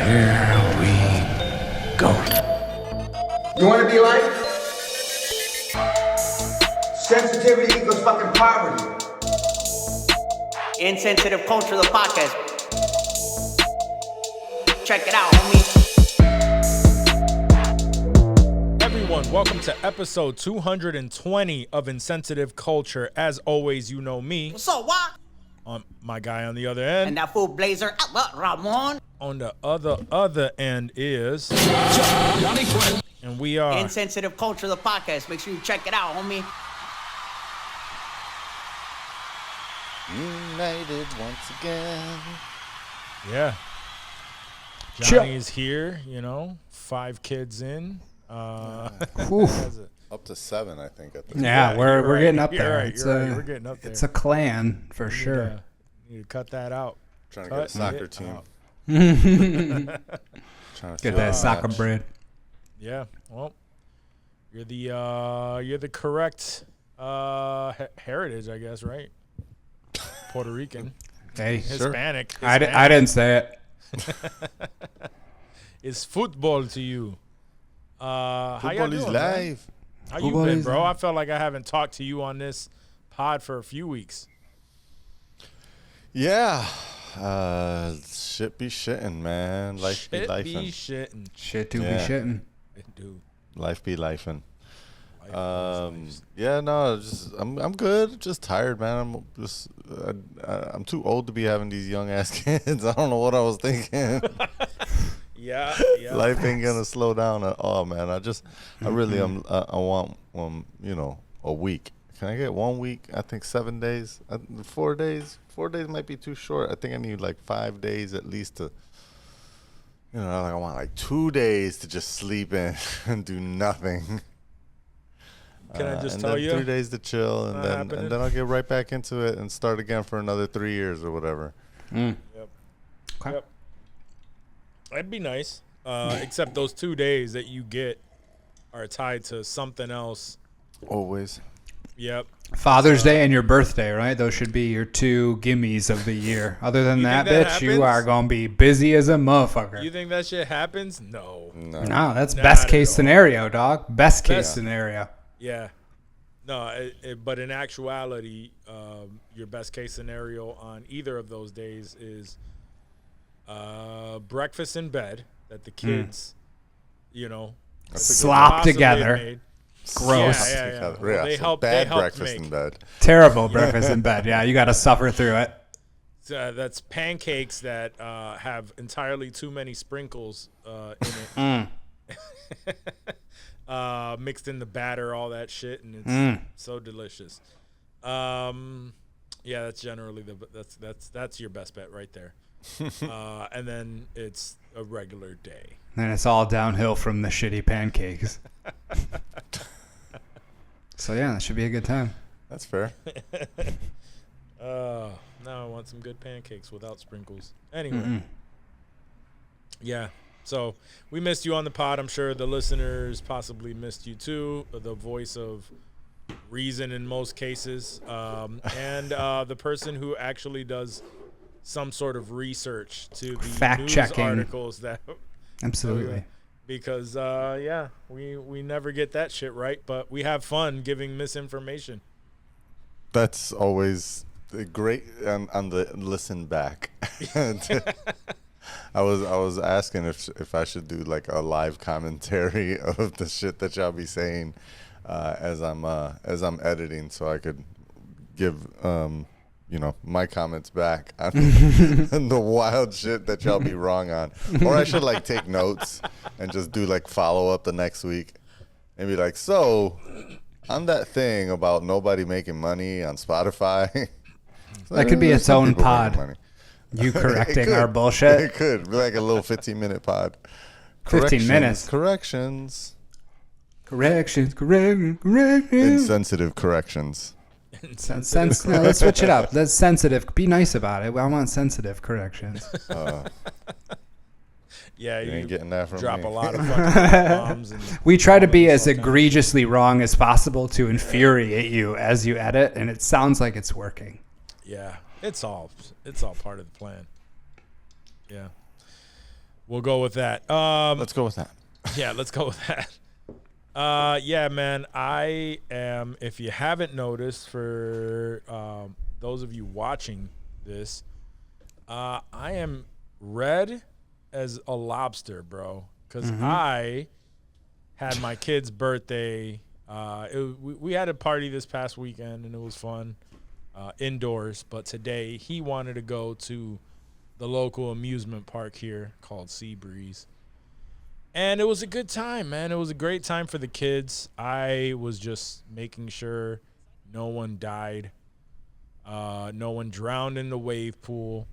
Here we go. You want to be like? Sensitivity equals fucking poverty. Insensitive Culture, the podcast. Check it out, homie. Everyone, welcome to episode 220 of Insensitive Culture. As always, you know me. What's up, what? My guy on the other end. And that fool Blazer, Ramon. On the other end is Jonni. And we are Insensitive Culture, the podcast. Make sure you check it out, homie. United once again. Yeah. Johnny's here, you know, 5 kids in. Up to 7, I think. At the we're getting up there. Right, we're getting up there. It's a clan for sure. You need to cut that out. Trying to get a soccer team. Get that soccer bread. Yeah, well, you're the correct heritage, I guess, right? Puerto Rican, Hey, Hispanic. I didn't say it. Is football to you? How Football y'all is doing, live. man? How Football you been, is bro? live. I felt like I haven't talked to you on this pod for a few weeks. Yeah. Shit be shitting, man. Life be Shit lifing. be shitting. Shit do be Yeah. shitting. Dude. Life be lifing. Life is Yeah, no, I'm good. Just tired, man. I'm too old to be having these young ass kids. I don't know what I was thinking. Yeah. Life ain't gonna slow down at all, man. I really I want a week. Can I get 1 week? I think 7 days. 4 days. 4 days might be too short. I think I need like 5 days at least to. I want like 2 days to just sleep in and do nothing. Can I just and tell then you? 3 days to chill, and then I'll get right back into it and start again for another 3 years or whatever. Yep. Okay. Yep. That'd be nice. Except those 2 days that you get are tied to something else. Always. Yep. Father's Day and your birthday, right? Those should be your 2 gimmies of the year. Other than You that, think that bitch, you happens? are gonna be busy as a motherfucker. You think that shit happens? No. No, that's Not best at case all. scenario, dog. Best case Best- scenario. Yeah. No, but in actuality, your best case scenario on either of those days is breakfast in bed that the kids, Slop possibly together. made. Gross. Yeah. Yeah, They so helped bad make. breakfast in bed. Terrible breakfast in bed. Yeah, you got to suffer through it. That's pancakes that have entirely too many sprinkles in it. Mixed in the batter, all that shit, and it's so delicious. Yeah, that's generally that's your best bet right there. And then it's a regular day. And it's all downhill from the shitty pancakes. So yeah, that should be a good time. That's fair. Now I want some good pancakes without sprinkles. Anyway, yeah. So we missed you on the pod. I'm sure the listeners possibly missed you too. The voice of reason in most cases, and the person who actually does some sort of research to the Fact news checking. articles that. Absolutely. Because we never get that shit right, but we have fun giving misinformation. That's always great on the listen back. I was asking if I should do like a live commentary of the shit that y'all be saying as I'm editing, so I could give my comments back on the wild shit that y'all be wrong on. Or I should like take notes and just do like follow up the next week and be like, so on that thing about nobody making money on Spotify. That could be its some own people making pod. money. You correcting It could. our bullshit. It could be like a little 15-minute pod. 15 minutes. Corrections. Corrections. Insensitive corrections. No, let's switch it up. Let's sensitive. Be nice about it. I want sensitive corrections. Yeah, You ain't getting that from drop me. a lot of fucking bombs. And We try to be as egregiously wrong as possible to infuriate you as you edit, and it sounds like it's working. yeah, it's all part of the plan. Yeah. We'll go with that. Let's go with that. Yeah, let's go with that. Yeah, man, I am, if you haven't noticed, for those of you watching this, I am red as a lobster, bro, because I had my kid's birthday. We had a party this past weekend, and it was fun indoors, but today he wanted to go to the local amusement park here called Seabreeze. And it was a good time, man. It was a great time for the kids. I was just making sure no one died, no one drowned in the wave pool.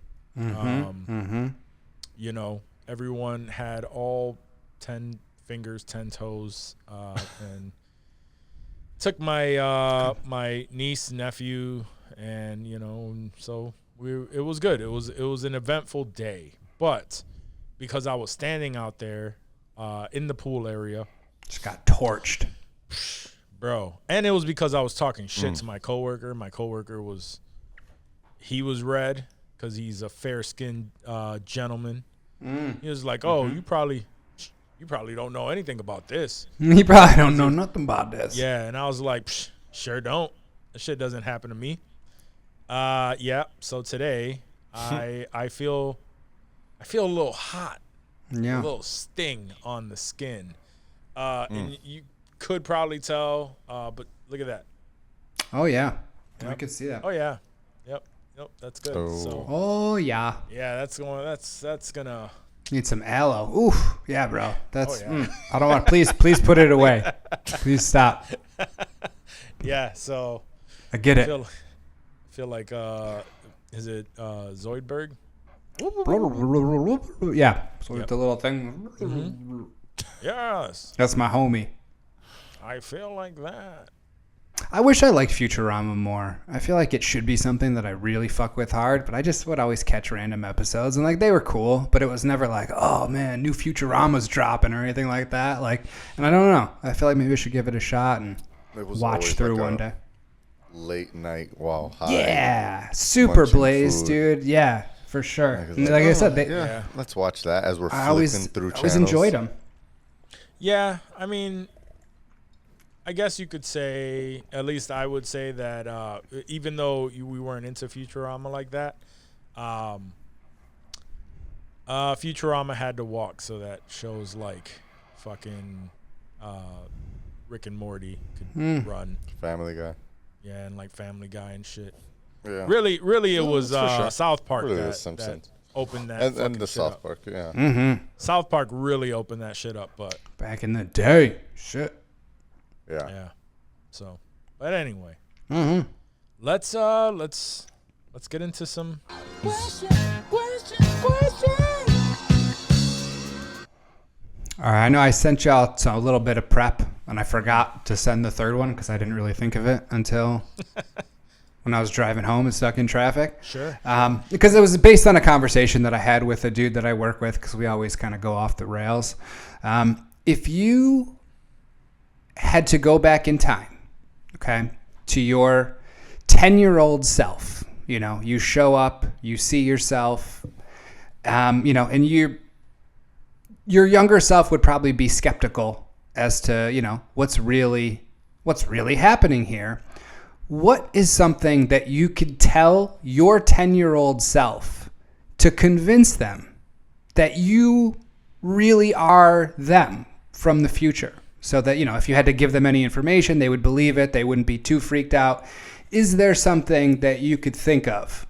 You know, everyone had all 10 fingers, 10 toes, and took my my niece, nephew, and you know, so it was good. It was an eventful day, but because I was standing out there in the pool area, Just got torched. bro, and it was because I was talking shit to my coworker. My coworker was red because he's a fair-skinned gentleman. He was like, "Oh, you probably don't know anything about this." You probably don't know nothing about this. Yeah, and I was like, "Sure don't. That shit doesn't happen to me." Yeah. So today, I feel a little hot. Yeah. A little sting on the skin. And you could probably tell, but look at that. Oh yeah. Yep. I could see that. Oh yeah. Yep. That's good. Oh. So Oh yeah. yeah, that's gonna. Need some aloe. Oof. Yeah, bro. That's. Oh, yeah. I don't want. Please put it away. Please stop. Yeah. So I get it. feel like is it Zoidberg? Yeah. So with the little thing. Yes. That's my homie. I feel like that. I wish I liked Futurama more. I feel like it should be something that I really fuck with hard, but I just would always catch random episodes, and like they were cool, but it was never like, oh man, new Futurama's dropping or anything like that. Like, and I don't know. I feel like maybe I should give it a shot and watch through one day. Late night while high. Yeah, super munching blaze, food. dude. Yeah, for sure. Like, And like I said, yeah, let's watch that as we're I flipping always through channels. always enjoyed them. Yeah, I mean, I guess you could say, at least I would say that even though we weren't into Futurama like that, Futurama had to walk so that shows like fucking Rick and Morty could run. Family Guy. Yeah, and like Family Guy and shit. Yeah. Really, it was for sure. South Park Really that is Simpsons. opened that And fucking the shit South up. Park, yeah. Mm-hmm. South Park really opened that shit up, but Back in the day, shit. Yeah. yeah. So, but anyway, Mm-hmm. let's get into some. All right, I know I sent y'all a little bit of prep, and I forgot to send the third one because I didn't really think of it until when I was driving home and stuck in traffic. Sure. Because it was based on a conversation that I had with a dude that I work with, because we always kind of go off the rails. If you had to go back in time, okay, to your 10-year-old self, you know, you show up, you see yourself, you know, and your younger self would probably be skeptical as to, you know, what's really happening here. What is something that you could tell your 10-year-old self to convince them that you really are them from the future? So that, you know, if you had to give them any information, they would believe it. They wouldn't be too freaked out. Is there something that you could think of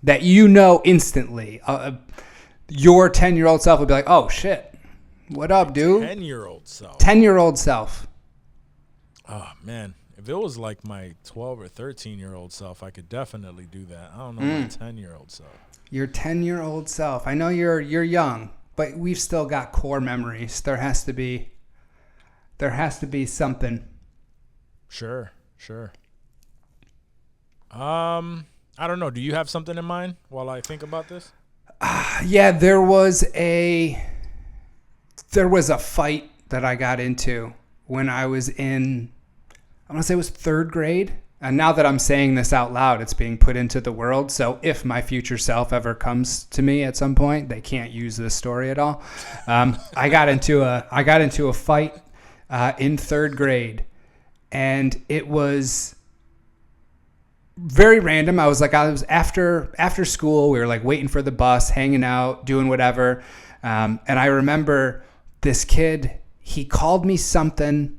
that you know instantly? Your 10-year-old self would be like, oh, shit. What up, dude? 10-year-old self. 10-year-old self. Oh, man. If it was like my 12 or 13-year-old self, I could definitely do that. I don't know my 10-year-old self. Your 10-year-old self. I know you're young, but we've still got core memories. There has to be something. Sure. I don't know. Do you have something in mind while I think about this? Yeah, there was a fight that I got into when I was in, I want to say it was third grade. And now that I'm saying this out loud, it's being put into the world. So if my future self ever comes to me at some point, they can't use this story at all. I got into a fight in 3rd grade, and it was very random. I was after school. We were like waiting for the bus, hanging out, doing whatever. And I remember this kid, he called me something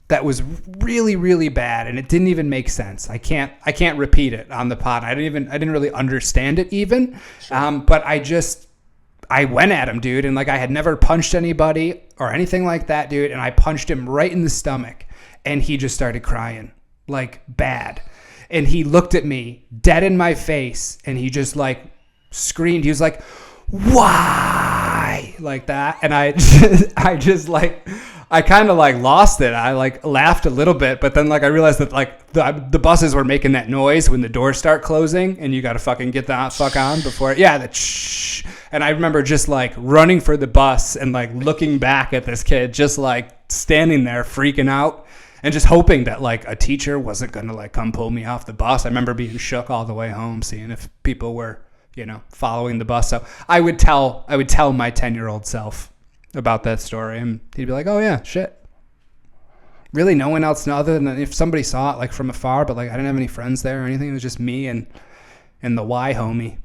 that was really, really bad, and it didn't even make sense. I can't repeat it on the pod. I didn't really understand it even. Sure. But I went at him, dude, and like I had never punched anybody or anything like that, dude, and I punched him right in the stomach, and he just started crying, like bad. And he looked at me dead in my face, and he just like screamed. He was like, "Why?" like that, and I kind of like lost it. I like laughed a little bit, but then like I realized that like the buses were making that noise when the doors start closing, and you got to fucking get that fuck on before and I remember just like running for the bus and like looking back at this kid just like standing there freaking out and just hoping that like a teacher wasn't going to like come pull me off the bus. I remember being shook all the way home, seeing if people were, following the bus. So I would tell my 10-year-old self about that story, and he'd be like, "Oh yeah, shit." Really, no one else other than if somebody saw it like from afar, but like I didn't have any friends there or anything. It was just me and the Y homie.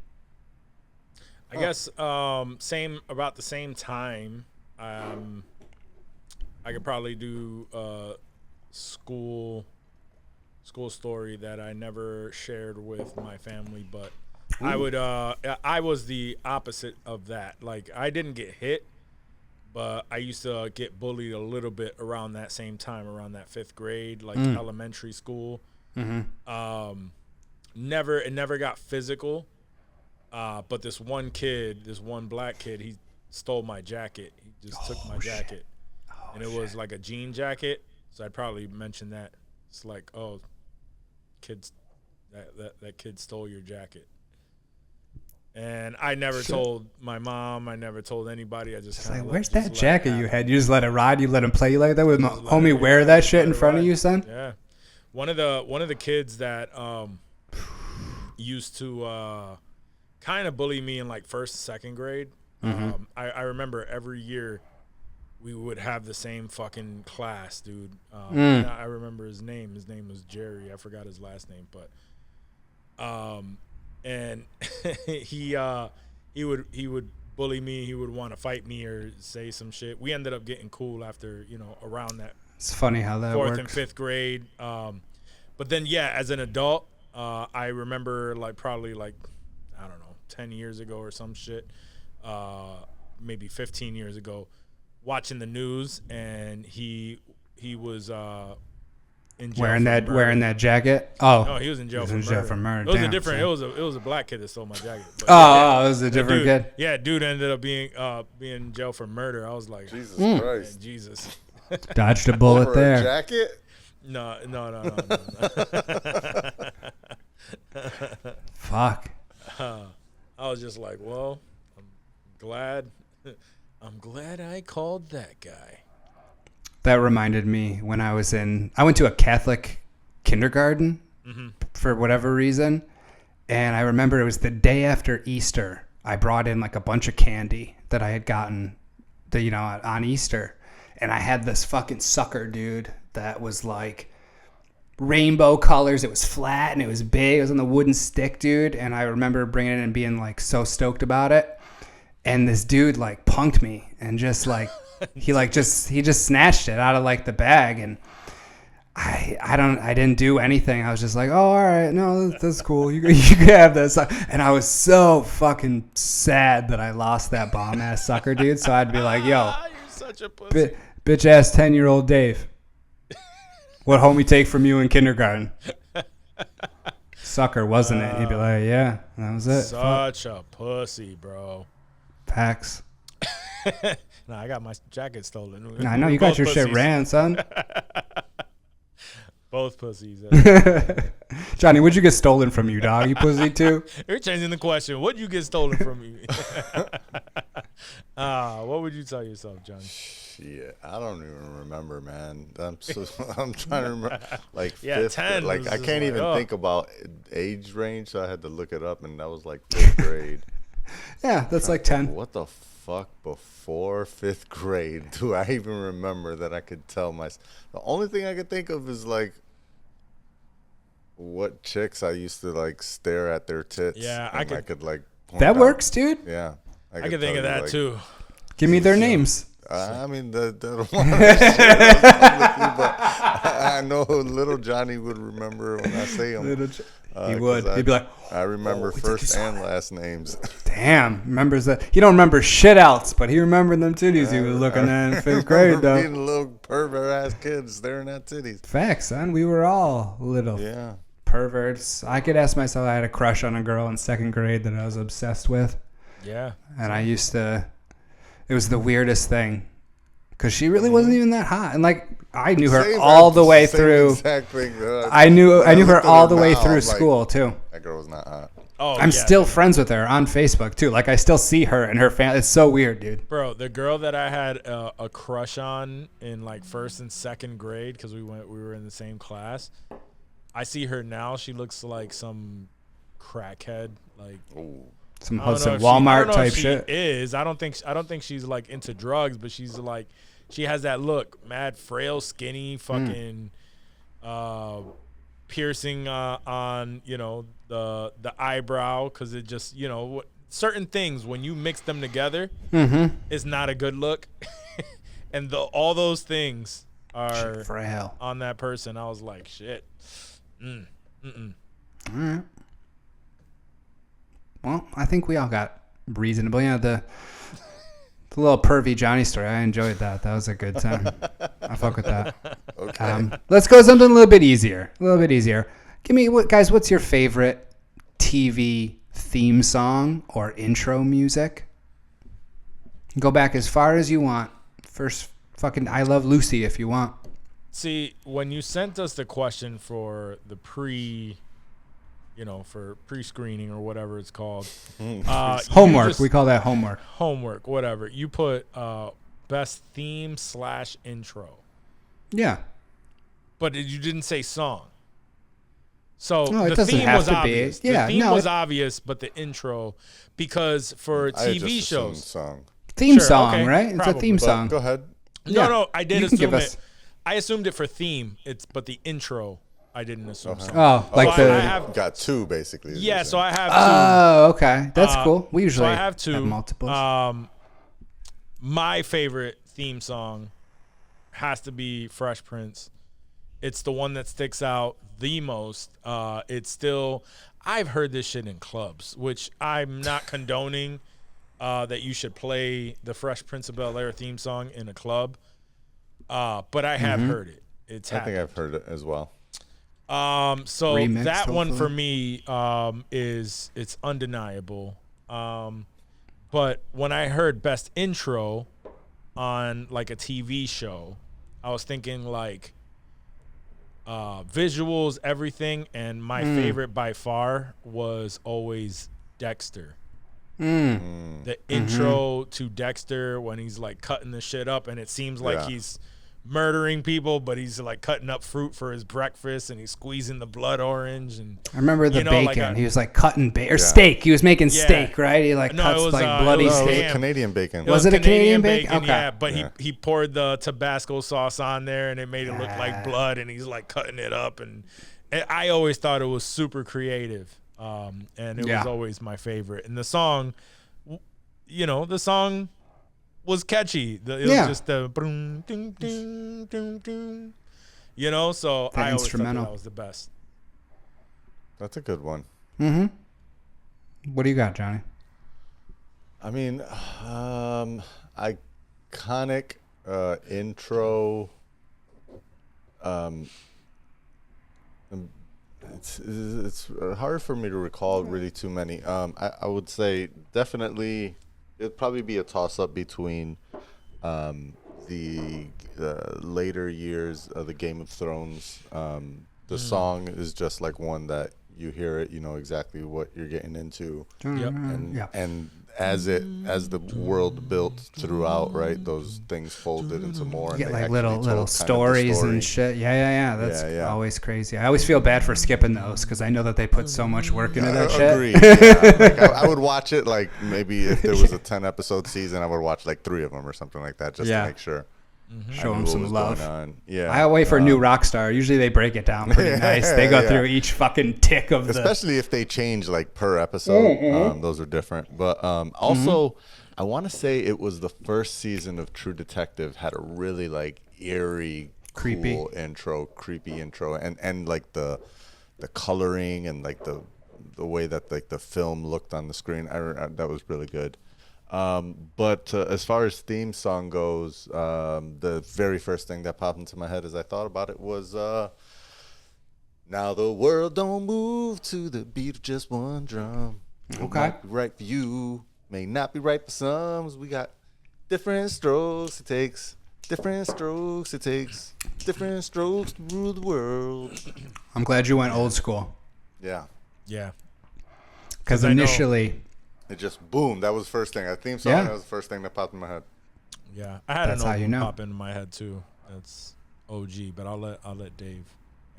I guess about the same time. I could probably do a school story that I never shared with my family, but I was the opposite of that. Like I didn't get hit, but I used to get bullied a little bit around that same time, around that 5th grade, like elementary school. Mm-hmm. It never got physical. But this one black kid, he stole my jacket. He just took my jacket. And it was like a jean jacket. So I'd probably mention that. It's like, oh, kids, that kid stole your jacket. And I never told my mom. I never told anybody. I just kind of where's that jacket you had? You just let it ride. You let him play you like that. With my homie wear that shit in front of you, son. Yeah, one of the kids that used to kind of bully me in like 1st, 2nd grade. Mm-hmm. I remember every year we would have the same fucking class, dude. I remember his name. His name was Jerry. I forgot his last name, but and he would bully me. He would want to fight me or say some shit. We ended up getting cool after, around that. It's funny how that 4th works. and 5th grade. But then, yeah, as an adult, I remember like probably like, I don't know, 10 years ago or some shit, maybe 15 years ago, watching the news, and he was in jail wearing that jacket. Oh, no, he was in jail for murder. It was it was a black kid that stole my jacket. But it was a different kid. Yeah, dude ended up being in jail for murder. I was like, Jesus Christ, Jesus, dodged a bullet over there. A jacket? No. Fuck. I was just like, well, I'm glad I called that guy. That reminded me when I went to a Catholic kindergarten for whatever reason. And I remember it was the day after Easter. I brought in like a bunch of candy that I had gotten on Easter. And I had this fucking sucker, dude, that was like rainbow colors. It was flat and it was big. It was on the wooden stick, dude. And I remember bringing it and being like so stoked about it. And this dude like punked me and just like, he just snatched it out of like the bag, and I didn't do anything. I was just like, oh, all right, no, that's cool. You can have this. And I was so fucking sad that I lost that bomb ass sucker, dude. So I'd be like, yo, you're such a pussy. Bitch ass 10-year-old Dave. What homie take from you in kindergarten? Sucker, wasn't it? He'd be like, yeah, that was it. Such a pussy, bro. Packs. No, I got my jacket stolen. I know you got your pussies. Shit ran, son. Both pussies. Johnny, what'd you get stolen from you, dog? You pussy too? You're changing the question. What'd you get stolen from me? What What would you tell yourself, John? Shit, I don't even remember, man. I'm trying to remember. Like Yeah, fifth, 10 like was I just can't like, even oh. think about age range, so I had to look it up, and that was like 5th grade. Yeah, that's like 10. What the fuck before 5th grade do I even remember that I could tell myself? The only thing I could think of is like what chicks I used to like stare at their tits. Yeah, and I could like point That out. works, dude. Yeah, I can think tell of you, that like, too. Give me their names. I mean, the one that shared publicly, but I know little Johnny would remember when I say them. He would. He'd be like, I remember it's like first you saw and that. last names. damn, remembers that. He don't remember shit else, but he remembered them titties he was looking at in 5th grade, Remember being though. a little pervert ass kid staring at titties. Facts, son. We were all little Yeah. perverts. I could ask myself, I had a crush on a girl in 2nd grade that I was obsessed with. Yeah. And I used to, it was the weirdest thing. Because she really wasn't even that hot. And like, I knew her all the way through. Exact thing. I knew her looked at all the way now, through I'm like, school, too. That girl was not hot. Oh, I'm yeah. still friends with her on Facebook, too. Like, I still see her and her family. It's so weird, dude. Bro, the girl that I had a crush on in like 1st and 2nd grade, because we were in the same class. I see her now. She looks like some crackhead, like Some I don't host know of if she- I don't Walmart know type if she shit. Is I don't think she's like into drugs, but she's like she has that look, mad frail, skinny, fucking piercing on the eyebrow, because it just certain things when you mix them together is not a good look, and all those things are Frail. on that person. I was like, shit. All right. Well, I think we all got reasonable. The little pervy Johnny story. I enjoyed that. That was a good time. I fuck with that. Okay. Let's go something a little bit easier. Give me, guys, what's your favorite TV theme song or intro music? Go back as far as you want. First fucking I Love Lucy if you want. See, when you sent us the question for the pre-screening or whatever it's called, Homework. We call that homework. Whatever. You put best theme / intro, Yeah. but you didn't say song. So No, it the doesn't theme have was to be. obvious. Yeah, the theme no, was it- obvious, but the intro, because for I had TV just assumed shows. song. Theme Sure, song, okay, right? It's a probably. theme But song. go ahead. Yeah. No, I did You can give assume us- it. I assumed it for theme. But the intro, I didn't assume. song. Oh, like So the. I have Got two basically. is yeah. what So you're I have two. Oh, okay. That's cool. We So usually I have two. multiples. My favorite theme song has to be Fresh Prince. It's the one that sticks out the most. It's still, I've heard this shit in clubs, which I'm not condoning that you should play the Fresh Prince of Bel-Air theme song in a club. But I have heard it. It's I think happened. I've heard it as well. So Remixed, that one for hopefully. me it's undeniable. But when I heard best intro on like a TV show, I was thinking like visuals, everything, and my favorite by far was always Dexter. The intro to Dexter when he's like cutting the shit up and it seems like Yeah. he's murdering people, but he's like cutting up fruit for his breakfast and he's squeezing the blood orange. And I remember the like bacon. a- He was like cutting steak. He was making Yeah. steak, right? He like No, cuts it was, like bloody it was No, it was steak. a Damn. Canadian bacon. Was it a Canadian bacon? Okay. Yeah, but Yeah. he poured the Tabasco sauce on there and it made it look like blood and he's like cutting it up and I always thought it was super creative, and it Yeah. was always my favorite. And the song, the song was catchy. It was just the boom, ding, ding, ding, ding. So The I always thought instrumental. that was the best. That's a good one. What do you got, Johnny? I mean, iconic intro. It's hard for me to recall really too many. I would say definitely it'd probably be a toss up between the later years of the Game of Thrones. The song is just like one that you hear it, you know exactly what you're getting into. Yep. And as the world built throughout, right, those things folded into more. You get and like they actually little told stories kind of and shit. Yeah. That's Yeah. always crazy. I always feel bad for skipping those because I know that they put so much work into that shit. Agreed. Yeah. Like, I would watch it, like, maybe if there was a 10-episode season, I would watch like 3 of them or something like that, just to make sure. Show them some love. Yeah, I wait for a new rock star. Usually they break it down pretty nice. They go through each fucking tick of especially if they change like per episode. Those are different. But also, I want to say it was the first season of True Detective had a really like eerie, creepy creepy intro, and like the coloring and like the way that like the film looked on the screen. That was really good. But as far as theme song goes, the very first thing that popped into my head as I thought about it was now the world don't move to the beat of just one drum. What might be right for you may not be right for some. We got different strokes it takes, different strokes it takes, different strokes to rule the world. I'm glad you went old school. Yeah. Because initially... It just boom. That was the first thing. A theme song. That was the first thing that popped in my head. Yeah, I had That's an how old you one know. pop into my head too. That's OG, but I'll let Dave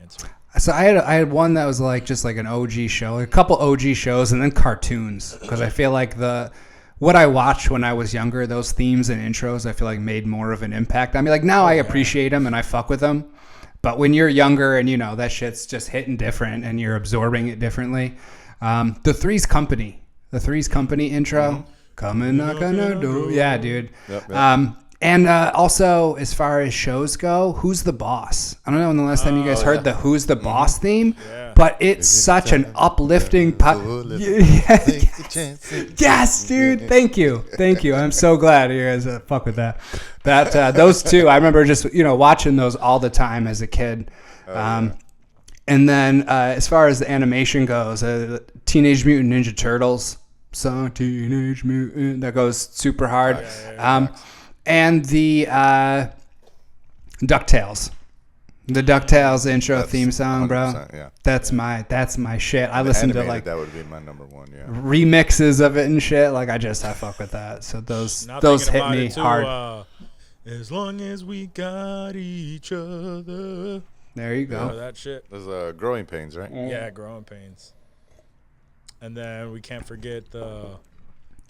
answer. So I had one that was like just like an OG show, a couple OG shows, and then cartoons. Because I feel like what I watched when I was younger, those themes and intros, I feel like made more of an impact. I mean, like now I appreciate them and I fuck with them. But when you're younger and you know that shit's just hitting different and you're absorbing it differently, the Three's Company. The Three's Company intro. Come and knock on our door. Yeah, dude. Yep. And also, as far as shows go, Who's the Boss? I don't know when the last time you guys heard the Who's the Boss theme, but it's such an uplifting... Yes, dude. Thank you. I'm so glad you guys fuck with that. Those two, I remember just watching those all the time as a kid. And then as far as the animation goes, Teenage Mutant Ninja Turtles song, Teenage Mutant, that goes super hard. And the DuckTales. The DuckTales intro theme song, bro. Yeah. That's my shit. I listen to like that would be my number one, remixes of it and shit. Like I fuck with that. So those hit me hard. As long as we got each other. There you go. That shit. There's Growing Pains, right? Yeah, Growing Pains. And then we can't forget the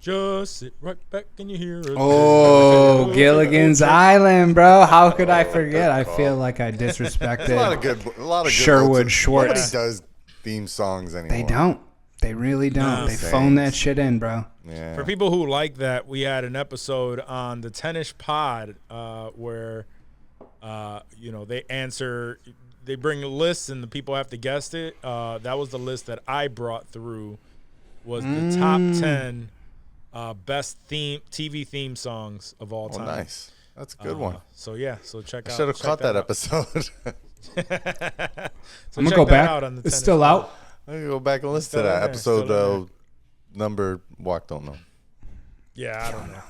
Just Sit Right Back and You Hear Us. Oh, Gilligan's Island, bro. How could I forget? I feel like I disrespected A lot of good Sherwood Schwartz. Nobody does theme songs anymore. They don't. They really don't. No. They phone that shit in, bro. Yeah. For people who like that, we had an episode on the 10ish pod where they bring lists and the people have to guess it. That was the list that I brought through, was the top 10 best TV theme songs of all time. Oh, nice. That's a good one. So check out. I should have caught that episode. I'm gonna go back. It's still out. I'm gonna go back and listen to that episode. Number Walk don't know. Yeah, I don't know.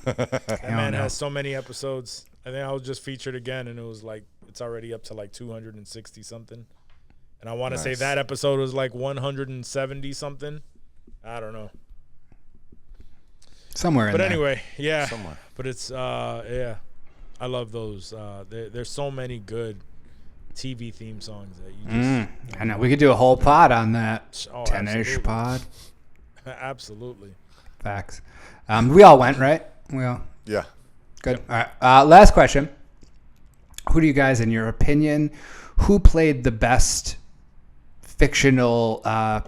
That man has so many episodes. I think I was just featured again, and it was like it's already up to like 260 something. And I want to say that episode was like 170 something. I don't know. Somewhere in there. But anyway, yeah. Somewhere. But it's I love those. There's so many good TV theme songs that you just. I know we could do a whole pod on that. Oh, 10-ish absolutely. pod. Absolutely. Facts. We all went, right? We all. Yeah. Good. All right. Last question. Who do you guys, in your opinion, who played the best fictional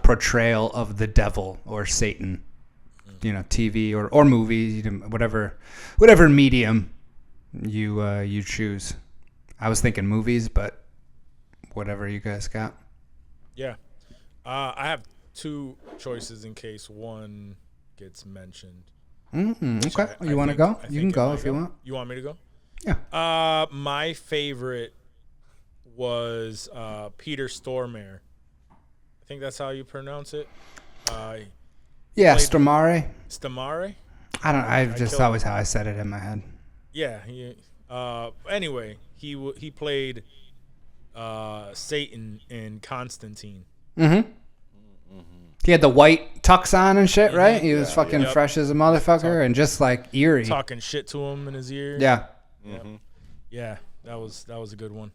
portrayal of the devil or Satan? TV or movie, whatever medium you choose. I was thinking movies, but whatever you guys got. Yeah. I have two choices in case one gets mentioned. Okay. You want to go? You can go if you want. You want me to go? Yeah. My favorite was Peter Stormare. I think that's how you pronounce it. Yeah, Stamare. Stamare? I don't. I've just always how I said it in my head. Yeah. Anyway, he played Satan in Constantine. He had the white tux on and shit, right? He was fucking Yep. fresh as a motherfucker and just like eerie. Talking shit to him in his ear. Yeah. Yeah, that was a good one.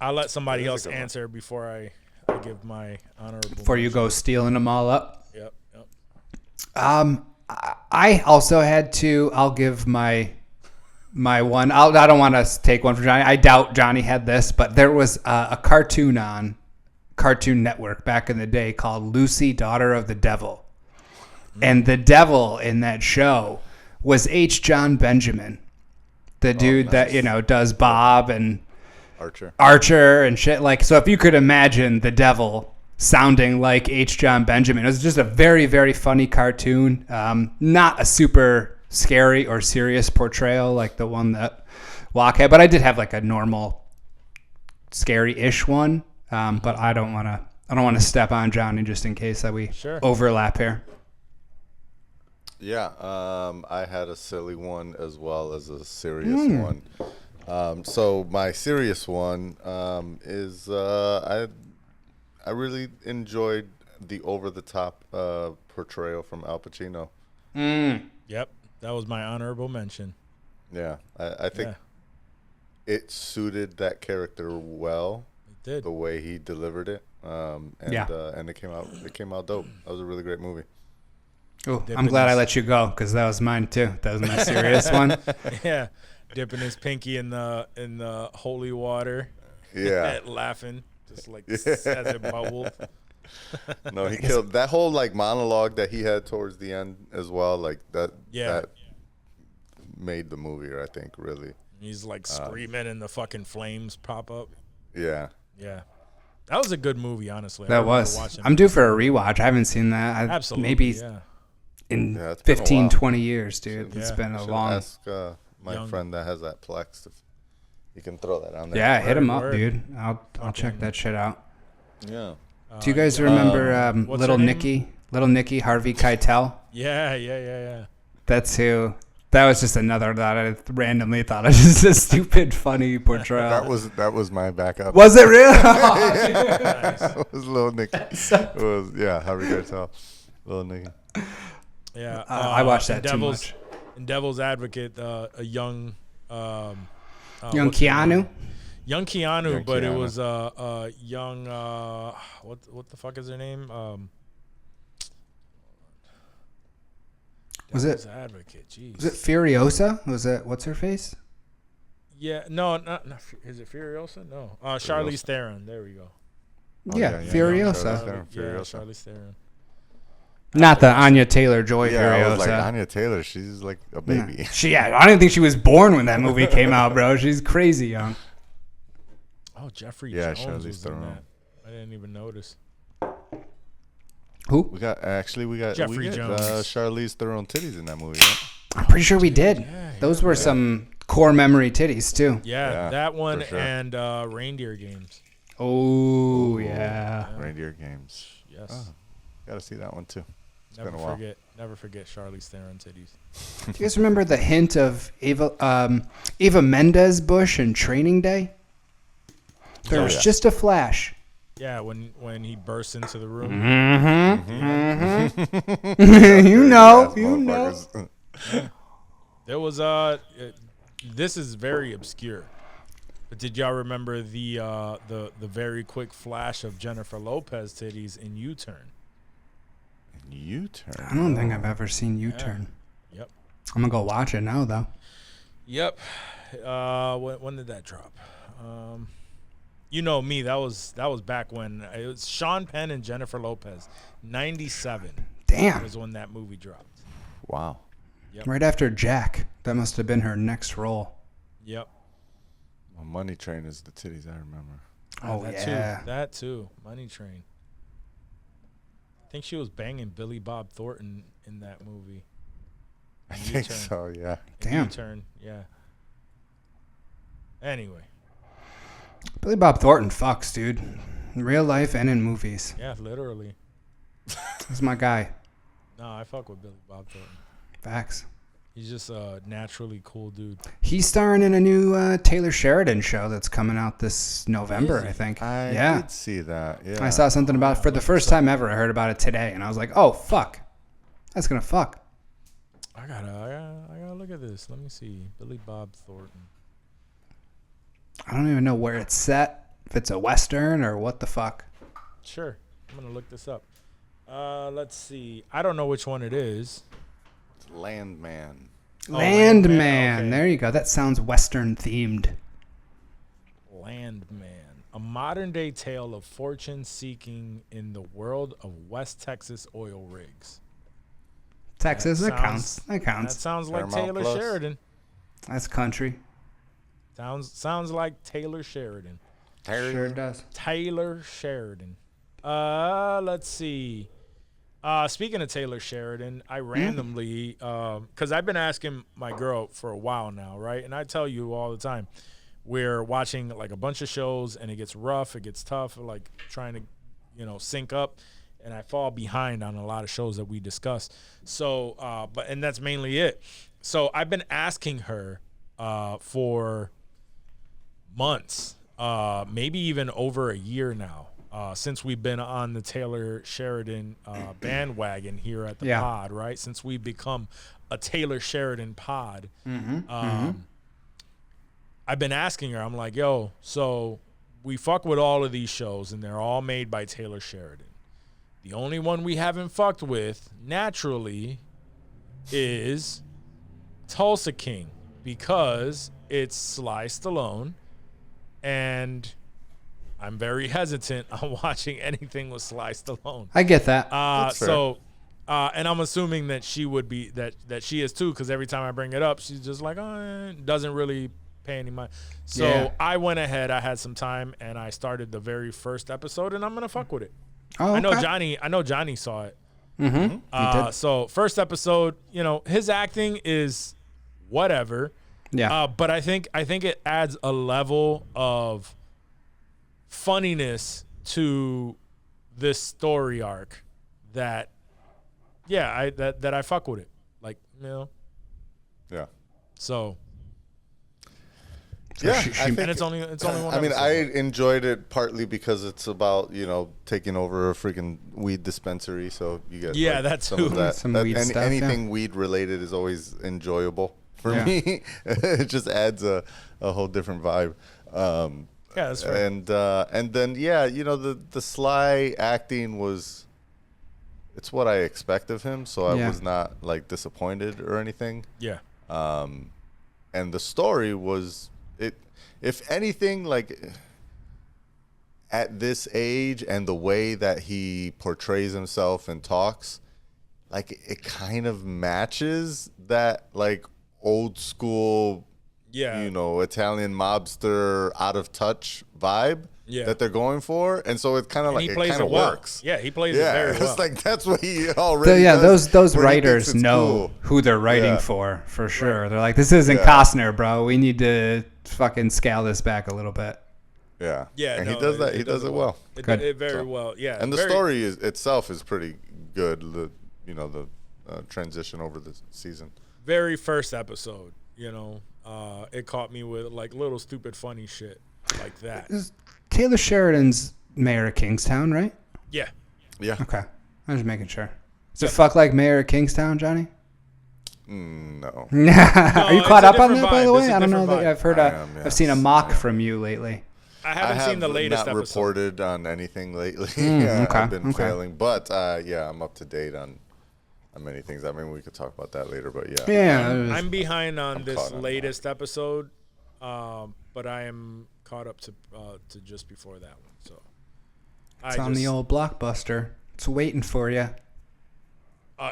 I'll let somebody else answer before I give my honorable. Before you go stealing them all up. Yep. I also had to. I'll give my one. I don't want to take one from Johnny. I doubt Johnny had this, but there was a cartoon on Cartoon Network back in the day called Lucy, Daughter of the Devil, and the devil in that show was H. John Benjamin, the dude that does Bob and Archer and shit. Like, so if you could imagine the devil sounding like H. John Benjamin, it was just a very, very funny cartoon. Not a super scary or serious portrayal like the one that Walk had, but I did have like a normal scary-ish one. But I don't want to step on Johnny just in case that we overlap here. Yeah, I had a silly one as well as a serious one. So my serious one is I really enjoyed the over-the-top portrayal from Al Pacino. Yep, that was my honorable mention. Yeah, I think it suited that character well. It did. The way he delivered it, and it came out dope. That was a really great movie. Oh, I'm glad I let you go because that was mine too. That was my serious one. Yeah, dipping his pinky in the holy water. Yeah, laughing just like as it bubbled. No, he killed that whole like monologue that he had towards the end as well. Like that. Yeah. That made the movie, I think, really. He's like screaming and the fucking flames pop up. Yeah. Yeah. That was a good movie, honestly. That was. I'm due for a rewatch. I haven't seen that. Absolutely. Maybe in 15, 20 years, dude. It's been a long. Ask my friend that has that Plex if you can throw that on there. Yeah, hit him up, dude. I'll check that shit out. Yeah. Do you guys remember Little Nicky? Little Nicky, Harvey Keitel? Yeah. That's who. That was just another that I randomly thought was just a stupid, funny portrayal. That was my backup. Was it real? It was Little Nicky. It was Harvey Keitel, Little Nicky. Yeah, I watched that too much. In Devil's Advocate, a young young Keanu. Young Keanu, but it was young. What the fuck is her name? Was it Advocate? Jeez. Was it Furiosa? Was it what's her face? Yeah, no, not is it Furiosa? No, Charlize Theron. There we go. Furiosa. Charlize Theron. Not the Anya Taylor-Joy Furiosa. I was like, Anya Taylor, she's like a baby. I don't think she was born when that movie came out, bro. She's crazy young. Oh, Jeffrey Jones Charlize was Theron. in that. I didn't even notice. Who? We got Jeffrey Jones. Charlize Theron titties in that movie. Right? I'm pretty sure we did. Those were some core memory titties too. Yeah, that one for sure. and Reindeer Games. Oh yeah. Reindeer Games. Yes. Oh, gotta see that one too. It's been a while. Never forget Charlize Theron titties. Do you guys remember the hint of Eva Mendes Bush in Training Day? There was just a flash. Yeah, when he bursts into the room. You know. There was this is very obscure. But did y'all remember the very quick flash of Jennifer Lopez titties in U-Turn? U-Turn. I don't think I've ever seen U-Turn. Yep. I'm gonna go watch it now though. Yep. When did that drop? You know me. That was back when it was Sean Penn and Jennifer Lopez. 97. Damn. Was when that movie dropped. Wow. Yep. Right after Jack. That must have been her next role. Yep. Well, Money Train is the titties I remember. Oh, yeah. That too. Money Train. I think she was banging Billy Bob Thornton in that movie. I think so, yeah. Damn. U-Turn, yeah. Anyway. Billy Bob Thornton fucks, dude. In real life and in movies. Yeah, literally. He's my guy. No, I fuck with Billy Bob Thornton. Facts. He's just a naturally cool dude. He's starring in a new Taylor Sheridan show that's coming out this November, I think. I did see that. Yeah. I saw something about it for the first time ever. I heard about it today, and I was like, "Oh fuck, that's gonna fuck." I gotta look at this. Let me see. Billy Bob Thornton. I don't even know where it's set. If it's a western or what the fuck. Sure, I'm gonna look this up. Let's see. I don't know which one it is. Landman. Landman. Okay. There you go. That sounds western themed. Landman, a modern-day tale of fortune seeking in the world of West Texas oil rigs. Texas, that sounds- counts. That counts. That sounds like Paramount Taylor Plus. Sheridan. That's country. Sounds like Taylor Sheridan. Sure does. Taylor Sheridan. Let's see. Speaking of Taylor Sheridan, I randomly, because I've been asking my girl for a while now, right? And I tell you all the time, we're watching like a bunch of shows, and it gets rough, it gets tough, like trying to, sync up, and I fall behind on a lot of shows that we discuss. So, and that's mainly it. So I've been asking her for months, maybe even over a year now. Since we've been on the Taylor Sheridan bandwagon here at the pod, right? Since we've become a Taylor Sheridan pod, I've been asking her, I'm like, yo, so we fuck with all of these shows, and they're all made by Taylor Sheridan. The only one we haven't fucked with, naturally, is Tulsa King, because it's Sly Stallone, and I'm very hesitant on watching anything with Sly Stallone. I get that. And I'm assuming that she would be that she is too, because every time I bring it up, she's just like, doesn't really pay any mind. So I went ahead. I had some time, and I started the very first episode, and I'm gonna fuck with it. Oh, I know okay. Johnny saw it. Mm-hmm. So first episode, his acting is whatever. Yeah. But I think it adds a level of funniness to this story arc that I fuck with it, Yeah. So Yeah, and it's only one. I mean, episode. I enjoyed it partly because it's about taking over a freaking weed dispensary, so you get that some too. of that. Some weed stuff, anything weed related is always enjoyable for me. It just adds a whole different vibe. Yeah, that's fair. And then the Sly acting was, it's what I expect of him, so I was not disappointed or anything. Yeah. And the story was, if anything, at this age and the way that he portrays himself and talks, it kind of matches that old school, Italian mobster out of touch vibe that they're going for, and so it kind of works. Yeah, he plays it very well. It's that's what he already. Those writers know who they're writing for sure. Right. They're like, this isn't Costner, bro. We need to fucking scale this back a little bit. Yeah, yeah, and he does that. He does it well. It very well. Yeah, and the story itself is pretty good. The transition over the season. Very first episode, it caught me with little stupid funny shit like that. Taylor Sheridan's mayor of Kingstown, right? Yeah. Yeah. Okay. I'm just making sure. Is it fuck like mayor of Kingstown, Johnny? No. Are you caught up on that, by the way? It's a I don't know. different I've heard. I've seen a mock from you lately. I haven't seen the latest not episode. reported on anything lately. Okay, I've been failing, but I'm up to date on many things. I mean, we could talk about that later, but I'm behind on this latest episode, but I am caught up to just before that one. So it's on the old Blockbuster. It's waiting for you.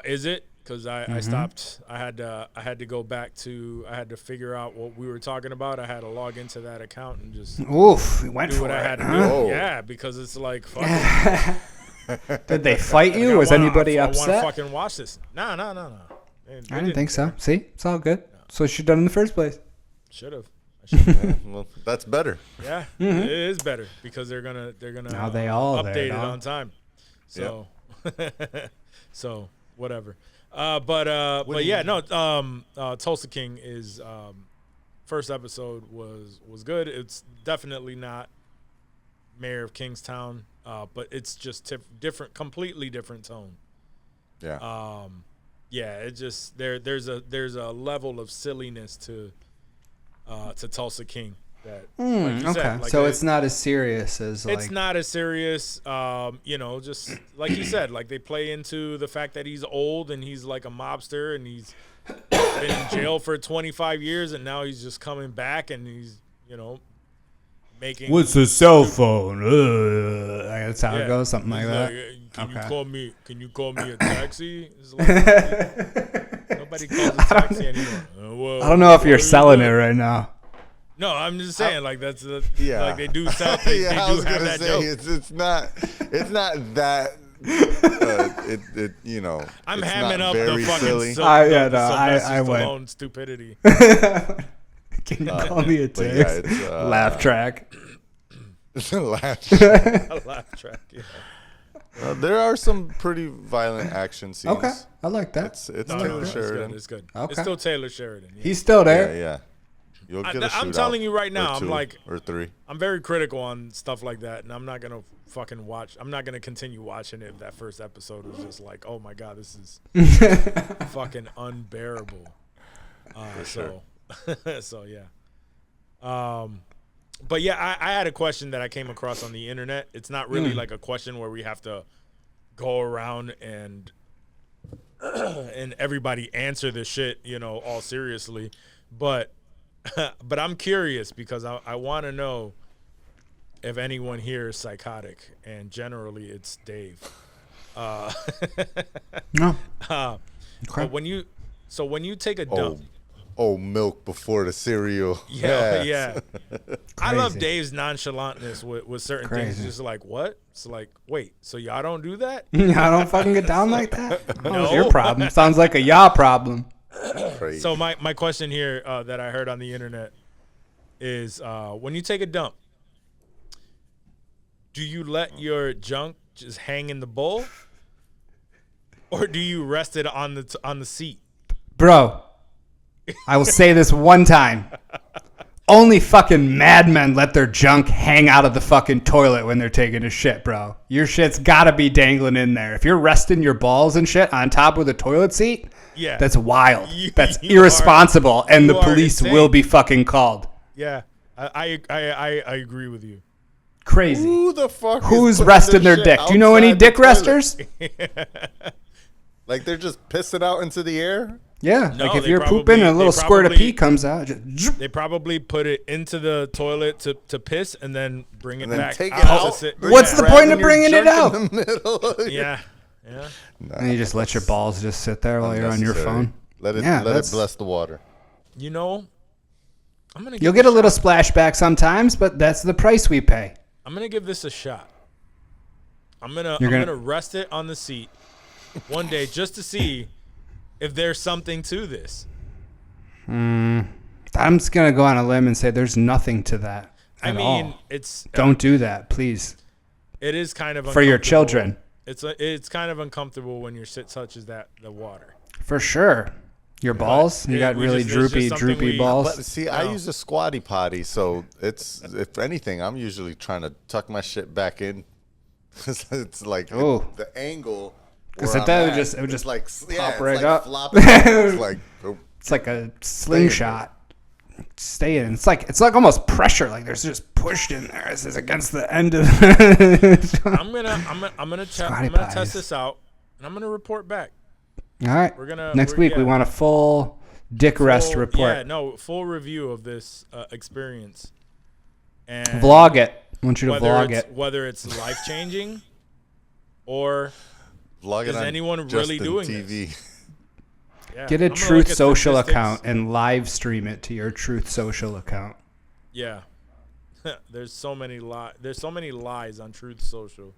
Is it? Because I stopped. I had to go back to. I had to figure out what we were talking about. I had to log into that account and just went do for what it. I had to Huh? do. Yeah, because it's like fucking. Did they fight you? Was anybody upset? I want to fucking watch this. No. I didn't think so. See, it's all good. So what you done in the first place. Should have. Well, that's better. Yeah, it is better because they're gonna Now they all update there, it dog. on time. So, so whatever. But yeah, no. Tulsa King is first episode was good. It's definitely not Mayor of Kingstown, but it's just different, completely different tone. Yeah. Yeah, it just there's a level of silliness to Tulsa King that like you said, like so it's not as serious as like. It's not as serious, just like you said, like they play into the fact that he's old and he's like a mobster and he's been in jail for 25 years and now he's just coming back and he's, making. What's a cell phone? That's how it goes, something like He's that. Can you call me a taxi? It's like, nobody calls a taxi anymore. I don't know if you're selling it right now. No, I'm just saying, like that's Yeah. like they do sell. They I do was have gonna that say joke. it's not that. I'm it's hamming not up very the fucking silly. I went. Stallone stupidity. Can you call me a But yeah, text? it's Laugh track. laugh. A laugh track. Yeah. There are some pretty violent action scenes. Okay, I like that. It's No, Taylor it's Sheridan. good. It's good. Okay. It's still Taylor Sheridan. Yeah. He's still Yeah, there. yeah. You'll get a shootout. I'm telling you right now, or I'm two, like or three. I'm very critical on stuff like that, and I'm not gonna fucking watch. I'm not gonna continue watching it if that first episode was just like, oh my god, this is fucking unbearable. sure. So yeah. But yeah, I had a question that I came across on the internet. It's not really like a question where we have to go around and everybody answer this shit, all seriously. But I'm curious because I want to know if anyone here is psychotic, and generally it's Dave. No. But when you take a dump. Oh, milk before the cereal. Yeah, Yes. yeah. I love Crazy. Dave's nonchalantness with certain things. Crazy. Just like, what? It's like, wait, so y'all don't do that? I don't fucking get down like that. It's No. your problem. Sounds like a y'all problem. Crazy. So my question here that I heard on the internet is when you take a dump, do you let your junk just hang in the bowl, or do you rest it on the seat? Bro, I will say this one time. Only fucking madmen let their junk hang out of the fucking toilet when they're taking a shit, bro. Your shit's gotta be dangling in there. If you're resting your balls and shit on top of the toilet seat, Yeah, that's wild. That's you irresponsible, and the you are police insane. will be fucking called. Yeah, I agree with you. Crazy. Who the fuck? Who's is putting resting their their shit dick? Do you know any outside the dick toilet? resters? Like they're just pissing out into the air? Yeah, No, like if they you're probably- pooping and a they little squirt of probably- pee comes out, just zoop. They probably put it into the toilet to piss and then bring it And then back take it out. out? to sit. What's the Grabbing point of your bringing it junk out? in the middle? Yeah, yeah. And you just let your balls just sit there while you're on your Unnecessary. phone. Let it Yeah, let that's- it bless the water. You know, I'm gonna. You'll give get a this little splashback sometimes, but that's the price we pay. I'm gonna give this a shot. I'm You're gonna gonna- rest it on the seat one day just to see if there's something to this. I'm just gonna go on a limb and say there's nothing to that. I at mean, all. it's Don't do that, please. it is kind of For your uncomfortable. children. It's kind of uncomfortable when your shit touches the water. For sure. Your balls? You got we really just- it's just something droopy we- balls? But see, I use a squatty potty, so it's if anything, I'm usually trying to tuck my shit back in. It's like Ooh. the angle. 'Cause where it I'm would at, just- it would it's just like pop it's right like up. flopping. It's like oh, It's like a slingshot. Stay in. It's like almost pressure. Like there's just pushed in there. This is against the end of. I'm gonna Squatty test pies. this out, and I'm gonna report back. All right. Next week we want a full dick rest Full- report. Yeah, no, full review of this experience. And Vlog it. I want you to vlog it. whether it's life changing, or vlog it Is on anyone really Justin doing TV. yeah, Get a I'm gonna Truth look at Social statistics. account and live stream it to your Truth Social account. Yeah, there's so many lies on Truth Social.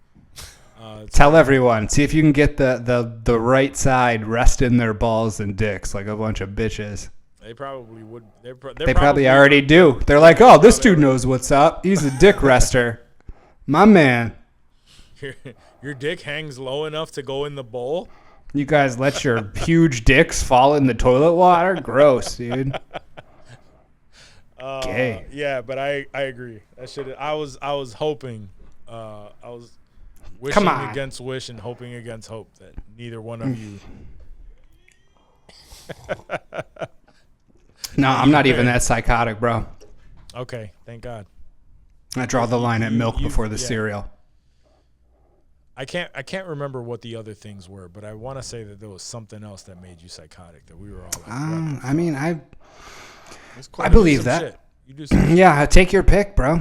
Tell everyone. See if you can get the right side resting their balls and dicks like a bunch of bitches. They probably would. They probably already do. They're like, oh, this dude knows what's up. He's a dick rester. My man. Your dick hangs low enough to go in the bowl. You guys let your huge dicks fall in the toilet water? Gross, dude. Gay. Yeah, but I agree. I was hoping. I was wishing against wish and hoping against hope that neither one of you. No, I'm not even that psychotic, bro. Okay, thank God. I draw the line at milk before the cereal. I can't remember what the other things were, but I want to say that there was something else that made you psychotic that we were all like, I mean, I believe that. Shit. You do some Yeah, take your pick, bro.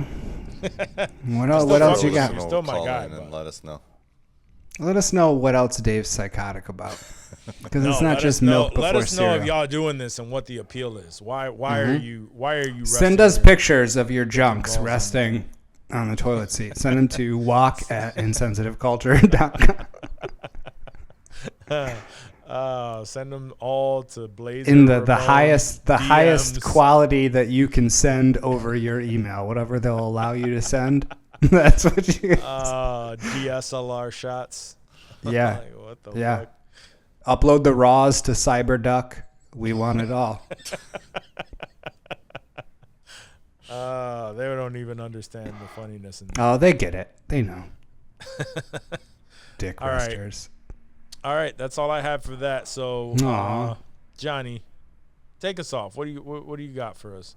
What else you got? You're still my guy, and let us know. Let us know what else Dave's psychotic about. Because it's not just milk before cereal. Let us know if y'all doing this and what the appeal is. Why are you Send us pictures of your junks resting on the toilet seat. Send them to walk@insensitiveculture.com. Send them all to Blazer in the Ramon highest DMs. quality that you can send over your email, whatever they'll allow you to send. That's what you DSLR shots. Yeah. Like, what the Yeah. fuck? Upload the raws to Cyberduck. We want it all. They don't even understand the funniness. Oh, they get it. They know. Dick All right. resters. All right, that's all I have for that. So, Aw. Johnny, take us off. What do you got for us?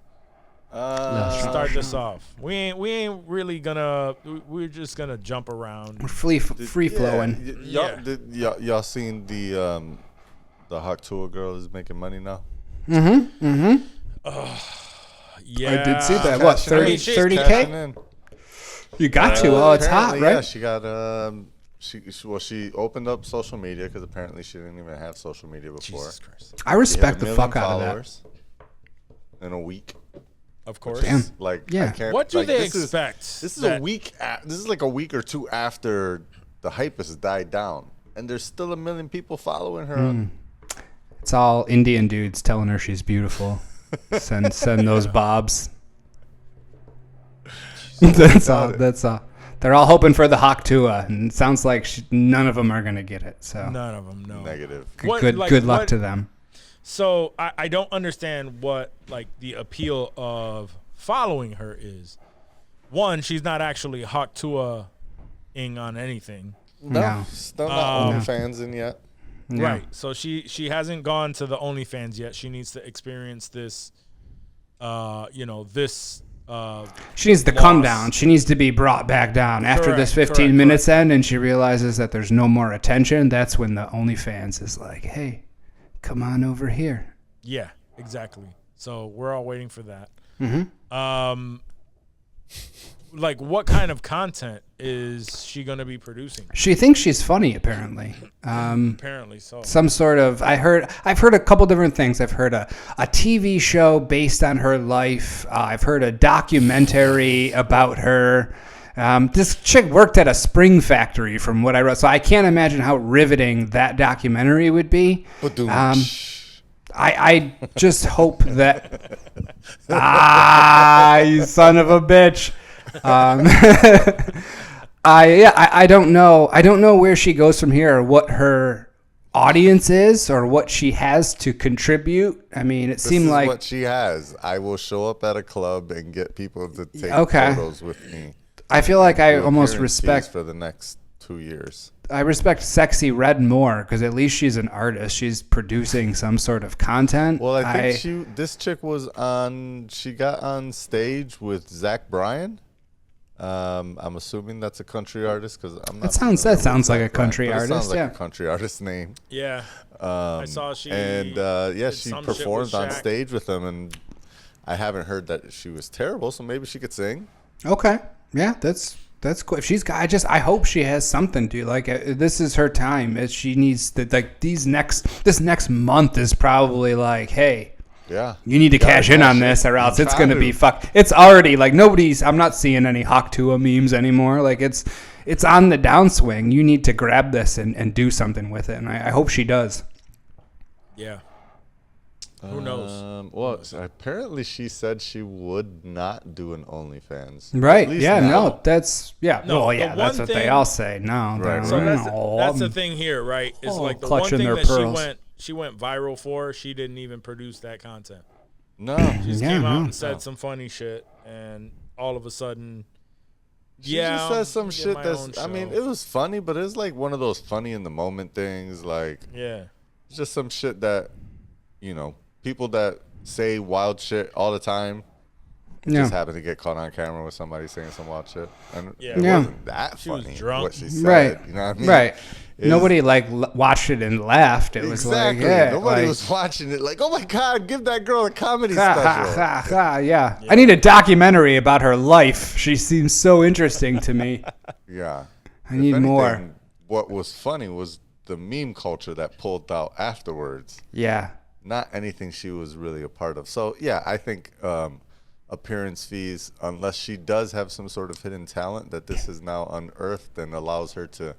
Start Start this off. We ain't really gonna. We're just gonna jump around. We're free flowing. Y'all seen the Hawk Tour girl is making money now? Yeah, I did see that. What, Cashing 30K? in. You got to. Oh, it's hot, Apparently, right? Yeah, she got she opened up social media because apparently she didn't even have social media before. Jesus Christ. I respect the fuck out of that. Followers in a week. Of course. Damn. Like, Yeah. I can't, What do like, they this expect? This is a week. This is like a week or two after the hype has died down, and there's still 1 million people following her. It's all Indian dudes telling her she's beautiful. Send those bobs. That's all. They're all hoping for the Hawk Tua, and it sounds like none of them are gonna get it. So None of them. No. Negative. good luck to them. So I don't understand what like the appeal of following her is. One, she's not actually Hawk Tua-ing on anything. No. Still not OnlyFans in yet. No. Right. So she hasn't gone to the OnlyFans yet. She needs to experience this She needs to loss. come down. She needs to be brought back down. After this 15 minutes end and she realizes that there's no more attention, that's when the OnlyFans is like, hey, come on over here. Yeah, exactly. So we're all waiting for that. Mm-hmm. Like, what kind of content is she going to be producing? She thinks she's funny, apparently. Apparently so. Some sort of, I've heard a couple different things. I've heard a TV show based on her life. I've heard a documentary about her. This chick worked at a spring factory from what I wrote, so I can't imagine how riveting that documentary would be. I just hope that, you son of a bitch. I don't know. I don't know where she goes from here or what her audience is or what she has to contribute. I mean, it seemed like what she has. I will show up at a club and get people to take photos with me. I feel like I almost Appearances respect for the next 2 years. I respect Sexy Red more because at least she's an artist. She's producing some sort of content. Well, I think this chick was on. She got on stage with Zach Bryan. I'm assuming that's a country artist because I'm not. That sounds like a country artist. Sounds like Yeah, a country artist name. Yeah. I saw she did she performed on Shaq. stage with him, and I haven't heard that she was terrible. So maybe she could sing. Okay. Yeah, that's cool. If she's got, I hope she has something, dude. Like this is her time. She needs to this next month is probably like, hey, Yeah, you need to cash in on this, or else it's gonna be fucked. It's already like I'm not seeing any Hawk Tua memes anymore. Like it's on the downswing. You need to grab this and do something with it, and I hope she does. Yeah. Who knows? Well, apparently she said she would not do an OnlyFans. Right. At least Yeah. now. No. That's yeah. No, well, the yeah. That's one what they thing- all say. No. Right, So right. that's the thing here, right? Is like the one clutching thing their that pearls. she went viral for. She didn't even produce that content. No. She just Yeah, came out no. and said some funny shit, and all of a sudden, She yeah, just says some I'll get shit my that's. own I mean, show. it was funny, but it's like one of those funny in the moment things. Like, yeah, it's just some shit that, people that say wild shit all the time Yeah. just happen to get caught on camera with somebody saying some wild shit. And Yeah. it Yeah. wasn't that She was funny drunk. what she said. Right. You know what I mean? Right. It's- Nobody watched it and laughed. It was Exactly. like, yeah, Nobody like, was watching it like, oh my God, give that girl a comedy ha, special. ha, ha, ha, yeah. I need a documentary about her life. She seems so interesting to me. Yeah. I need more. What was funny was the meme culture that pulled out afterwards. Yeah. Not anything she was really a part of. So, yeah, I think appearance fees, unless she does have some sort of hidden talent that this is now unearthed and allows her to,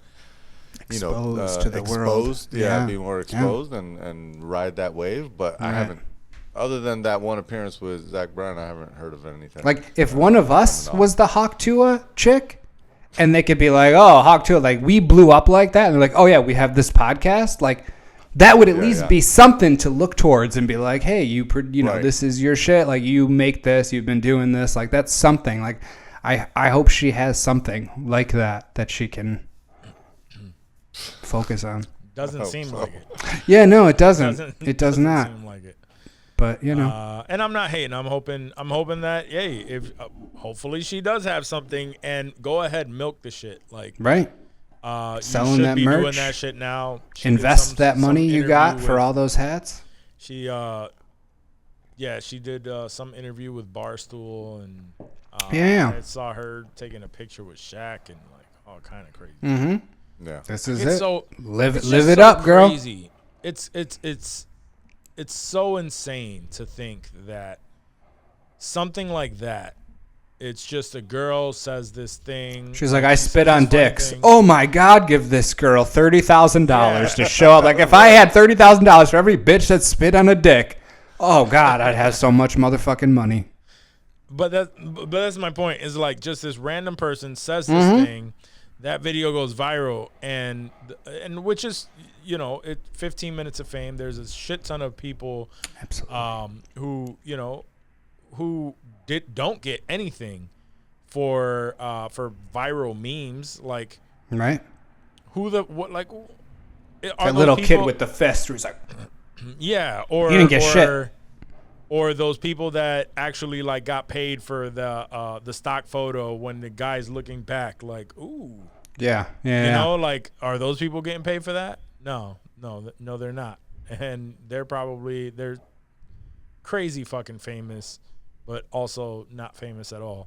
Exposed to the world. Yeah, Yeah. be more exposed and ride that wave. But I Right. haven't, other than that one appearance with Zach Bryan, I haven't heard of anything. Like, if one of us was the Hawk Tuah chick, and they could be like, oh, Hawk Tuah, like, we blew up like that, and they're like, oh, yeah, we have this podcast, like, that would at least yeah. be something to look towards and be like, hey, Right. this is your shit. Like, you make this, you've been doing this. Like, that's something. Like, I hope she has something like that she can focus on. doesn't seem like it. Yeah, no, it doesn't. It does doesn't not. seem like it. But, And I'm not hating. I'm hoping that if hopefully she does have something, and go ahead, milk the shit. Like, right? you Selling should that be doing merch. that shit now. She did Invest that some money you got interview for with- all those hats. She she did some interview with Barstool, and Yeah. I saw her taking a picture with Shaq and like all kind of crazy. Mm-hmm. yeah. This is It's it. so live it's it just up, so girl. Crazy. It's so insane to think that something like that. It's just a girl says this thing. She's like, I she spit says on this funny dicks. thing. Oh my God, give this girl $30,000 Yeah. to show up. Like, if I had $30,000 for every bitch that spit on a dick, oh God, I'd have so much motherfucking money. But that's my point. Is like just this random person says this Mm-hmm. thing, that video goes viral, and which is 15 minutes of fame. There's a shit ton of people Absolutely. who don't get anything for viral memes. Like, Right? who the what like are That those little kid people- with the fist who's like, yeah, or He didn't get or, shit. Or those people that actually like got paid for the stock photo when the guy's looking back, like, ooh, yeah. like, are those people getting paid for that? No, they're not, and they're crazy fucking famous, but also not famous at all.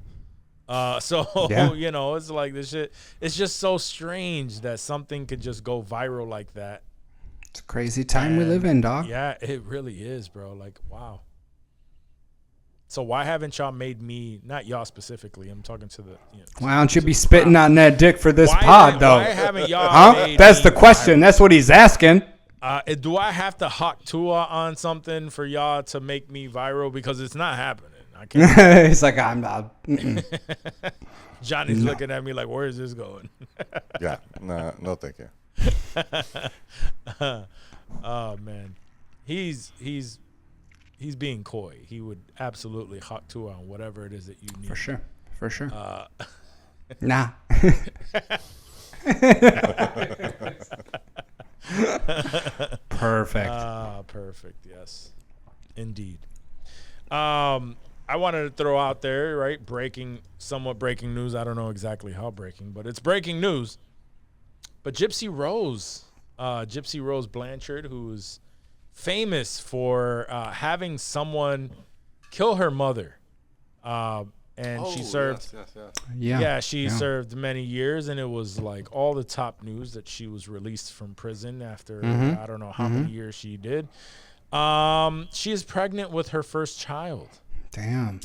So Yeah. it's like this shit. It's just so strange that something could just go viral like that. It's a crazy time we live in, dog. Yeah, it really is, bro. Like, wow. So why haven't y'all made me, not y'all specifically, I'm talking to the, Why don't you be spitting on that dick for this pod, though? Why haven't y'all Huh? made That's me the question. That's what he's asking. Do I have to Hawk Tua on something for y'all to make me viral? Because it's not happening. I can't. He's like, I'm not. Johnny's looking at me like, where is this going? Yeah. No, thank you. Oh man, he's being coy. He would absolutely Hawk Tua on whatever it is that you need. For sure. Nah. Perfect. Perfect. Yes, indeed. I wanted to throw out there, right? Somewhat breaking news. I don't know exactly how breaking, but it's breaking news. But Gypsy Rose Blanchard, who's famous for having someone kill her mother, and she served. Yeah. She served many years, and it was like all the top news that she was released from prison after I don't know how many years she did. She is pregnant with her first child. Damn.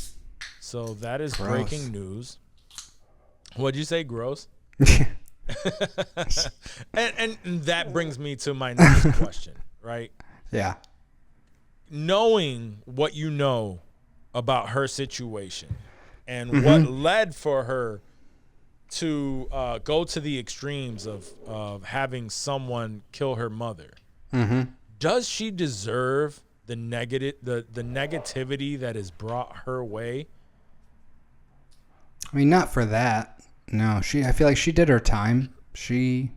So that is Gross. breaking news. What'd you say, gross? and that brings me to my next question, right? Yeah. knowing what you know about her situation and what led for her to go to the extremes of having someone kill her mother, does she deserve the negativity that is brought her way? I mean, not for that. No, I feel like she did her time. They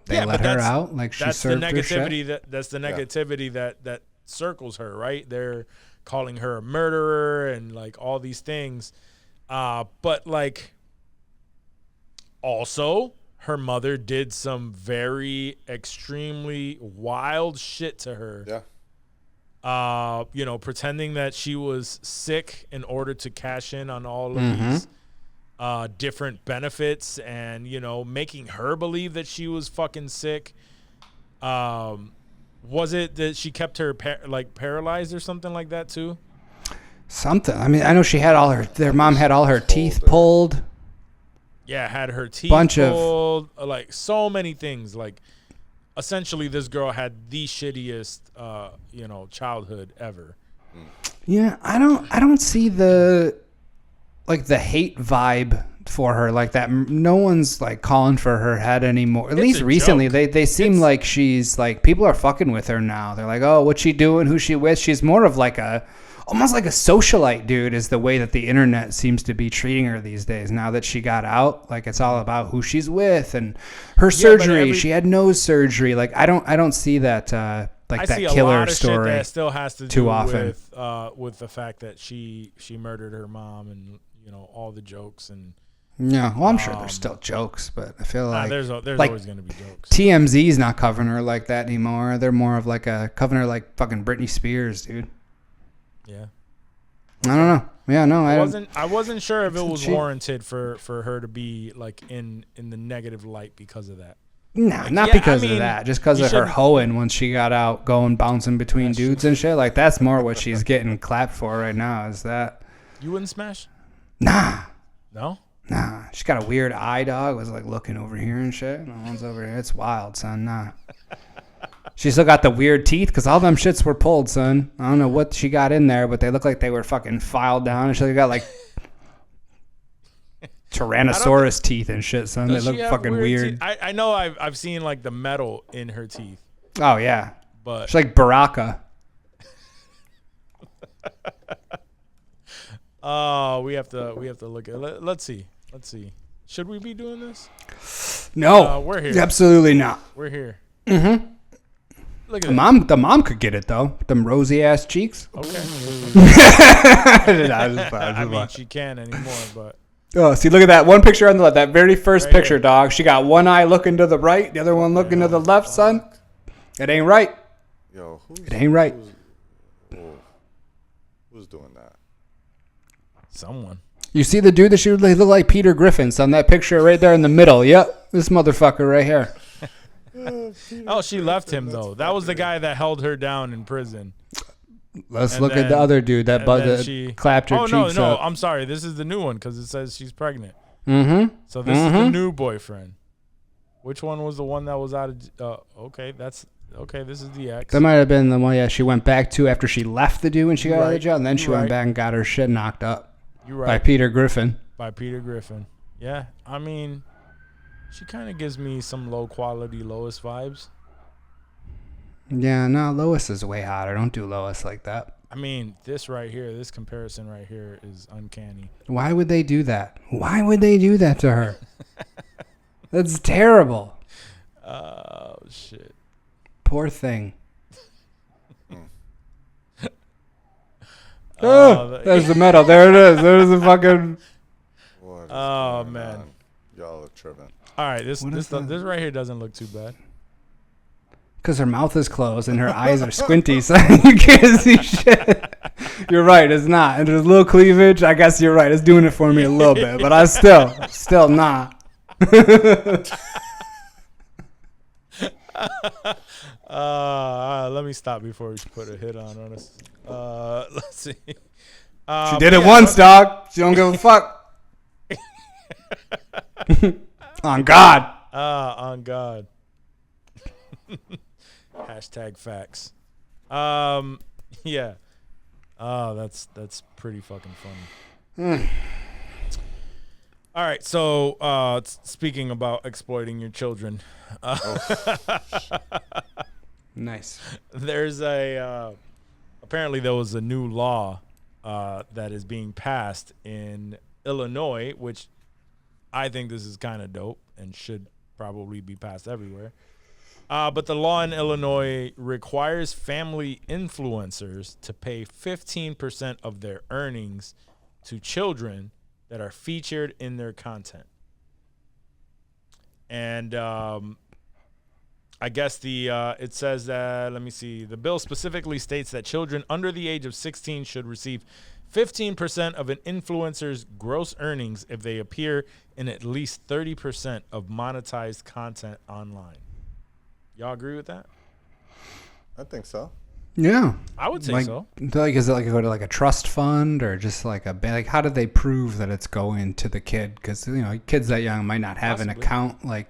let her out. Like she served her shit. That's the negativity that circles her, right? They're calling her a murderer and like all these things. But like also her mother did some very extremely wild shit to her. Yeah. Pretending that she was sick in order to cash in on all of these different benefits and, making her believe that she was fucking sick. Was it that she kept her paralyzed or something like that too? Something. I mean, I know she had their mom had all her teeth pulled. Yeah, had her teeth pulled. Like so many things. Like essentially this girl had the shittiest, childhood ever. Yeah, I don't see the hate vibe for her like that. No one's like calling for her head anymore. At least recently, they seem like she's like people are fucking with her now. They're like, oh, what's she doing? Who's she with? She's more of like almost like a socialite, dude, is the way that the internet seems to be treating her these days. Now that she got out, like it's all about who she's with and her surgery. She had nose surgery. Like I don't see that like that killer story. Shit that still has to do with the fact that she murdered her mom and all the jokes and. Yeah, well, I'm sure there's still jokes, but I feel like there's like, always going to be jokes. TMZ's not covering her like that anymore. They're more of like covering her like fucking Britney Spears, dude. Yeah. I don't know. Yeah, no, I wasn't sure if it was warranted for her to be like in the negative light because of that. No, not because of that. Just because of her hoeing when she got out, going bouncing between dudes and shit. Like that's more what she's getting clapped for right now. Is that you wouldn't smash? Nah. No. Nah, she's got a weird eye, dog. Was like looking over here and shit. No one's over here. It's wild, son. Nah. She still got the weird teeth because all them shits were pulled, son. I don't know what she got in there, but they look like they were fucking filed down. And she got like Tyrannosaurus teeth and shit, son. They look fucking weird. I know I've seen like the metal in her teeth. Oh yeah, but she's like Baraka. Oh, we have to look at. Let's see. Should we be doing this? No, we're here. Absolutely not. We're here. Mm-hmm. Look at that. The mom could get it though. Them rosy ass cheeks. Okay. I mean, she can't anymore, but. Oh, see, look at that one picture on the left. That very first picture, dog. She got one eye looking to the right, the other one looking to the left, son. It ain't right. Yo, it ain't right. Who's doing that? Someone. You see the dude that should look like Peter Griffin, son? That picture right there in the middle. Yep, this motherfucker right here. Oh, she left him though. That was the guy that held her down in prison. Let's look at the other dude that clapped her cheeks no, up. I'm sorry. This is the new one because it says she's pregnant. Mm-hmm. So this is the new boyfriend. Which one was the one that was out of? Okay, this is the ex. That might have been the one. Yeah, she went back to after she left the dude when she got out of jail, and then she went back and got her shit knocked up. You're right. By Peter Griffin. Yeah, I mean, she kind of gives me some low quality Lois vibes. Yeah, no, Lois is way hotter. Don't do Lois like that. I mean, this comparison right here is uncanny. Why would they do that? Why would they do that to her? That's terrible. Oh, shit. Poor thing. Oh, there's the metal. There it is. There's the fucking. Oh, man. Y'all are tripping. All right, this right here doesn't look too bad. Because her mouth is closed and her eyes are squinty, so you can't see shit. You're right, it's not. And there's a little cleavage. I guess you're right. It's doing it for me a little bit, but I still not. Let me stop before we put a hit on us. Let's see. She did it once, dog. She don't give a fuck. On God. On God. Hashtag facts. Yeah. Oh, that's pretty fucking funny. All right, so speaking about exploiting your children, Nice. there's apparently there was a new law that is being passed in Illinois, which I think this is kind of dope and should probably be passed everywhere. But the law in Illinois requires family influencers to pay 15% of their earnings to children that are featured in their content. And I guess it says that, let me see, the bill specifically states that children under the age of 16 should receive 15% of an influencer's gross earnings if they appear in at least 30% of monetized content online. Y'all agree with that? I think so. Yeah. I would say so. Like, is it like go to like a trust fund or just like like how do they prove that it's going to the kid? Because kids that young might not have an account. Like,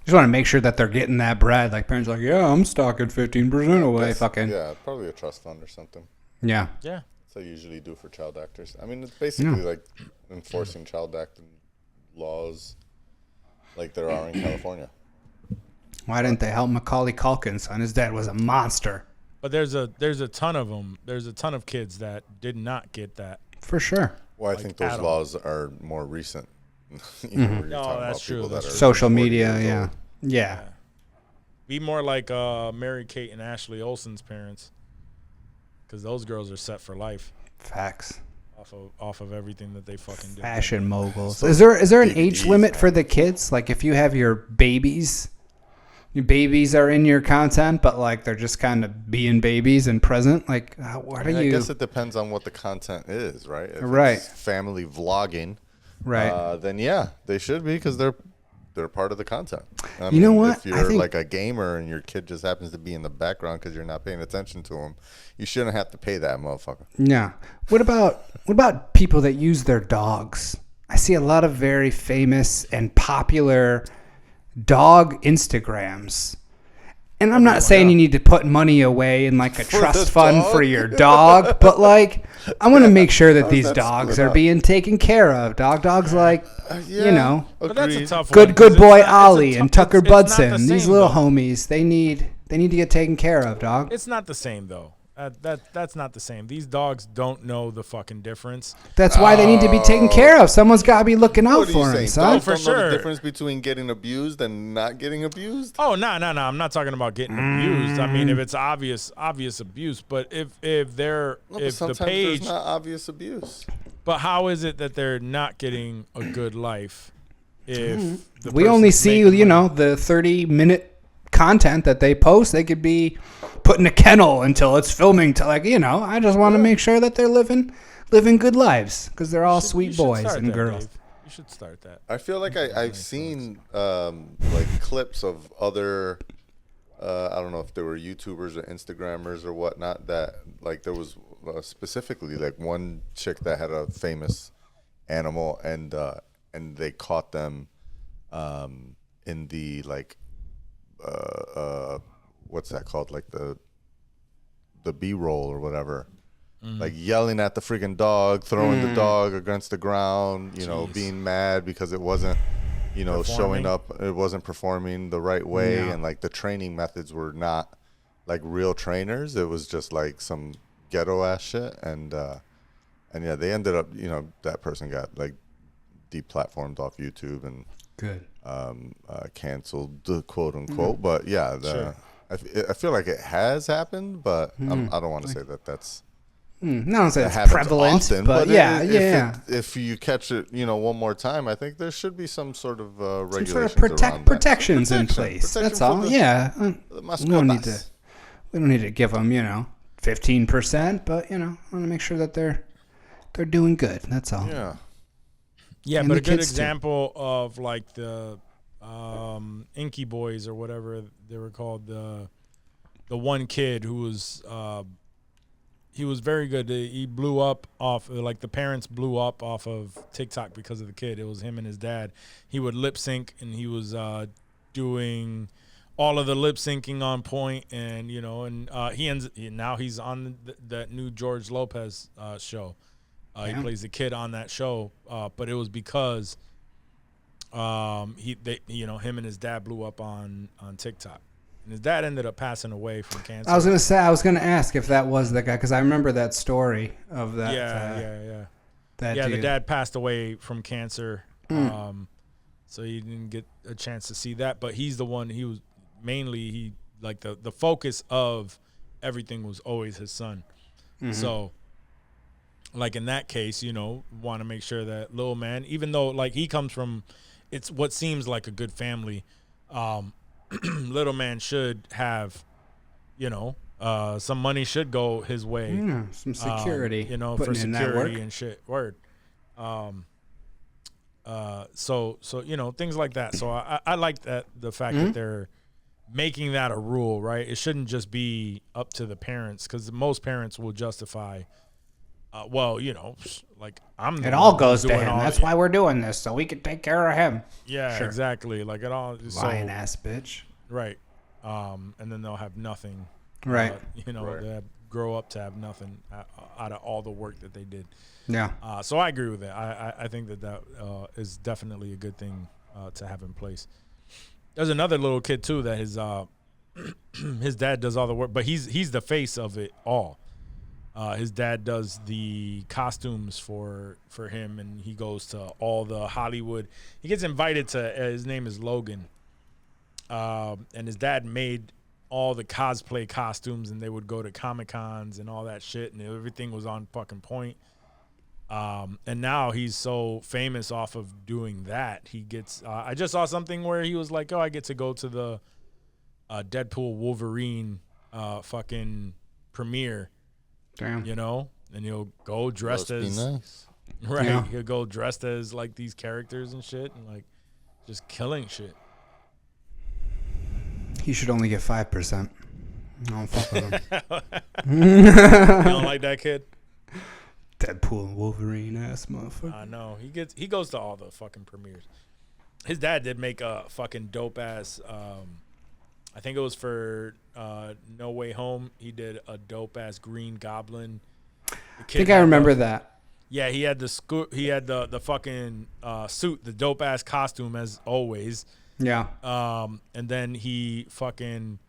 just want to make sure that they're getting that bread. Like parents are like, yeah, I'm stocking 15% away. Fucking Yeah, probably a trust fund or something. yeah. Yeah. That's what I usually do for child actors. I mean, it's basically like enforcing child acting laws like there are in California. Why didn't they help Macaulay Culkin, son? His dad was a monster. But there's a ton of them. There's a ton of kids that did not get that. For sure. Well, I Like think those Adam. laws are more recent. Where you're talking that's about true, people that's that are true. Social 40 media, years yeah. old. Yeah. Be more like Mary-Kate and Ashley Olsen's parents, because those girls are set for life Facts. off of everything that they fucking do. Fashion moguls. Is there an age DVDs, limit man. for the kids? Like if you have your babies are in your content, but like they're just kind of being babies and present. Like what are I you? guess it depends on what the content is, right? If Right. it's family vlogging, Right. then yeah, they should be because they're part of the content. I You know mean, what? If I you're think- like a gamer and your kid just happens to be in the background because you're not paying attention to them, you shouldn't have to pay that motherfucker. Yeah. What about people that use their dogs? I see a lot of very famous and popular dog Instagrams. And I'm not saying you need to put money away in like a trust the fund dog? for your dog, but like I want to make sure that these that dogs split are up? being taken care of. Dogs like, Yeah, But that's a agreed. tough one. 'cause good it's boy not- it's a Ollie tou- and Tucker it's not the Budson. These same, little though. homies, they need to get taken care of, dog. It's not the same though. That's not the same. These dogs don't know the fucking difference. That's why they need to be taken care of. Someone's got to be looking out What are you for them, saying? son. Dogs for don't know sure. the difference between getting abused and not getting abused? Oh no! I'm not talking about getting abused. I mean, if it's obvious abuse, but if No, but the sometimes page, there's not obvious abuse. but how is it that they're not getting a good life? If the We only person's see, making money? the 30-minute content that they post. They could be put in a kennel until it's filming. To I just want to make sure that they're living good lives because they're all You sweet should boys start and that, girls. Dave. You should start that. I feel like I've seen like clips of other, I don't know if they were YouTubers or Instagrammers or whatnot, that like there was specifically like one chick that had a famous animal and they caught them in the like what's that called, like the B-roll or whatever. Like yelling at the freaking dog, throwing the dog against the ground, Jeez. being mad because it wasn't, Performing. showing up, it wasn't performing the right way. Yeah. And like the training methods were not like real trainers. It was just like some ghetto ass shit. And yeah, they ended up, that person got like deplatformed off YouTube and Good. canceled, quote unquote. But yeah, Sure. I feel like it has happened, but I don't want to say that that's Not say that it's happens prevalent, often, but yeah, if you catch it, one more time, I think there should be some sort of some regulations sort of around that. protections in place. Protection That's for all. the- Yeah. the We don't need to. mascotas. We don't need to give them, 15%, but I want to make sure that they're doing good. That's all. Yeah. Yeah, And but the a good kids, too. example of like the Inky Boys or whatever they were called, the one kid who was he was very good. He blew up off, like the parents blew up off of TikTok because of the kid. It was him and his dad. He would lip sync and he was doing all of the lip syncing on point, and now he's on that new George Lopez show. He plays the kid on that show, but it was because him and his dad blew up on TikTok. And his dad ended up passing away from cancer. I was gonna ask if that was the guy, because I remember that story of that. Yeah. That the dude. dad passed away from cancer, so he didn't get a chance to see that. But he's the one. He was mainly the focus of everything was always his son. So, like in that case, want to make sure that little man, even though like he comes from, it's what seems like a good family. Little man should have, some money should go his way. Yeah, some security. For security and shit. Word. So things like that. So I like that, the fact that they're making that a rule, right? It shouldn't just be up to the parents, because most parents will justify, like I'm. It all goes to him. That's why we're doing this, so we can take care of him. Yeah, Sure. exactly. Like it all. Lying ass bitch. Right. And then they'll have nothing. Right. They grow up to have nothing out of all the work that they did. Yeah. So I agree with it. I think that is definitely a good thing to have in place. There's another little kid too that his dad does all the work, but he's the face of it all. His dad does the costumes for him, and he goes to all the Hollywood. He gets invited to. His name is Logan, and his dad made all the cosplay costumes, and they would go to Comic-Cons and all that shit, and everything was on fucking point. And now he's so famous off of doing that. He gets. I just saw something where he was like, "Oh, I get to go to the Deadpool Wolverine fucking premiere." Damn. And he'll go dressed as nice. right. Yeah. He'll go dressed as like these characters and shit, and like just killing shit. He should only get 5%. I don't fuck with him. You don't like that kid? Deadpool and Wolverine ass motherfucker. I know. He goes to all the fucking premieres. His dad did make a fucking dope ass. I think it was for No Way Home. He did a dope ass Green Goblin. I think I remember that. Yeah, he had the fucking suit, the dope ass costume as always. Yeah. And then he fucking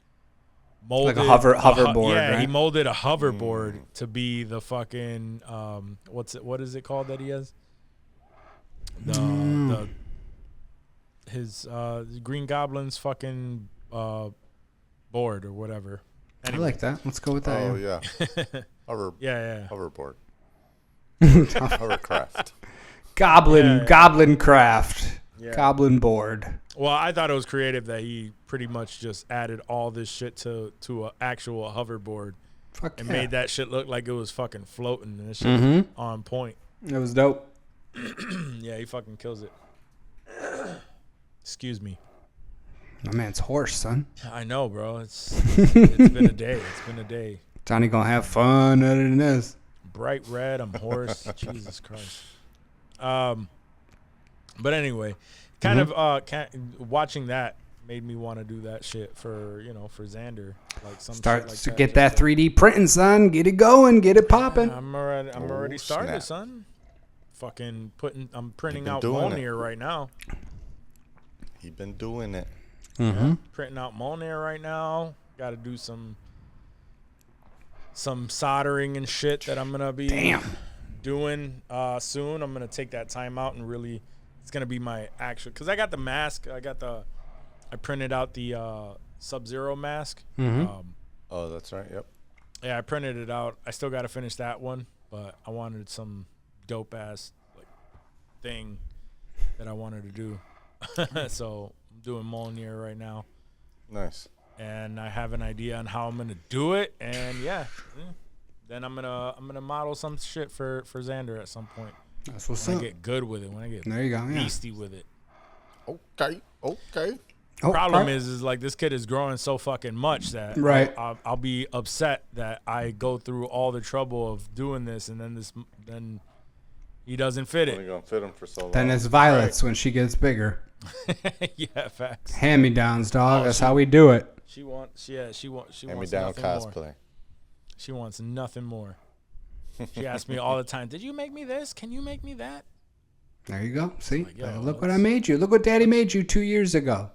molded Like a hoverboard. Yeah, right? he molded a hoverboard to be the fucking what is it called that he has? His Green Goblin's fucking board or whatever. Anyway. I like that. Let's go with that. Oh yeah. Yeah. Hoverboard. Hovercraft. Goblin craft. Yeah. Goblin board. Well, I thought it was creative that he pretty much just added all this shit to an actual hoverboard Fuck and yeah. made that shit look like it was fucking floating, and that shit was on point. It was dope. Yeah, he fucking kills it. Excuse me. My man's horse, son. I know, bro. It's been a day. It's been a day. Johnny gonna have fun other than this. Bright red. I'm hoarse. Jesus Christ. But anyway, kind of watching that made me want to do that shit for Xander, like some Start shit like to that, get that 3D printing, son. Get it going. Get it popping. I'm already started, snap. son. Fucking I'm printing been out doing it. Mjolnir right now. He been doing it. Printing out Mjolnir right now. Got to do some soldering and shit that I'm gonna be doing soon. I'm gonna take that time out and really. It's gonna be my actual, because I got the mask. I printed out the Sub-Zero mask. Oh, that's right. Yep. Yeah, I printed it out. I still got to finish that one, but I wanted some dope ass thing that I wanted to do. So I'm doing Mjolnir right now, Nice. and I have an idea on how I'm gonna do it. And then I'm gonna model some shit for Xander at some point. That's what's When up. I get good with it. When I get There you go. Yeah. beastie with it. Okay. Oh, Problem right. is like this kid is growing so fucking much that Right. I'll be upset that I go through all the trouble of doing this, and then He doesn't fit Only it. gonna fit him for so long. Then it's Violet's when she gets bigger. Yeah, facts. Hand-me-downs, dog. That's how we do it. She wants Hand me wants down nothing cosplay. more. She wants nothing more. She asks me all the time, "Did you make me this? Can you make me that?" There you go. See? Like, yo, Look what I made you. Look what Daddy made you 2 years ago.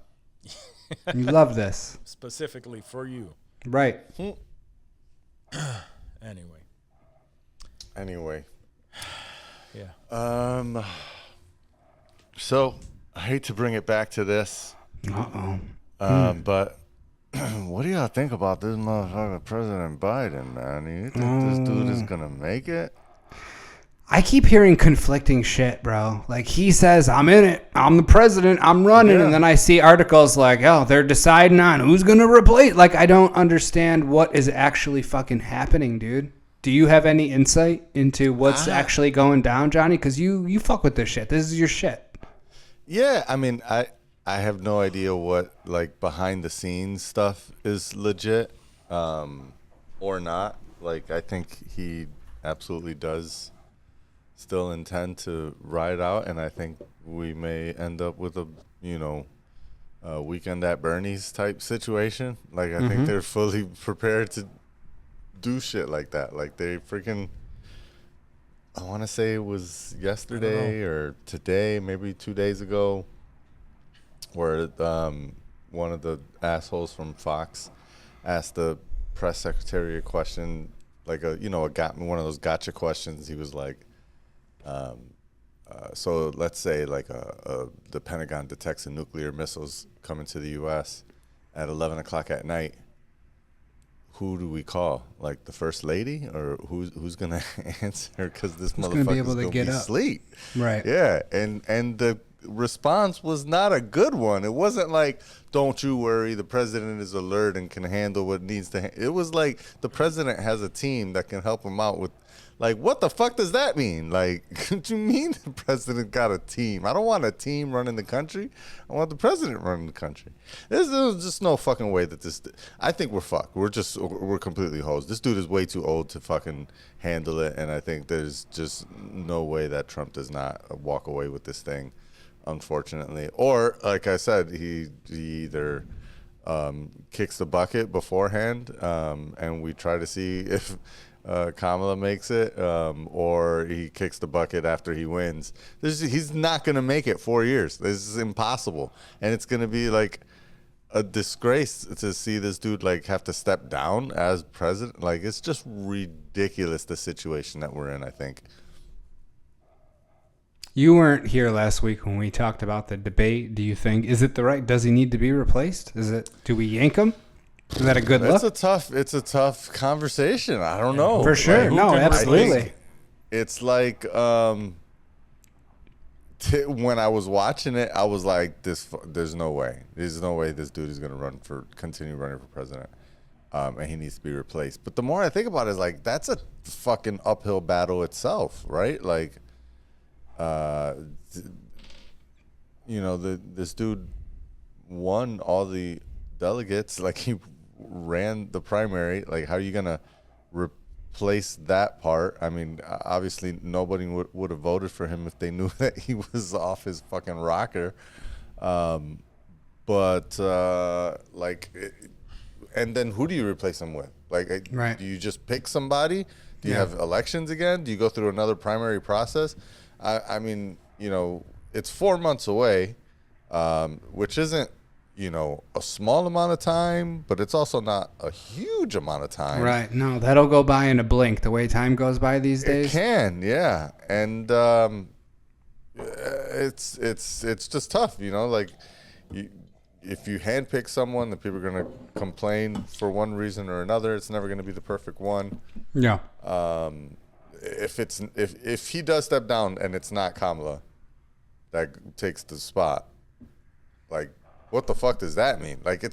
You love this. Specifically for you. Right. Anyway. Yeah. So I hate to bring it back to this. Uh-oh. But what do y'all think about this motherfucker, President Biden, man? You think this dude is gonna make it? I keep hearing conflicting shit, bro. Like, he says, I'm in it. I'm the president. I'm running. Yeah. And then I see articles like, oh, they're deciding on who's going to replace. Like, I don't understand what is actually fucking happening, dude. Do you have any insight into what's actually going down, Johnny? Because you fuck with this shit. This is your shit. Yeah, I mean, I have no idea what, like, behind the scenes stuff is legit or not. Like, I think he absolutely does still intend to ride out, and I think we may end up with a weekend at Bernie's type situation. Like, I think they're fully prepared to do shit like that. Like, they freaking, I want to say it was yesterday or today, maybe 2 days ago, where one of the assholes from Fox asked the press secretary a question, like one of those gotcha questions. He was like, so let's say like the Pentagon detects a nuclear missiles coming to the U.S. at 11 o'clock at night. Who do we call? Like the first lady, or who's gonna answer? Because this motherfucker's gonna be asleep. Right. Yeah, and the response was not a good one. It wasn't like, "Don't you worry, the president is alert and can handle what needs to." It was like the president has a team that can help him out with. Like, what the fuck does that mean? Like, what do you mean the president got a team? I don't want a team running the country. I want the president running the country. There's just no fucking way that this... I think we're fucked. We're completely hosed. This dude is way too old to fucking handle it, and I think there's just no way that Trump does not walk away with this thing, unfortunately. Or, like I said, he either kicks the bucket beforehand, and we try to see if... Kamala makes it, or he kicks the bucket after he wins. He's not going to make it 4 years. This is impossible. And it's going to be like a disgrace to see this dude like have to step down as president. Like, it's just ridiculous, the situation that we're in, I think. You weren't here last week when we talked about the debate. Do you think, does he need to be replaced? Do we yank him? Is that a good look? It's a tough conversation. I don't know. For sure. Like, No, absolutely. It's like when I was watching it, I was like, there's no way. There's no way this dude is going to continue running for president. And he needs to be replaced. But the more I think about it, it's like, that's a fucking uphill battle itself, right? Like, this dude won all the delegates. Like, he ran the primary. Like, how are you gonna replace that part? I mean, obviously nobody would have voted for him if they knew that he was off his fucking rocker. And then who do you replace him with? Like, right. Do you just pick somebody? Do you have elections again? Do you go through another primary process? I mean, it's 4 months away, which isn't, a small amount of time, but it's also not a huge amount of time. Right. No, that'll go by in a blink. The way time goes by these days. It can, yeah. And it's just tough, like if you handpick someone, the people are going to complain for one reason or another. It's never going to be the perfect one. Yeah. If he does step down and it's not Kamala that takes the spot, like, what the fuck does that mean? Like,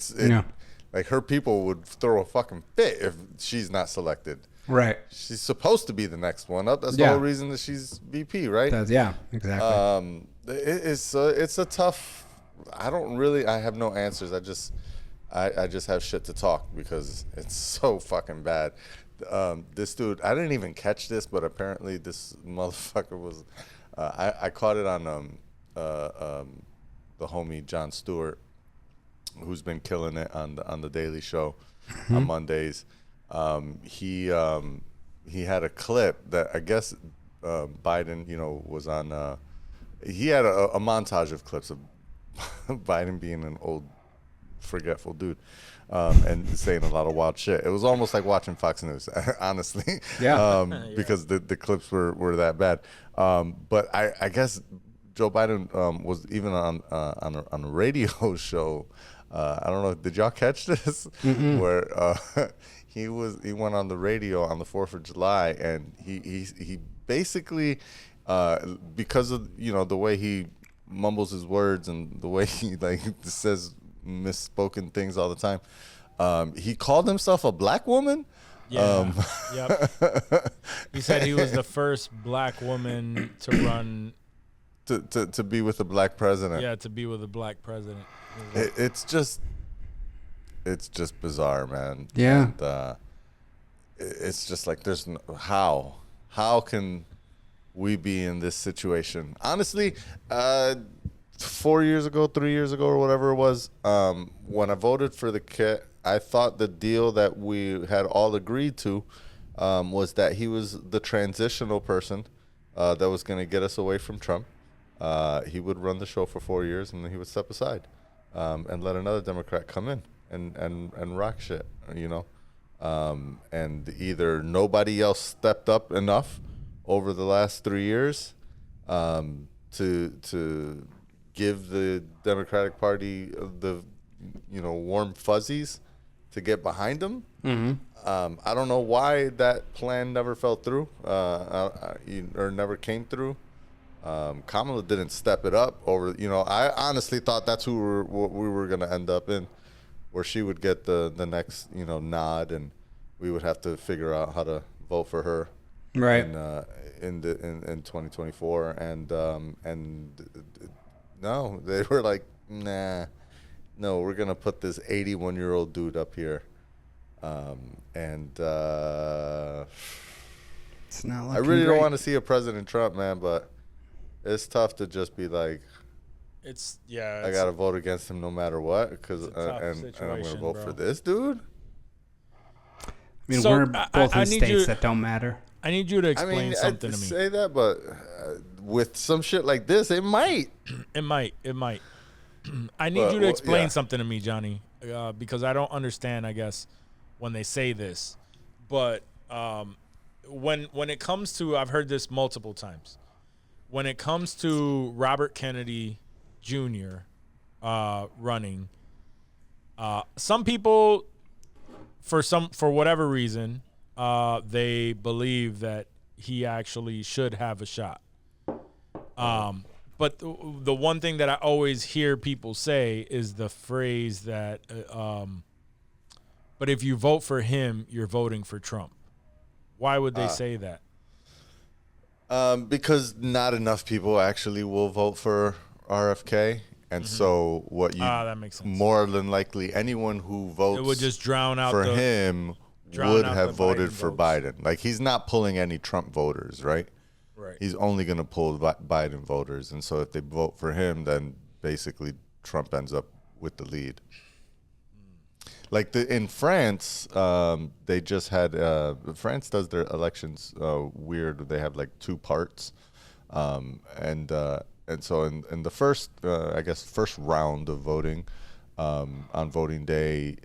like, her people would throw a fucking fit if she's not selected. Right. She's supposed to be the next one up. That's the whole reason that she's VP, right? Yeah, exactly. It's a tough. I have no answers. I just have shit to talk because it's so fucking bad. This dude, I didn't even catch this, but apparently this motherfucker was I caught it on the homie Jon Stewart, who's been killing it on the Daily Show on Mondays. He had a clip that I guess Biden, was on. He had a montage of clips of Biden being an old, forgetful dude, and saying a lot of wild shit. It was almost like watching Fox News, honestly. Yeah. Because the clips were that bad. But I guess Joe Biden was even on a radio show. I don't know. Did y'all catch this? Where he went on the radio on the 4th of July, and he basically because of the way he mumbles his words and the way he says misspoken things all the time, he called himself a black woman. Yeah. Yep. He said he was the first black woman to run. To be with a black president. Yeah, to be with a black president. It's just bizarre, man. Yeah. And, it's just like there's how can we be in this situation? Honestly, 4 years ago, 3 years ago, or whatever it was, when I voted for the kid, I thought the deal that we had all agreed to was that he was the transitional person that was going to get us away from Trump. He would run the show for 4 years, and then he would step aside and let another Democrat come in and rock shit, and either nobody else stepped up enough over the last 3 years to give the Democratic Party the warm fuzzies to get behind him. I don't know why that plan never fell through or never came through. Kamala didn't step it up over. I honestly thought that's we were going to end up in, where she would get the next nod, and we would have to figure out how to vote for her. Right. In 2024, and no, they were like, nah, no, we're gonna put this 81-year-old dude up here, and It's not I really don't want to see a President Trump, man, but it's tough to just be like, I gotta vote against him no matter what, because and I'm gonna vote for this dude. I mean, So, we're both I in need states you- that don't matter. I need you to explain something I to me. say that, but with some shit like this, it might. It might. I need you to well, explain yeah. something to me, Johnny, because I don't understand, I guess, when they say this. But when it comes to, I've heard this multiple times, when it comes to Robert Kennedy Jr. Running, some people, for whatever reason, they believe that he actually should have a shot. But the one thing that I always hear people say is the phrase that, but if you vote for him, you're voting for Trump. Why would they say that? Because not enough people actually will vote for RFK. And so what you that makes sense. More than likely anyone who votes It would just drown out for the, him drown would out have the voted Biden for votes. Biden. Like, he's not pulling any Trump voters, right? Right. He's only going to pull Biden voters. And so if they vote for him, then basically Trump ends up with the lead. Like in France, they just had France does their elections weird. They have like two parts, and so in the first first round of voting on voting day,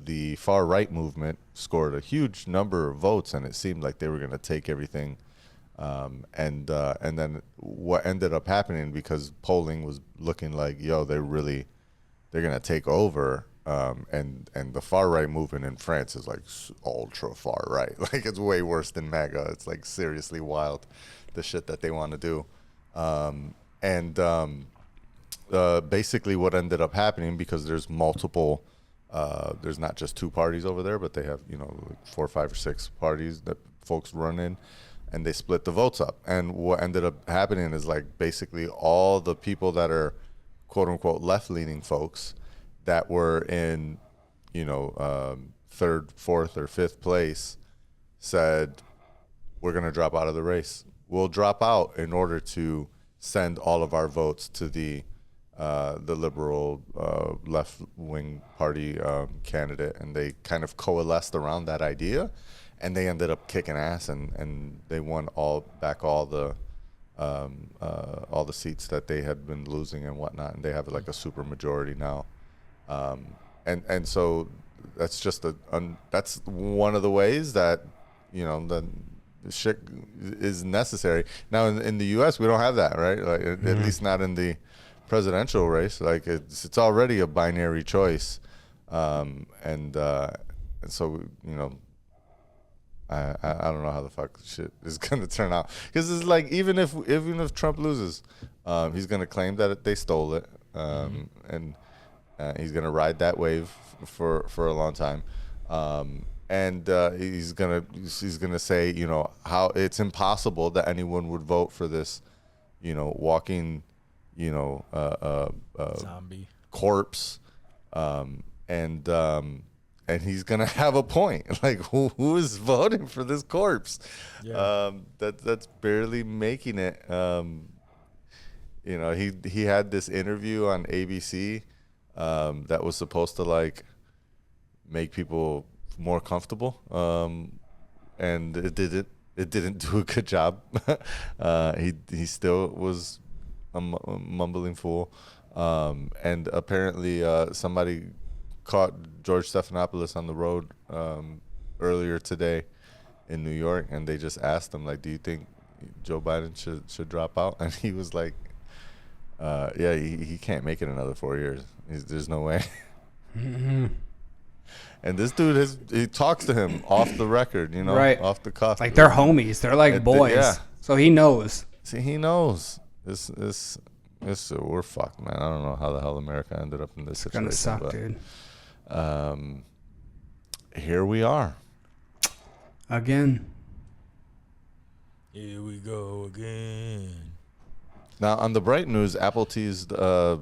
the far right movement scored a huge number of votes, and it seemed like they were going to take everything. And then what ended up happening, because polling was looking like, they're going to take over. And the far right movement in France is like ultra far right. Like, it's way worse than MAGA. It's like seriously wild, the shit that they want to do. Basically what ended up happening, because there's multiple, there's not just two parties over there, but they have, like 4, 5, or 6 parties that folks run in, and they split the votes up. And what ended up happening is, like, basically all the people that are quote unquote left-leaning folks that were in, 3rd, 4th, or 5th place said, we're going to drop out of the race. we'll drop out in order to send all of our votes to the liberal left-wing party candidate, and they kind of coalesced around that idea, and they ended up kicking ass, and they won all the seats that they had been losing and whatnot, and they have like a super majority now, and so that's just that's one of the ways that the shit is necessary. Now in the U.S. we don't have that, right? Like at least not in the presidential race. Like it's already a binary choice, and so I don't know how the fuck shit is gonna turn out, because it's like even if Trump loses, he's gonna claim that they stole it, and he's gonna ride that wave for a long time, and he's gonna say how it's impossible that anyone would vote for this walking zombie corpse, and he's gonna have a point. Like who is voting for this corpse? Yeah. That's barely making it. He had this interview on ABC that was supposed to like make people more comfortable, and it didn't do a good job. He still was a mumbling fool, and apparently somebody caught George Stephanopoulos on the road earlier today in New York, and they just asked him, like, do you think Joe Biden should drop out? And he was like, yeah, he can't make it another 4 years. There's no way. And this dude he talks to him off the record, right, off the cuff. Like they're homies. They're like boys. Yeah. So he knows. See, he knows. This we're fucked, man. I don't know how the hell America ended up in this situation. It's gonna suck, dude. Here we are. Again. Here we go again. Now, on the bright news, Apple teased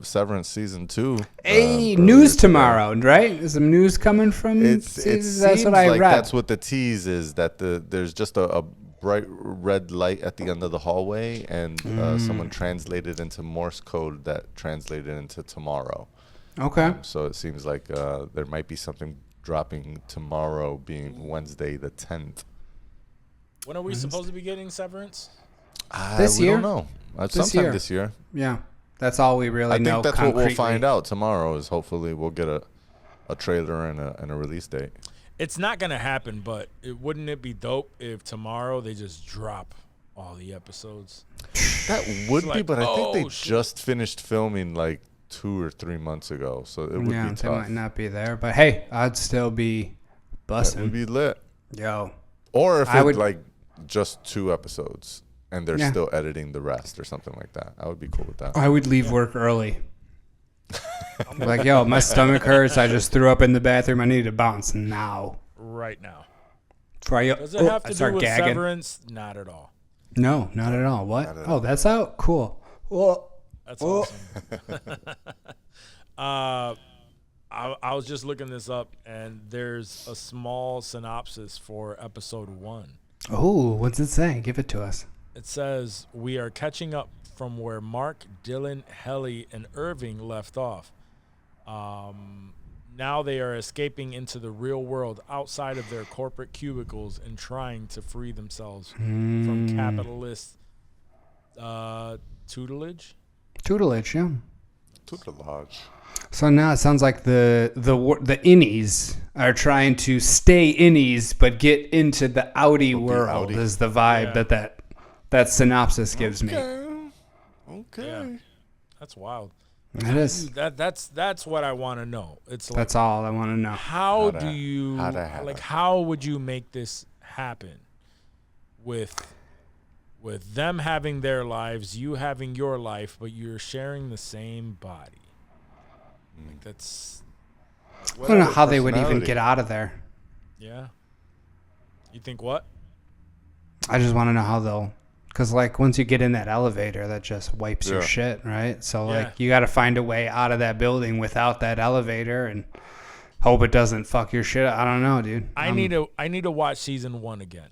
Severance Season 2. Hey, news tomorrow, right? Is some news coming from It season? that's what I read. That's what the tease is, that there's just a bright red light at the end of the hallway, and someone translated into Morse code that translated into tomorrow. Okay. So it seems like there might be something dropping tomorrow, being Wednesday the 10th. When are we supposed to be getting Severance? This year? We don't know. This Sometime year. this year. Yeah. That's all we really I know. think that's what we'll concretely. find out tomorrow. Is hopefully we'll get a trailer and a release date. It's not gonna happen, but wouldn't it be dope if tomorrow they just drop all the episodes? That would be, like, but I think they shit. just finished filming like 2 or 3 months ago, so it would be They tough. might not be there, but hey, I'd still be That busting. would be lit. Yo. Or if I it's would- like just 2 episodes and they're Yeah. still editing the rest or something like that. I would be cool with that. I would leave work early. Like, yo, my stomach hurts. I just threw up in the bathroom. I need to bounce now. Right now. Does Does it have I to start do with gagging. Severance? Not at all. No, not at all. What? Not at Oh, all. that's out? Cool. Well, That's awesome. I was just looking this up, and there's a small synopsis for episode 1. oh, what's it say? Give it to us. It says, we are catching up from where Mark, Dylan, Helly, and Irving left off. Now they are escaping into the real world outside of their corporate cubicles and trying to free themselves from capitalist tutelage. Tutelage, yeah. Tutelage. So now it sounds like the innies are trying to stay innies but get into the outie world outie. is the vibe Yeah. that synopsis gives me. Okay. Yeah. That's wild. It is. That's what I want to know. It's like, That's all I want to know. how How'd do I- you how'd I have like it? how would you make this happen with them having their lives, you having your life, but you're sharing the same body? Like that's I don't know how they would even personality. get out of there. yeah. You think what? I just want to know how they'll, because like once you get in that elevator, that just wipes your Yeah. shit, right? So Yeah. like you got to find a way out of that building without that elevator and hope it doesn't fuck your shit up. I don't know, dude. I need to watch season 1 again.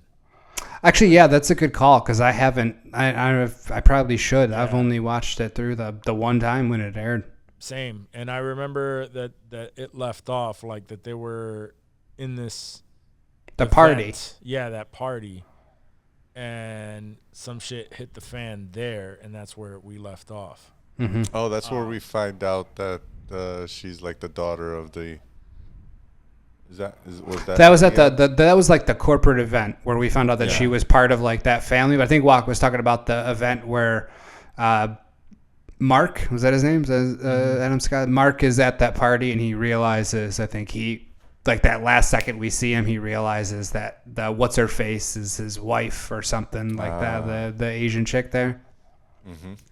Actually, yeah, that's a good call because I haven't. I probably should. I've only watched it through the one time when it aired. Same. And I remember that it left off like that they were in this Party. event. Yeah, that party. And some shit hit the fan there, and that's where we left off. Mm-hmm. Oh, that's where we find out that she's like the daughter of the. That was at that was like the corporate event where we found out that she was part of like that family. But I think Walk was talking about the event where Mark, was that his name? Adam Scott. Mark is at that party and he realizes, I think like that last second we see him, he realizes that the what's her face is his wife or something like that. The Asian chick there,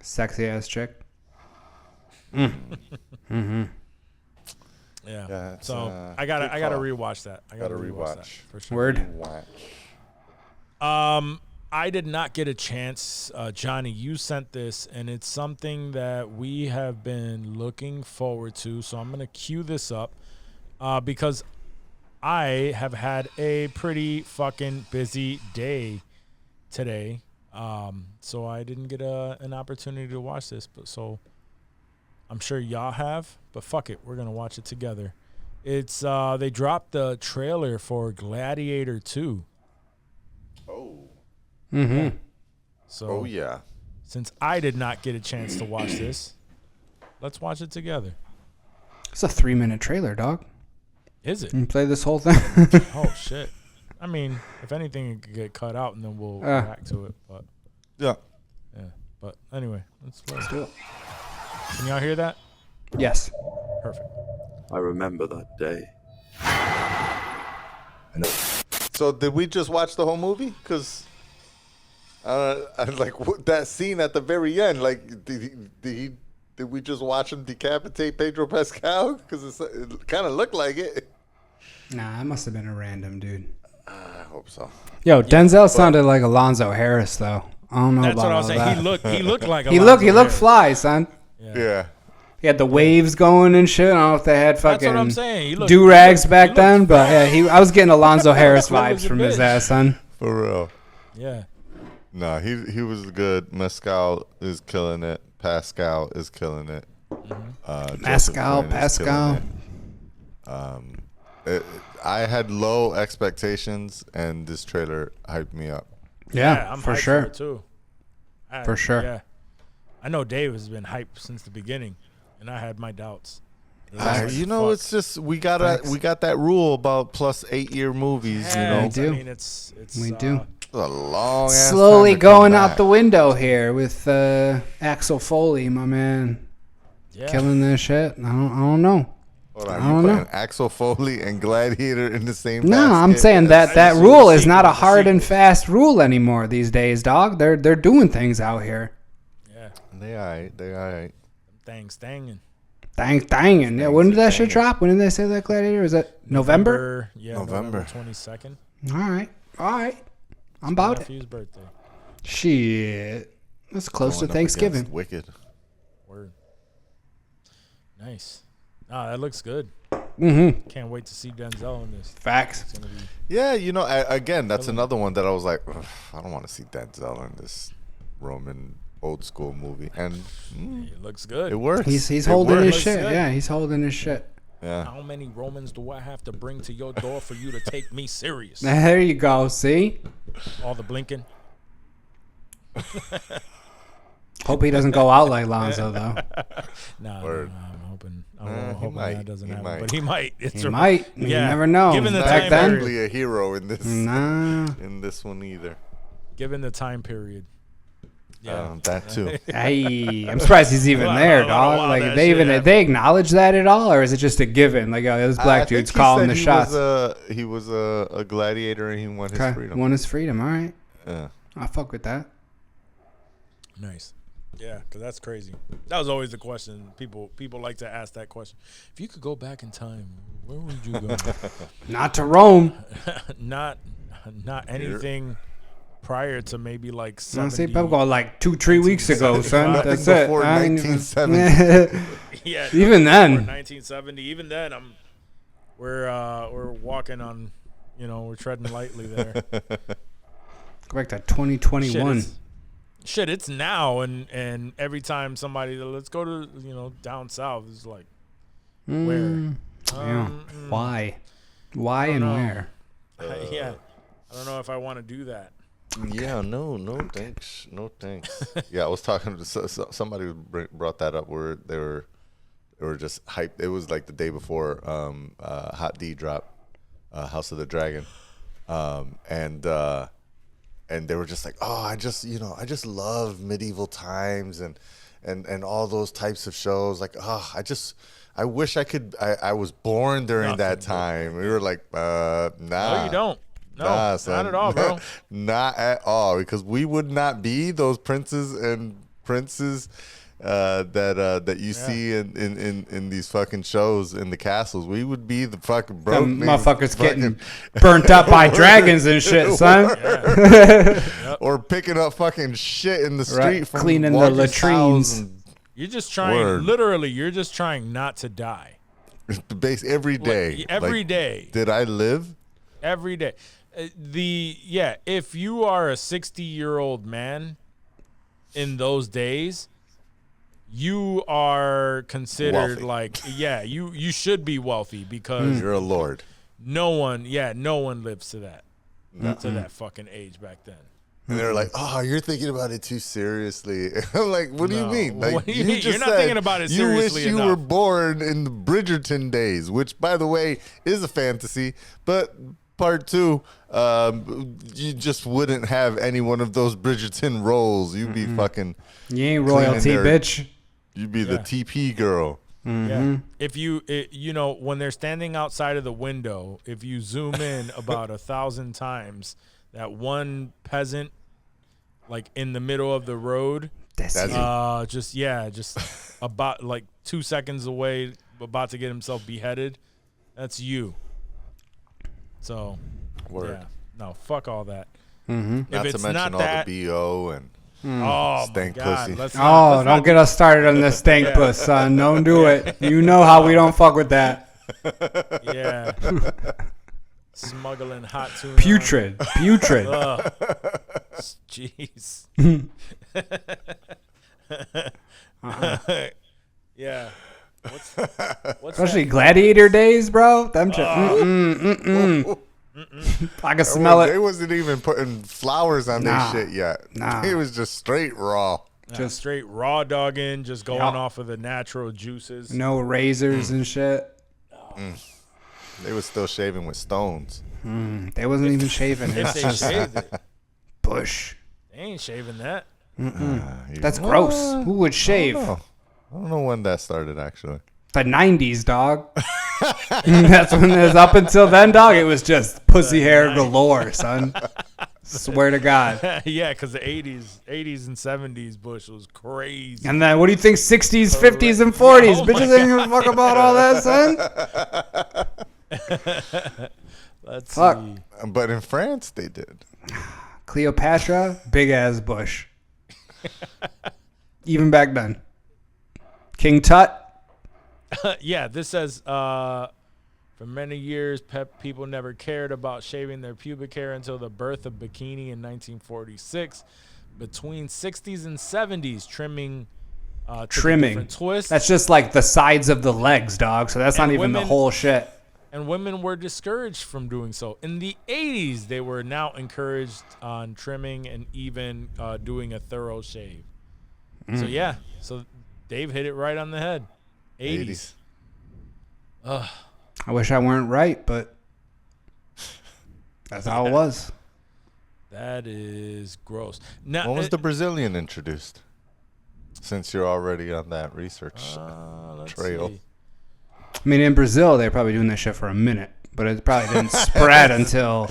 sexy ass chick. Mm-hmm. Yeah. So I gotta rewatch that. I gotta rewatch that for sure. Word. I did not get a chance. Jonni, you sent this, and it's something that we have been looking forward to. So I'm gonna cue this up because I have had a pretty fucking busy day today. So I didn't get an opportunity to watch this, but so I'm sure y'all have, but fuck it, we're gonna watch it together. It's they dropped the trailer for Gladiator 2. Oh. Mm-hmm. Yeah. So Oh yeah. since I did not get a chance to watch this, let's watch it together. It's a 3-minute trailer, dog. Is it? You can play this whole thing. Oh shit. I mean, if anything, it could get cut out and then we'll react to it. But Yeah. But anyway, let's do it. Can y'all hear that? Yes. Perfect. I remember that day. So did we just watch the whole movie? Because that scene at the very end. Like, did we just watch him decapitate Pedro Pascal? Because it kind of looked like it. Nah, it must have been a random dude. I hope so. Yo, Denzel sounded like Alonzo Harris though. I don't know That's about what I was all saying. that. He looked like He Alonzo looked Harris. fly, son. Yeah. He had the waves going and shit. I don't know if they had That's what I'm fucking saying. He looked- do rags he back looked then, but yeah, I was getting Alonzo Harris He was vibes a from his bitch. ass, son. For real. Yeah. No, he was good. Mescal is killing it. Pascal is killing it. Joseph Pascal, Quinn is killing it. I had low expectations, and this trailer hyped me up. Yeah, I'm for hyped sure. For it too. For sure. Yeah. I know Dave has been hyped since the beginning, and I had my doubts. It's just we got that rule about plus 8-year movies. Yeah, We do. I mean, it's We do. It's a long ass Slowly time to come going out back. the window here with Axel Foley, my man, yeah. killing this shit. I don't know. Hold on, I you don't putting know. Axel Foley and Gladiator in the same No, basket? I'm saying That's that the rule is sequel, not a the hard and sequel. fast rule anymore these days, dog. They're doing things out here. Yeah. They all right. Things thangin'. Danging. Yeah, when did that shit drop? When did they say that Gladiator? Is that November? Yeah, November. 22nd. All right. I'm about it. Nephew's birthday. Shit. That's close Going to up Thanksgiving. against Wicked. Word. Nice. Ah, that looks good. Mm-hmm. Can't wait to see Denzel in this. Facts. It's gonna be. Yeah, again, that's another one that I was like, ugh, I don't want to see Denzel in this Roman old school movie, and It looks good. it works. He's It holding his works. shit. good. Yeah, he's holding his shit. Yeah. How many Romans do I have to bring to your door for you to take me serious? There you go. See? All the blinking. Hope he doesn't go out like Lonzo, though. Word. Nah, I'm hoping. I'm He hoping might. that doesn't He happen. might. But he might. It's He might. You Yeah. never know. Given the Back time then, period. Probably a hero in this nah. in this one either. Given the time period. Yeah. That too. Hey, I'm surprised he's even Well, there, I don't know dog. why Like, that they shit even happened. they acknowledge that at all, or is it just a given? Like, oh, this I black think dude's he calling said the shots. He was a gladiator and he won his Okay, freedom. won his freedom. All right, Yeah. I fuck with that. Nice. Yeah, because that's crazy. That was always the question. People like to ask that question. If you could go back in time, where would you go? Not to Rome. not anything prior to maybe like I 70. see people go like 2-3 weeks ago, son. Nothing That's it. before I ain't even- 1970. Yeah, Even then. 1970. Even then, we're walking on, we're treading lightly there. Go back to 2021. Shit, it's now, and every time somebody, let's go to, down south, is like, where? Yeah. Why? Why and know. where? Yeah. I don't know if I want to do that. Yeah, no thanks. No thanks. Yeah, I was talking to somebody brought that up where they were just hyped. It was like the day before Hot D dropped House of the Dragon. And they were just like, oh, I just love medieval times and all those types of shows. Like, oh, I wish I was born during that time. We were like, nah. No, you don't. No, nah, son. not at all, bro. Not at all, because we would not be those princes and princes that you see in these fucking shows in the castles. We would be the fucking broke motherfuckers getting burnt up by dragons and shit, son. Or picking up fucking shit in the street, right. from Cleaning the walking latrines. You're just trying, literally, you're just trying not to die. Base every day. Every day. Did I live? Every day. If you are a 60-year-old man in those days, you are considered wealthy. you should be wealthy, because you're a lord. No one lives to that. To that fucking age back then. And they're like, "Oh, you're thinking about it too seriously." I'm like, "What do you mean? Like, What do you mean? just You're not said thinking about it seriously You wish you enough. were born in the Bridgerton days, which, by the way, is a fantasy. But part two, you just wouldn't have any one of those Bridgerton roles. You'd be fucking. You ain't royalty, bitch. You'd be the TP girl. Yeah. If when they're standing outside of the window, if you zoom in about 1,000 times, that one peasant, like in the middle of the road, just about like 2 seconds away, about to get himself beheaded, that's you. So, Word. yeah, no, fuck all that. Not to mention all the BO and stank pussy. Don't get us started on this stank puss, son. Don't do it. You know how we don't fuck with that. Yeah. Smuggling hot tuna. Putrid. Ugh. Jeez. Yeah. What's Especially Gladiator days, bro. Them shit. I can smell it. They wasn't even putting flowers on their shit yet. Nah. It was just straight raw. Just straight raw dogging, just going off of the natural juices. No razors and shit. They was still shaving with stones. They wasn't even shaving. If they shaved it. Bush. They ain't shaving that. That's gross. Who would shave? I don't know when that started, actually. The 90s, dog. That's when it was up until then, dog. It was just pussy hair galore, son. Swear to God. Yeah, because the 80s and 70s Bush was crazy. And then what do you think 60s, 50s, and 40s? Bitches ain't gonna fuck about all that, son. Let's Fuck. see. But in France, they did. Cleopatra, big ass bush. Even back then. King Tut. Yeah, this says, for many years, people never cared about shaving their pubic hair until the birth of bikini in 1946. Between 60s and 70s, trimming. Different twists. That's just like the sides of the legs, dog. So that's not even the whole shit. And women were discouraged from doing so. In the 80s, they were now encouraged on trimming and even doing a thorough shave. So Dave hit it right on the head. 80s. I wish I weren't right, but that's how it was. That is gross. Now, When was the Brazilian introduced? Since you're already on that research trail. See. I mean, in Brazil, they're probably doing this shit for a minute, but it probably didn't spread until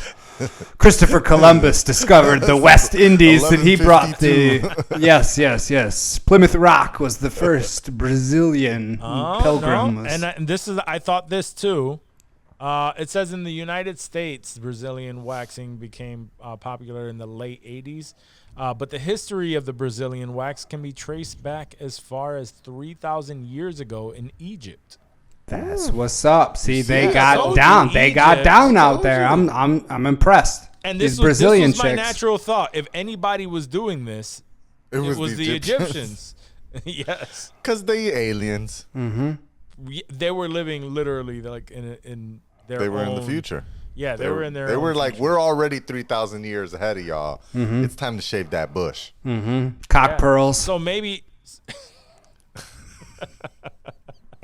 Christopher Columbus discovered the West Indies, and he brought the... Yes. Plymouth Rock was the first Brazilian pilgrim. No. And this is, I thought this too. It says in the United States, Brazilian waxing became popular in the late 80s. But the history of the Brazilian wax can be traced back as far as 3,000 years ago in Egypt. That's what's up. See, they got down. They got down out there. I'm impressed. And these this Brazilian was my chicks. natural thought. If anybody was doing this, it was the Egyptians. Yes, because they aliens. They were living literally like in their. They were in the own- future. Yeah, they were in their. They own were like, future. we're already 3,000 years ahead of y'all. It's time to shave that bush. Cock Yeah. pearls. So maybe.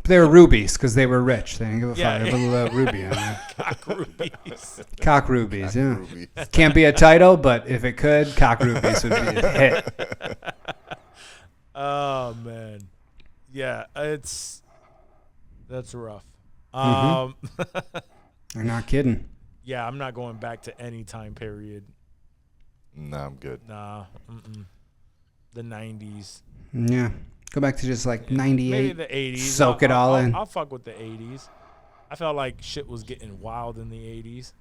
They were rubies because they were rich. They didn't give a Yeah. fuck. They put a little ruby on there. Cock rubies. Cock rubies, yeah. Rubies. Can't be a title, but if it could, cock rubies would be a hit. Oh man, yeah, that's rough. You're not kidding. Yeah, I'm not going back to any time period. Nah, I'm good. Nah, the 90s, Yeah. Go back to just like 98. maybe the 80s. Soak it all in. I'll fuck with the 80s. I felt like shit was getting wild in the 80s.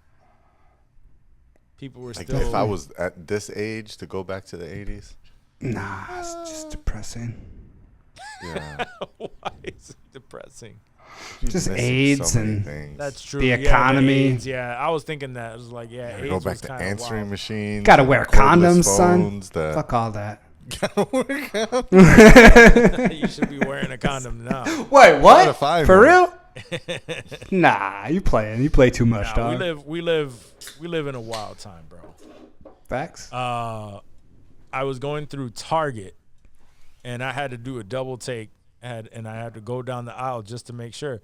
People were Like, still. if I was at this age to go back to the 80s, Nah, it's just depressing. yeah. Why is it depressing? Just Missing AIDS many and things. That's true. The Yeah, economy. AIDS, yeah, I was thinking that. It was like, yeah, AIDS Go back was to kinda answering wild. machines. Gotta and wear cordless condoms, son. phones, the- Fuck all that. You should be wearing a condom now. Wait, Gotta what? find For one. real? Nah, you playing. You play too much, Nah, dog. we live in a wild time, bro. Facts. I was going through Target, and I had to do a double take, and I had to go down the aisle just to make sure.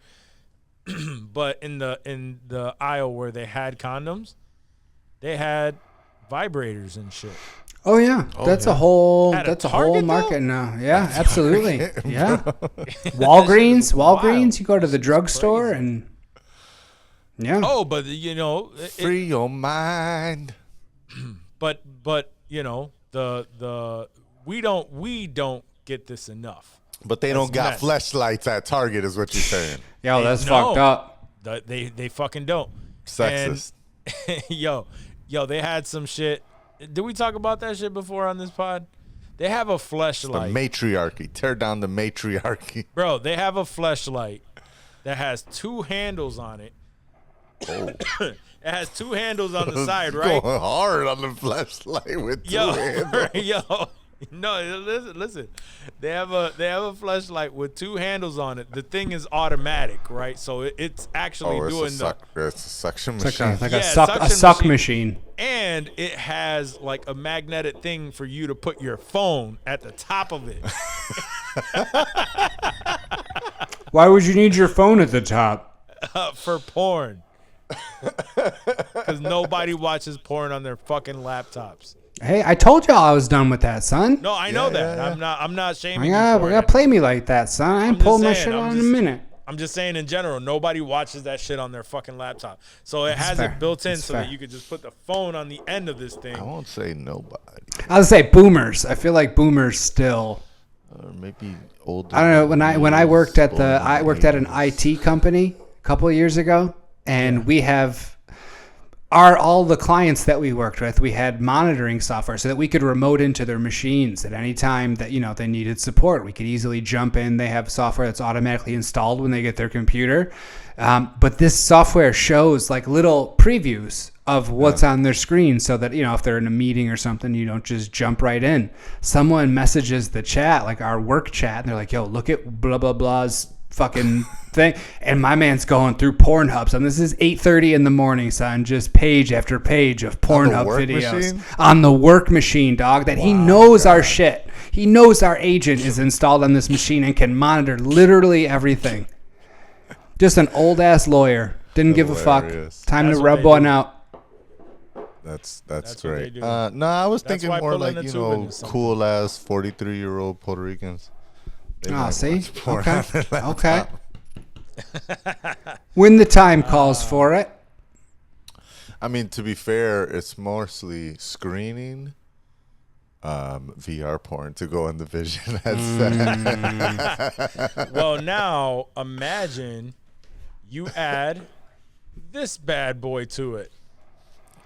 But in the aisle where they had condoms, they had vibrators and shit. Oh yeah, that's a whole At a whole Target, market though? now. Yeah, absolutely. Yeah. That Walgreens, shit was Walgreens. wild. You go to the drugstore crazy. and yeah. Oh, but you know, Free your mind. but you know, the we don't get this enough. But they don't got mess. fleshlights at Target, is what you're saying. Yo, that's No. fucked up. They fucking don't. Sexist. And, yo, they had some shit. Did we talk about that shit before on this pod? They have a The fleshlight. matriarchy. Tear down the matriarchy. Bro, they have a fleshlight that has two handles on it. Oh. It has two handles on the side, right? Going hard on the fleshlight with two handles. Yo. No, listen. They have a fleshlight with two handles on it. The thing is automatic, right? So it's actually Oh, doing it's a suction It's like machine. a Yeah, suck suction machine. and it has like a magnetic thing for you to put your phone at the top of it. Why would you need your phone at the top? For porn. Because nobody watches porn on their fucking laptops. Hey, I told y'all I was done with that, son. No, I know that. yeah. I'm not shaming Yeah, you for we it. gotta play me like that, son. I ain't just pulling my saying, shit I'm on in a just- minute. I'm just saying in general, nobody watches that shit on their fucking laptop. So it has fair. it built in That's so fair. that you could just put the phone on the end of this I thing. won't say nobody. I would say boomers. I feel like boomers still. Or maybe older. I don't know. When I worked at born in I worked at an 80s. IT company a couple of years ago, and we have all the clients that we worked with, we had monitoring software so that we could remote into their machines at any time that they needed support. We could easily jump in. They have software that's automatically installed when they get their computer, but this software shows like little previews of what's on their screen so that if they're in a meeting or something, you don't just jump right in. Someone messages the chat, like our work chat, and they're like, yo, look at blah blah blah's fucking thing, and my man's going through Pornhub. So this is 8:30 in the morning, son, just page after page of Pornhub work videos machine? on the work machine, dog, that he knows our shit. He knows our agent is installed on this machine and can monitor literally everything. Just an old ass lawyer. Didn't give a fuck. Hilarious. Time That's to what rub they one do. out. That's what they great. do. No, I was That's thinking why more pulling like, the tube is something. cool ass 43-year-old Puerto Ricans. They Ah, might see? watch porn Okay. on their laptop. Okay. When the time calls for it. I mean, to be fair, it's mostly screening VR porn to go in the Vision headset. Well, now imagine you add this bad boy to it.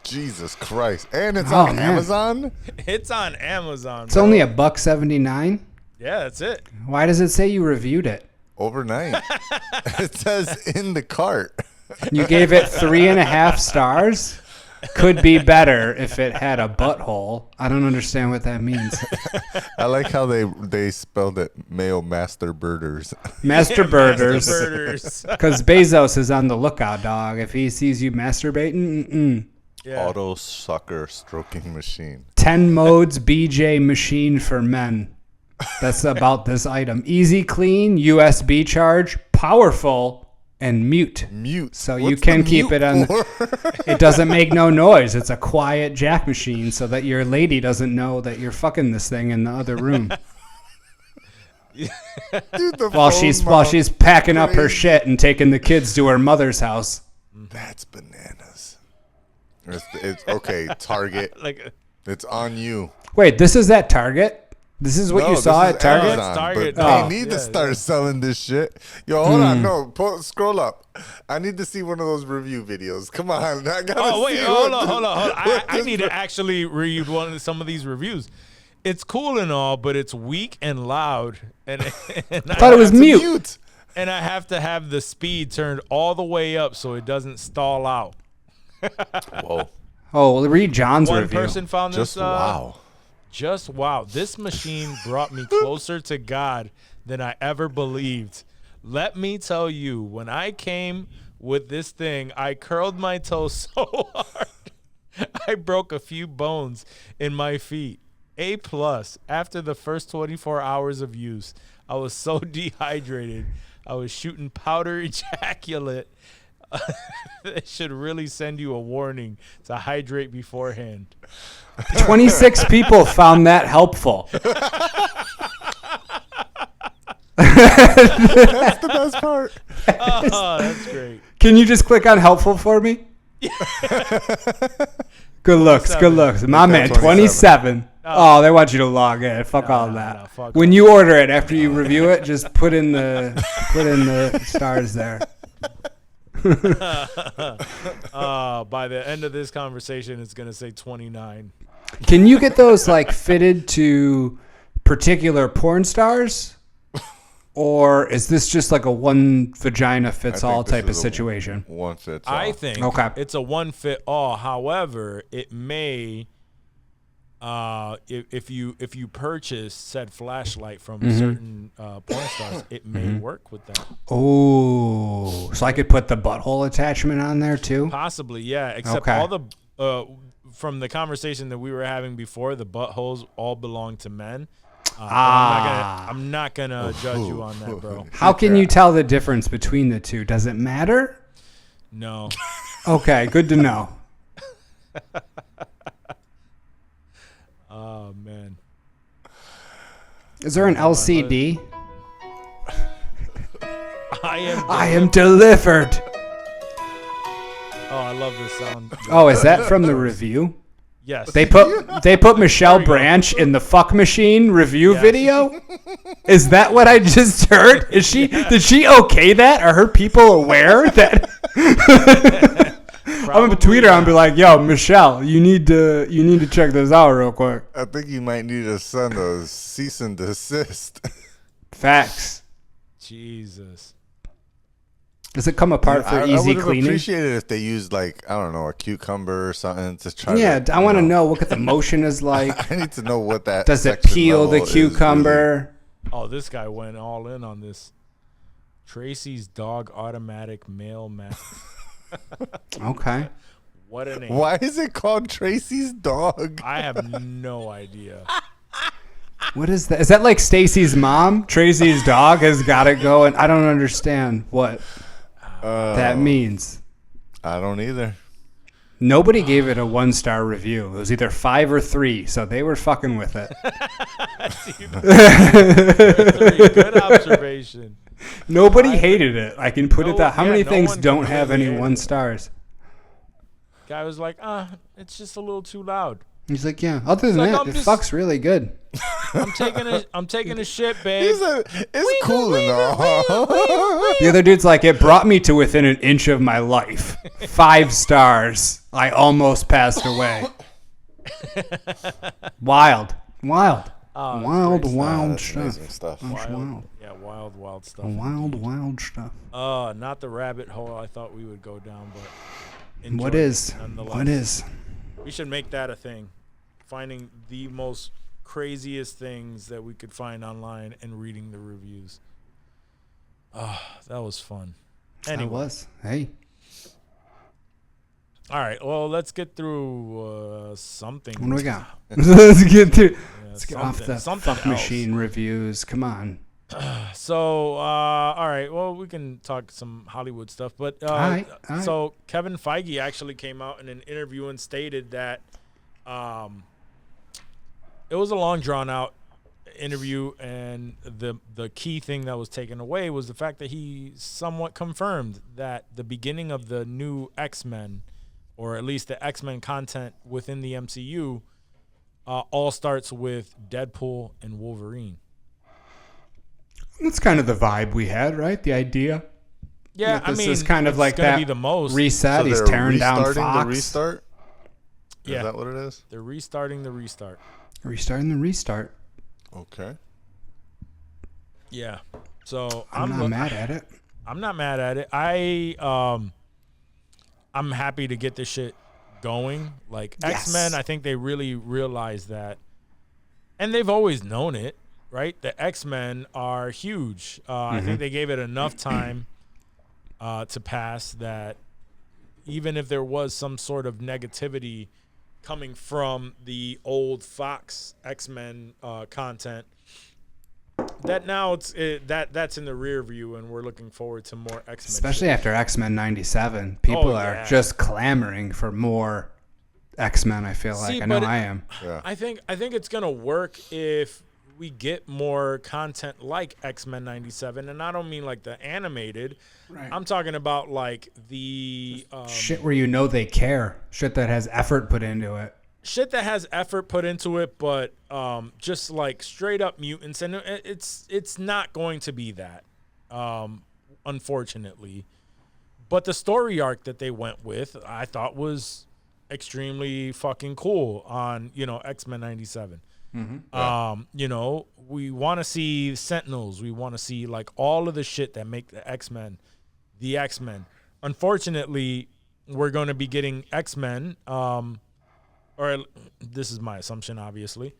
Jesus Christ. And it's Oh, on man. Amazon? It's on Amazon. It's only $179. Yeah, that's it. Why does it say you reviewed it? Overnight. It says in the cart. You gave it 3.5 stars? could be better if it had a butthole. I don't understand what that means. I like how they spelled it male masturbators. Masturbators. Because Bezos is on the lookout, dog. If he sees you masturbating, Yeah. Auto sucker stroking machine. 10 modes BJ machine for men. That's about this item. Easy clean, USB charge, powerful, and mute. Mute. So What's you can the keep mute it on. for? It doesn't make no noise. It's a quiet jack machine so that your lady doesn't know that you're fucking this thing in the other room. Dude, the while phone she's mount. packing up her Crazy. shit and taking the kids to her mother's house. That's bananas. It's okay. Target. It's on you. Wait, this is at Target? This is what No, you this saw is at Target? Amazon, Target. But Oh. they need Yeah, to start selling this shit. Yo, hold on. No, scroll up. I need to see one of those review videos. Come on. I gotta Oh wait, see hold what on. what I this- need to actually read some of these reviews. It's cool and all, but it's weak and loud, and I thought it was It's a mute. and I have to have the speed turned all the way up so it doesn't stall out. Whoa. Oh, well, read John's One review. person found Just this. wow. Just wow. This machine brought me closer to God than I ever believed. Let me tell you, when I came with this thing, I curled my toes so hard. I broke a few bones in my feet. A+. After the first 24 hours of use, I was so dehydrated. I was shooting powder ejaculate. It should really send you a warning to hydrate beforehand. 26 people found that helpful. That's the best part. Oh, that's great. Can you just click on helpful for me? Good looks, good looks. My man, 27. Oh, they want you to log in. Fuck all that. no, fuck when you order it, after you review it, just put in the stars there. By the end of this conversation, it's gonna say 29. Can you get those like fitted to particular porn stars? Or is this just like a one vagina fits all type of situation? One fits all. I think Okay. it's a one fit all. However, it may, if you purchase said flashlight from certain porn stars, it may work with that. Oh, so I could put the butthole attachment on there too? Possibly, yeah. Except Okay. all the from the conversation that we were having before, the buttholes all belong to men. But I'm not gonna judge you on that, bro. How can you tell the difference between the two? Does it matter? No. Okay, good to know. Oh man. Is there an LCD? I I am delivered. Oh, I love this sound. Oh, is that from the review? Yes. They put Michelle Branch in the fuck machine review video? Is that what I just heard? Did she okay that? Are her people aware that I'm gonna tweet her and be like, yo, Michelle, you need to check this out real quick. I think you might need to send a cease and desist. Facts. Jesus. Does it come apart for I easy would have cleaning? appreciated if they used like, I don't know, a cucumber or something to try Yeah, to, I want to know what the motion is like. I need to know what that Does it section peel the level is cucumber? Oh, this guy went all in on this. Tracy's dog automatic male mask. Okay. What a name. really. Why is it called Tracy's dog? I have no idea. What is that? Is that like Stacy's mom? Tracy's dog has got it going. I don't understand what that means. I don't either. Nobody gave it a 1-star review. It was either 5 or 3, so they were fucking with it. Good observation. Nobody hated it. I can put it that. How yeah, many no things one don't have any completely 1 stars? Guy was like, it's just a little too loud. He's like, yeah. Other than like, that, I'm it just- fucks really good. I'm taking a shit, babe. It's cool and all. The other dude's like, it brought me to within an inch of my life. 5 stars. I almost passed away. Wild. Wild. Oh, Wild, that's wild That's stuff. amazing stuff. That's wild. Yeah, wild stuff. Wild, wild stuff. Not the rabbit hole I thought we would go down, but enjoyed What it is? nonetheless. What is? We should make that a thing. Finding the most craziest things that we could find online and reading the reviews. That was fun. Anyway. That was. Hey. All right. Well, let's get through something. What do we got? Let's get through. Yeah, Let's get off the something fuck else. machine reviews. Come on. So, all right. Well, we can talk some Hollywood stuff, but All right. so Kevin Feige actually came out in an interview and stated that it was a long, drawn out interview, and the key thing that was taken away was the fact that he somewhat confirmed that the beginning of the new X-Men, or at least the X-Men content within the MCU, all starts with Deadpool and Wolverine. That's kind of the vibe we had, right? The idea. Yeah, That this I mean, is kind of it's like gonna that be the most. reset. So He's they're tearing down restarting Fox. the restart? Yeah. Is that what it is? They're restarting the restart. Restarting the restart. Okay. Yeah. So I'm not mad at it. I'm not mad at it. I'm happy to get this shit going. Like Yes. X-Men, I think they really realize that, and they've always known it, right? The X-Men are huge. I think they gave it enough time to pass that even if there was some sort of negativity coming from the old Fox X-Men content, that now that's in the rear view, and we're looking forward to more X-Men. Especially shit. after X-Men 97. People are yeah. just clamoring for more X-Men, I feel like. See, I know but I am. Yeah. I think it's gonna work if we get more content like X-Men 97, and I don't mean like the animated. Right. I'm talking about like the Shit where you know they care. Shit that has effort put into it. shit that has effort put into it, but just like straight up mutants, and it's not going to be that, unfortunately. But the story arc that they went with, I thought was extremely fucking cool on X-Men 97. We want to see Sentinels. We want to see like all of the shit that make the X-Men. Unfortunately, we're going to be getting X-Men, or this is my assumption, obviously.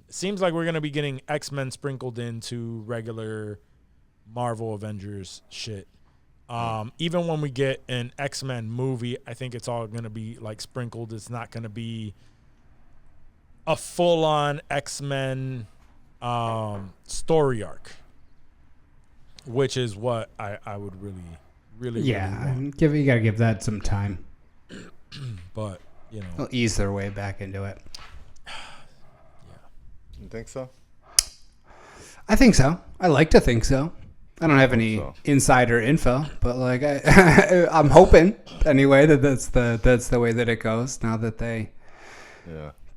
Seems like we're going to be getting X-Men sprinkled into regular Marvel Avengers shit. Even when we get an X-Men movie, I think it's all going to be like sprinkled. It's not going to be a full-on X-Men story arc, which is what I would really Yeah, want. you gotta give that some time. But They'll ease their way back into it. You think so? I think so. I like to think so. I don't have any so. insider info, but like I'm hoping anyway that's the way that it goes. Now that they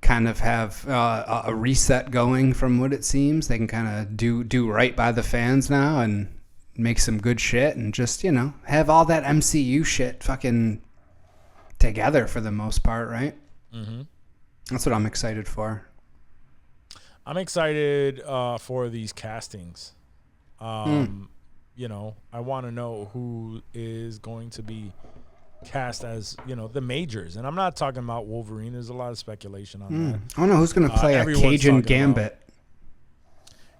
kind of have a reset going, from what it seems, they can kind of do right by the fans now and make some good shit, and just have all that MCU shit fucking together for the most part, right? Mm-hmm. That's what I'm excited for. I'm excited for these castings. I want to know who is going to be cast as the majors, and I'm not talking about Wolverine. There's a lot of speculation on that. I don't know who's gonna play a everyone's Cajun talking Gambit.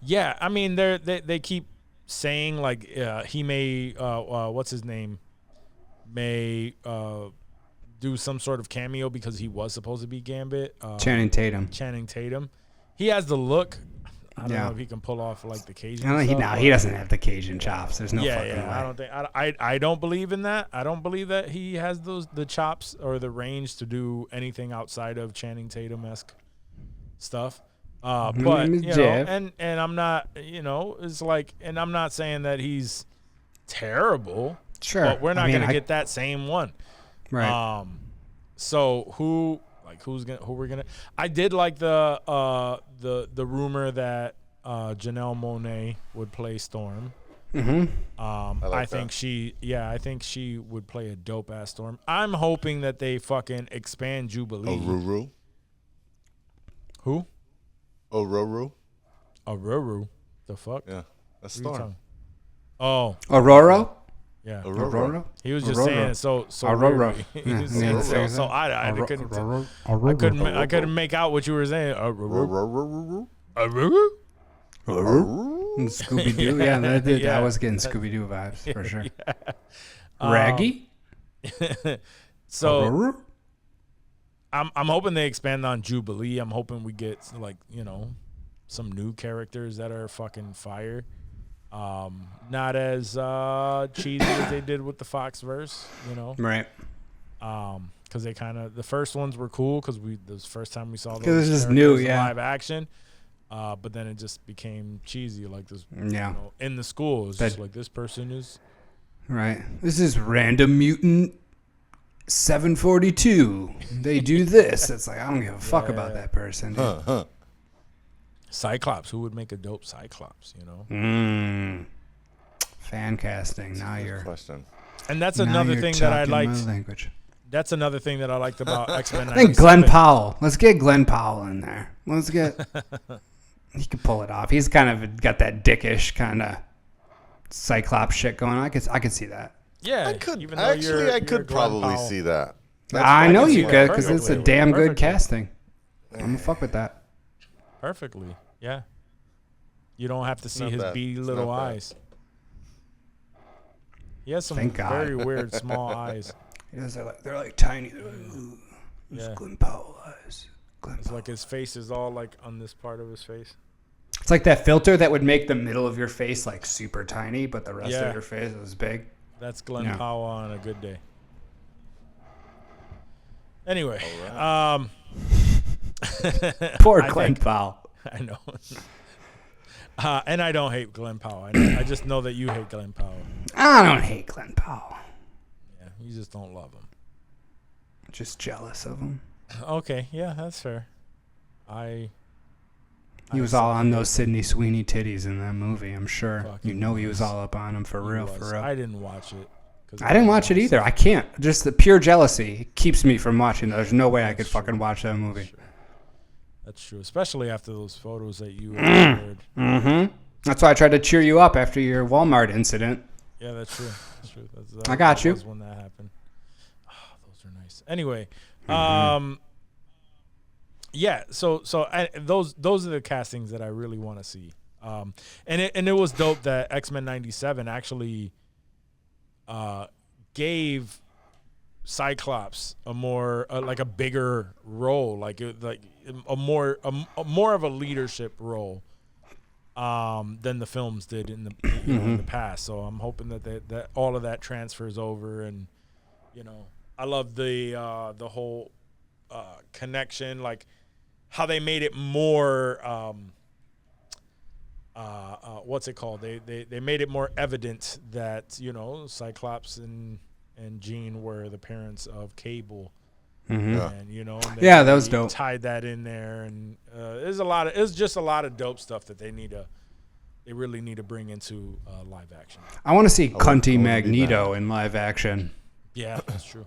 Yeah, I mean they keep saying like he may what's his name may do some sort of cameo because he was supposed to be Gambit. Channing Tatum. He has the look. I don't Yeah. know if he can pull off like the Cajun. No, stuff, he doesn't have the Cajun chops. There's no fucking way. I don't think I don't believe in that. I don't believe that he has the chops or the range to do anything outside of Channing Tatum-esque stuff. But name is Jeff. and I'm not, it's like, and I'm not saying that he's terrible. Sure. But we're not gonna get that same one. Right. So who we're gonna? I did like the rumor that Janelle Monáe would play Storm. Mm-hmm. I think she would play a dope ass Storm. I'm hoping that they fucking expand Jubilee. Ororo? Who? Ororo? Ororo. The fuck? Yeah. That's What are you Storm. talking- Oh, Aurora? Yeah. Aurora. He was just Aurora. saying it so Aurora. weirdly. He Yeah, was saying it yeah, so odd. I Aurora. couldn't make out what you were saying. Aurora. Scooby Doo. Yeah, that did. Yeah. I was getting Scooby Doo vibes for sure. Raggy. So Aurora? I'm hoping they expand on Jubilee. I'm hoping we get some new characters that are fucking fire. Not as cheesy as they did with the Foxverse, Right. Because they the first ones were cool because the first time we saw those 'Cause it's just characters new, in yeah. live action. But then it just became cheesy, like this. Yeah. In the school, it's just like this person is. Right. This is Random Mutant 742. They do this. It's like, I don't give a fuck about that person. Dude. Cyclops. Who would make a dope Cyclops? Fan casting. Now you're. Question. And that's now another you're thing that I talking my liked. language. That's another thing that I liked about X-Men. I think Glenn Powell. Let's get Glenn Powell in there. Let's get. He can pull it off. He's kind of got that dickish kind of Cyclops shit going on. I could see that. Yeah, I could even though you're could Glenn probably Powell. see that. I know can you see could that because it's a perfectly. damn good Perfectly. casting. I'm gonna fuck with that. Perfectly, yeah. You don't have to see not his bad. beady It's little not bad. eyes. He has some Thank God. very weird small eyes. Yes, they're like tiny. Yeah. Glenn Powell eyes. It's like his face is all like on this part of his face. It's like that filter that would make the middle of your face like super tiny, but the rest Yeah. of your face is big. That's Glenn Yeah. Powell on a good day. Anyway, Poor I Glenn think- Powell. I know. And I don't hate Glenn Powell. I just know that you hate Glenn Powell. I don't hate Glenn Powell. Yeah, you just don't love him. Just jealous of him. Okay, yeah, that's fair. He was all on those Sydney Sweeney titties in that movie, I'm sure. Fuck, You know he was all up on him for real, was. for real. I didn't watch it. 'Cause I didn't watch it either. I can't. Just the pure jealousy keeps me from watching. There's no way I could fucking watch that movie. That's true, especially after those photos that you shared. Mm-hmm. That's why I tried to cheer you up after your Walmart incident. Yeah, that's true. That's true. I got that you. was when that happened. Oh, those are nice. Anyway, yeah. So those are the castings that I really want to see. And it was dope that X-Men '97 actually gave Cyclops a more like a bigger role, like a more of a leadership role than the films did in the in the past. So I'm hoping that all of that transfers over, and I love the whole connection, like how they made it more what's it called? They made it more evident that Cyclops and Jean were the parents of Cable. Yeah. And and Yeah, they that was dope. Tied that in there, and it's just a lot of dope stuff that they really need to bring into live action. I want to see Cunty I would be Magneto in live action. Yeah, that's true.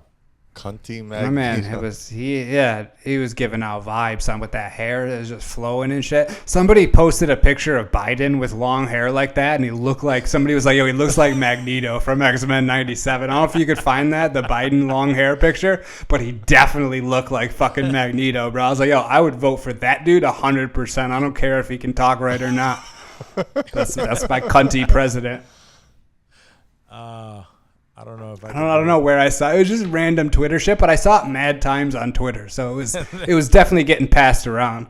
Cunty My man, he was giving out vibes on with that hair that was just flowing and shit. Somebody posted a picture of Biden with long hair like that, and he looked like somebody was like, "Yo, he looks like Magneto from X-Men '97." I don't know if you could find that, the Biden long hair picture, but he definitely looked like fucking Magneto, bro. I was like, "Yo, I would vote for that dude 100%. I don't care if he can talk right or not." That's my cunty president. I don't know if I don't know where I saw it. It was just random Twitter shit, but I saw it mad times on Twitter, so it was definitely getting passed around.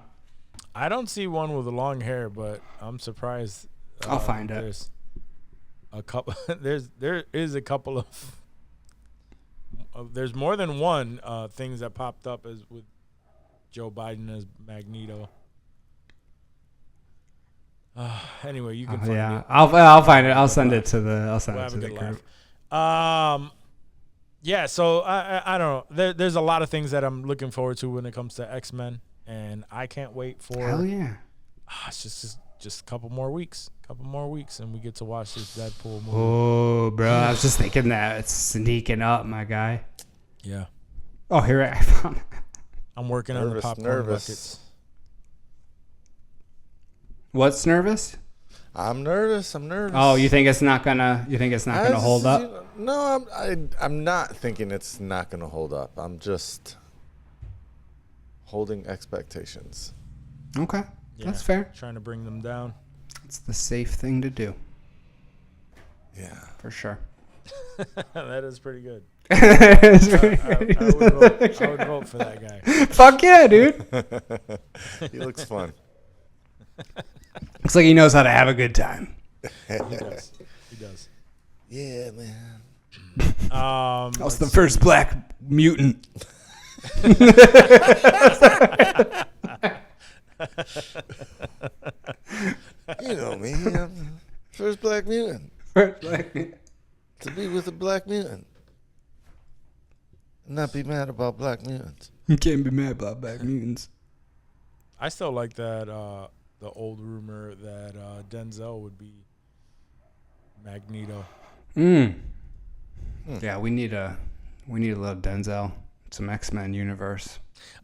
I don't see one with long hair, but I'm surprised. I'll find it. There's a couple. There is a couple of. There's more than one things that popped up as with Joe Biden as Magneto. Anyway, you can find it. I'll find it. I'll send it to the. I'll send We'll it have to a the good group. laugh. Yeah. So I don't know. There's a lot of things that I'm looking forward to when it comes to X-Men, and I can't wait for. Hell yeah! It's just a couple more weeks, and we get to watch this Deadpool movie. Oh, bro, I was just thinking that it's sneaking up, my guy. Yeah. Oh, here I found it. I'm working on the popcorn buckets. What's nervous? I'm nervous. Oh, you think it's not gonna? You think it's not gonna hold up? No, I'm not thinking it's not gonna hold up. I'm just holding expectations. Okay, Yeah, that's fair. Trying to bring them down. It's the safe thing to do. Yeah, For sure. That is pretty good. It's pretty- I would vote for that guy. Fuck yeah, dude. he looks fun. Looks like he knows how to have a good time. He does. He does. Yeah, man. That was the first black mutant. You know me. I'm the first black mutant First black mutant. to be with a black mutant. And not be mad about black mutants. You can't be mad about black mutants. I still like that the old rumor that Denzel would be Magneto. Yeah, we need a little Denzel, some X-Men universe.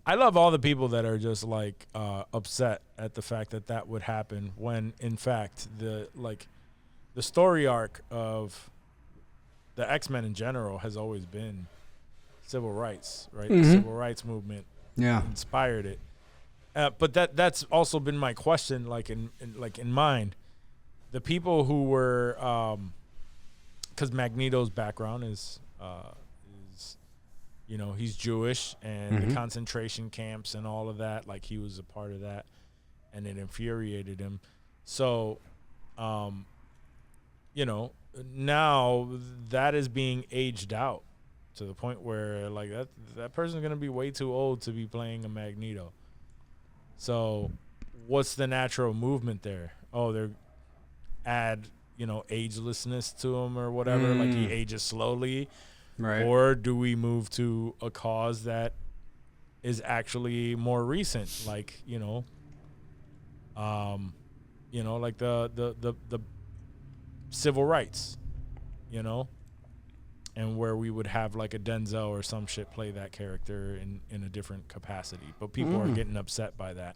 I love all the people that are just like upset at the fact that that would happen when in fact the story arc of the X-Men in general has always been civil rights, right? The civil rights movement Yeah. inspired it. But that's also been my question, like in mind. The people who were, because Magneto's background is, you know, he's Jewish, and the concentration camps and all of that, like he was a part of that, and it infuriated him. So, you know, now that is being aged out to the point where like that person's gonna be way too old to be playing a Magneto. So, what's the natural movement there? Oh, they're add, you know, agelessness to him or whatever, like he ages slowly. Right. Or do we move to a cause that is actually more recent, like, you know, like the civil rights, you know, and where we would have like a Denzel or some shit play that character in a different capacity. But people are getting upset by that.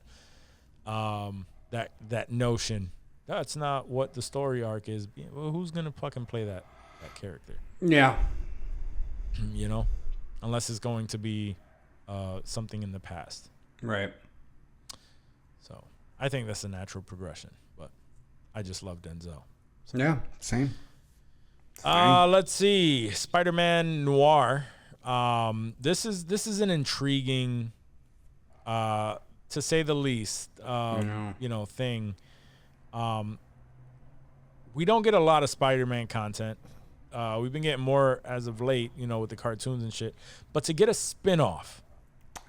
That notion. That's not what the story arc is. Well, who's gonna fucking play that character? Yeah. You know, unless it's going to be something in the past. Right. So I think that's a natural progression. But I just love Denzel. So. Yeah. Same. Let's see, Spider Noir. This is an intriguing, to say the least, you know, thing. We don't get a lot of Spider-Man content. We've been getting more as of late, you know, with the cartoons and shit. But to get a spin-off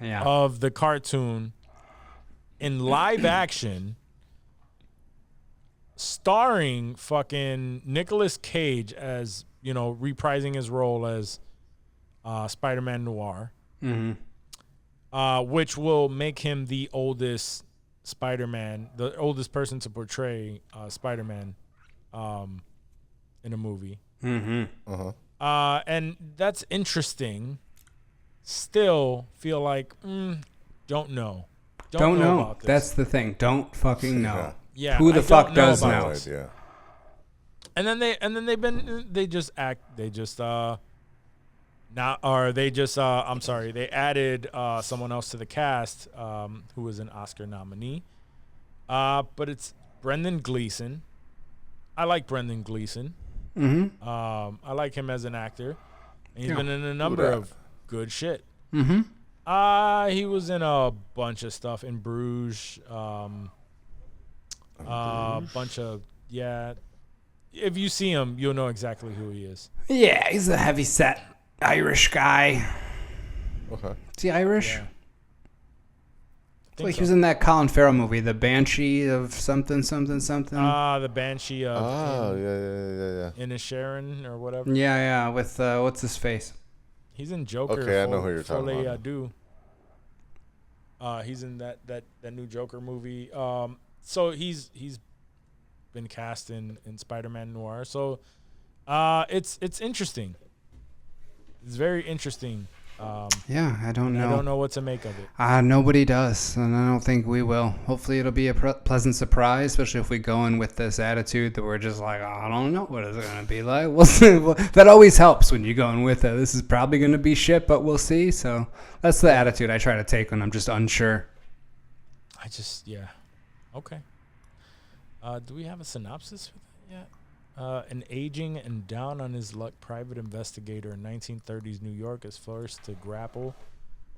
of the cartoon in live action, starring fucking Nicolas Cage as, you know, reprising his role as Spider-Man Noir, which will make him the oldest Spider-Man, the oldest person to portray Spider-Man in a movie. And that's interesting. Still feel like, don't know. Don't know about this. That's the thing. Don't fucking know. Yeah, Who the fuck does about know? this. Yeah. And then they added someone else to the cast who was an Oscar nominee. But it's Brendan Gleeson. I like Brendan Gleeson. I like him as an actor. And he's been in a number of good shit. He was in a bunch of stuff in Bruges. Bunch of If you see him, you'll know exactly who he is. Yeah, he's a heavy-set Irish guy. Okay. Is he Irish? Yeah. Like he was in that Colin Farrell movie, The Banshee of something. The Banshee of yeah. Inisherin or whatever. Yeah, with what's his face? He's in Joker. Okay, I know who you're talking about. He's in that new Joker movie. So he's been cast in Spider-Man Noir. So it's interesting. It's very interesting Yeah, I don't know. I don't know what to make of it. Nobody does, and I don't think we will. Hopefully, it'll be a pleasant surprise, especially if we go in with this attitude that we're just like, I don't know what it's going to be like. We'll see. That always helps when you go in with it. This is probably going to be shit, but we'll see. So that's the attitude I try to take when I'm just unsure. Yeah. Okay. Do we have a synopsis for that yet? An aging and down on his luck private investigator in 1930s New York is forced to grapple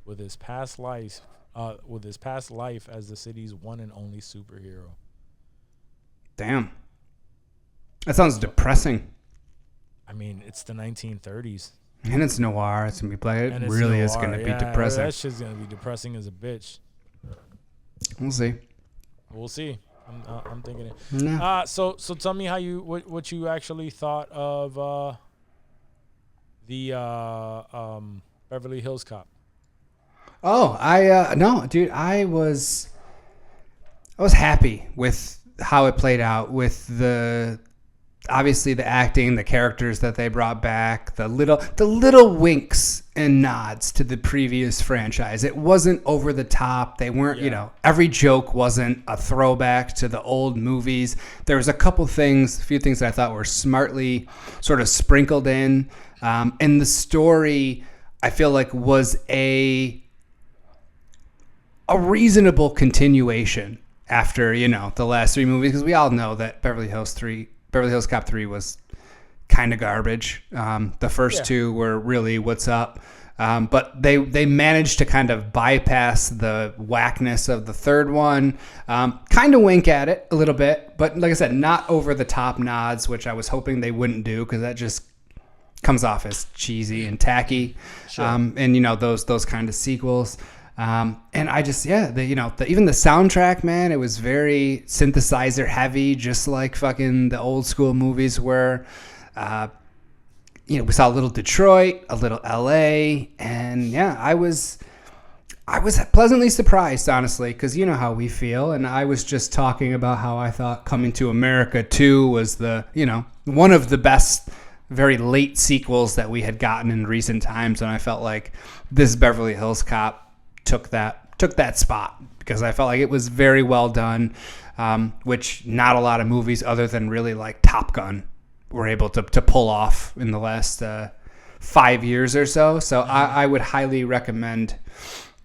with his past life, as the city's one and only superhero. Damn. That sounds depressing. I mean, it's the 1930s. And it's noir. It's gonna be it really is gonna be depressing. That shit's gonna be depressing as a bitch. We'll see. We'll see. I'm thinking it. No. So tell me how what you actually thought of the Beverly Hills Cop. Oh, no, dude, I was happy with how it played out, with obviously the acting, the characters that they brought back, the little winks and nods to the previous franchise. It wasn't over the top. They weren't, every joke wasn't a throwback to the old movies. There was a few things that I thought were smartly sort of sprinkled in. And the story, I feel like, was a reasonable continuation after, the last three movies, because we all know that Beverly Hills Cop 3 was kind of garbage. The first two were really what's up. But they managed to kind of bypass the whackness of the third one, kind of wink at it a little bit. But like I said, not over the top nods, which I was hoping they wouldn't do, because that just comes off as cheesy and tacky. Sure. And, those kind of sequels. And I just, even the soundtrack, man, it was very synthesizer heavy, just like fucking the old school movies were. We saw a little Detroit, a little LA, and I was pleasantly surprised, honestly, because you know how we feel. And I was just talking about how I thought Coming to America 2 was one of the best very late sequels that we had gotten in recent times. And I felt like this Beverly Hills Cop took that spot, because I felt like it was very well done, which not a lot of movies other than really like Top Gun were able to pull off in the last 5 years or so. So I would highly recommend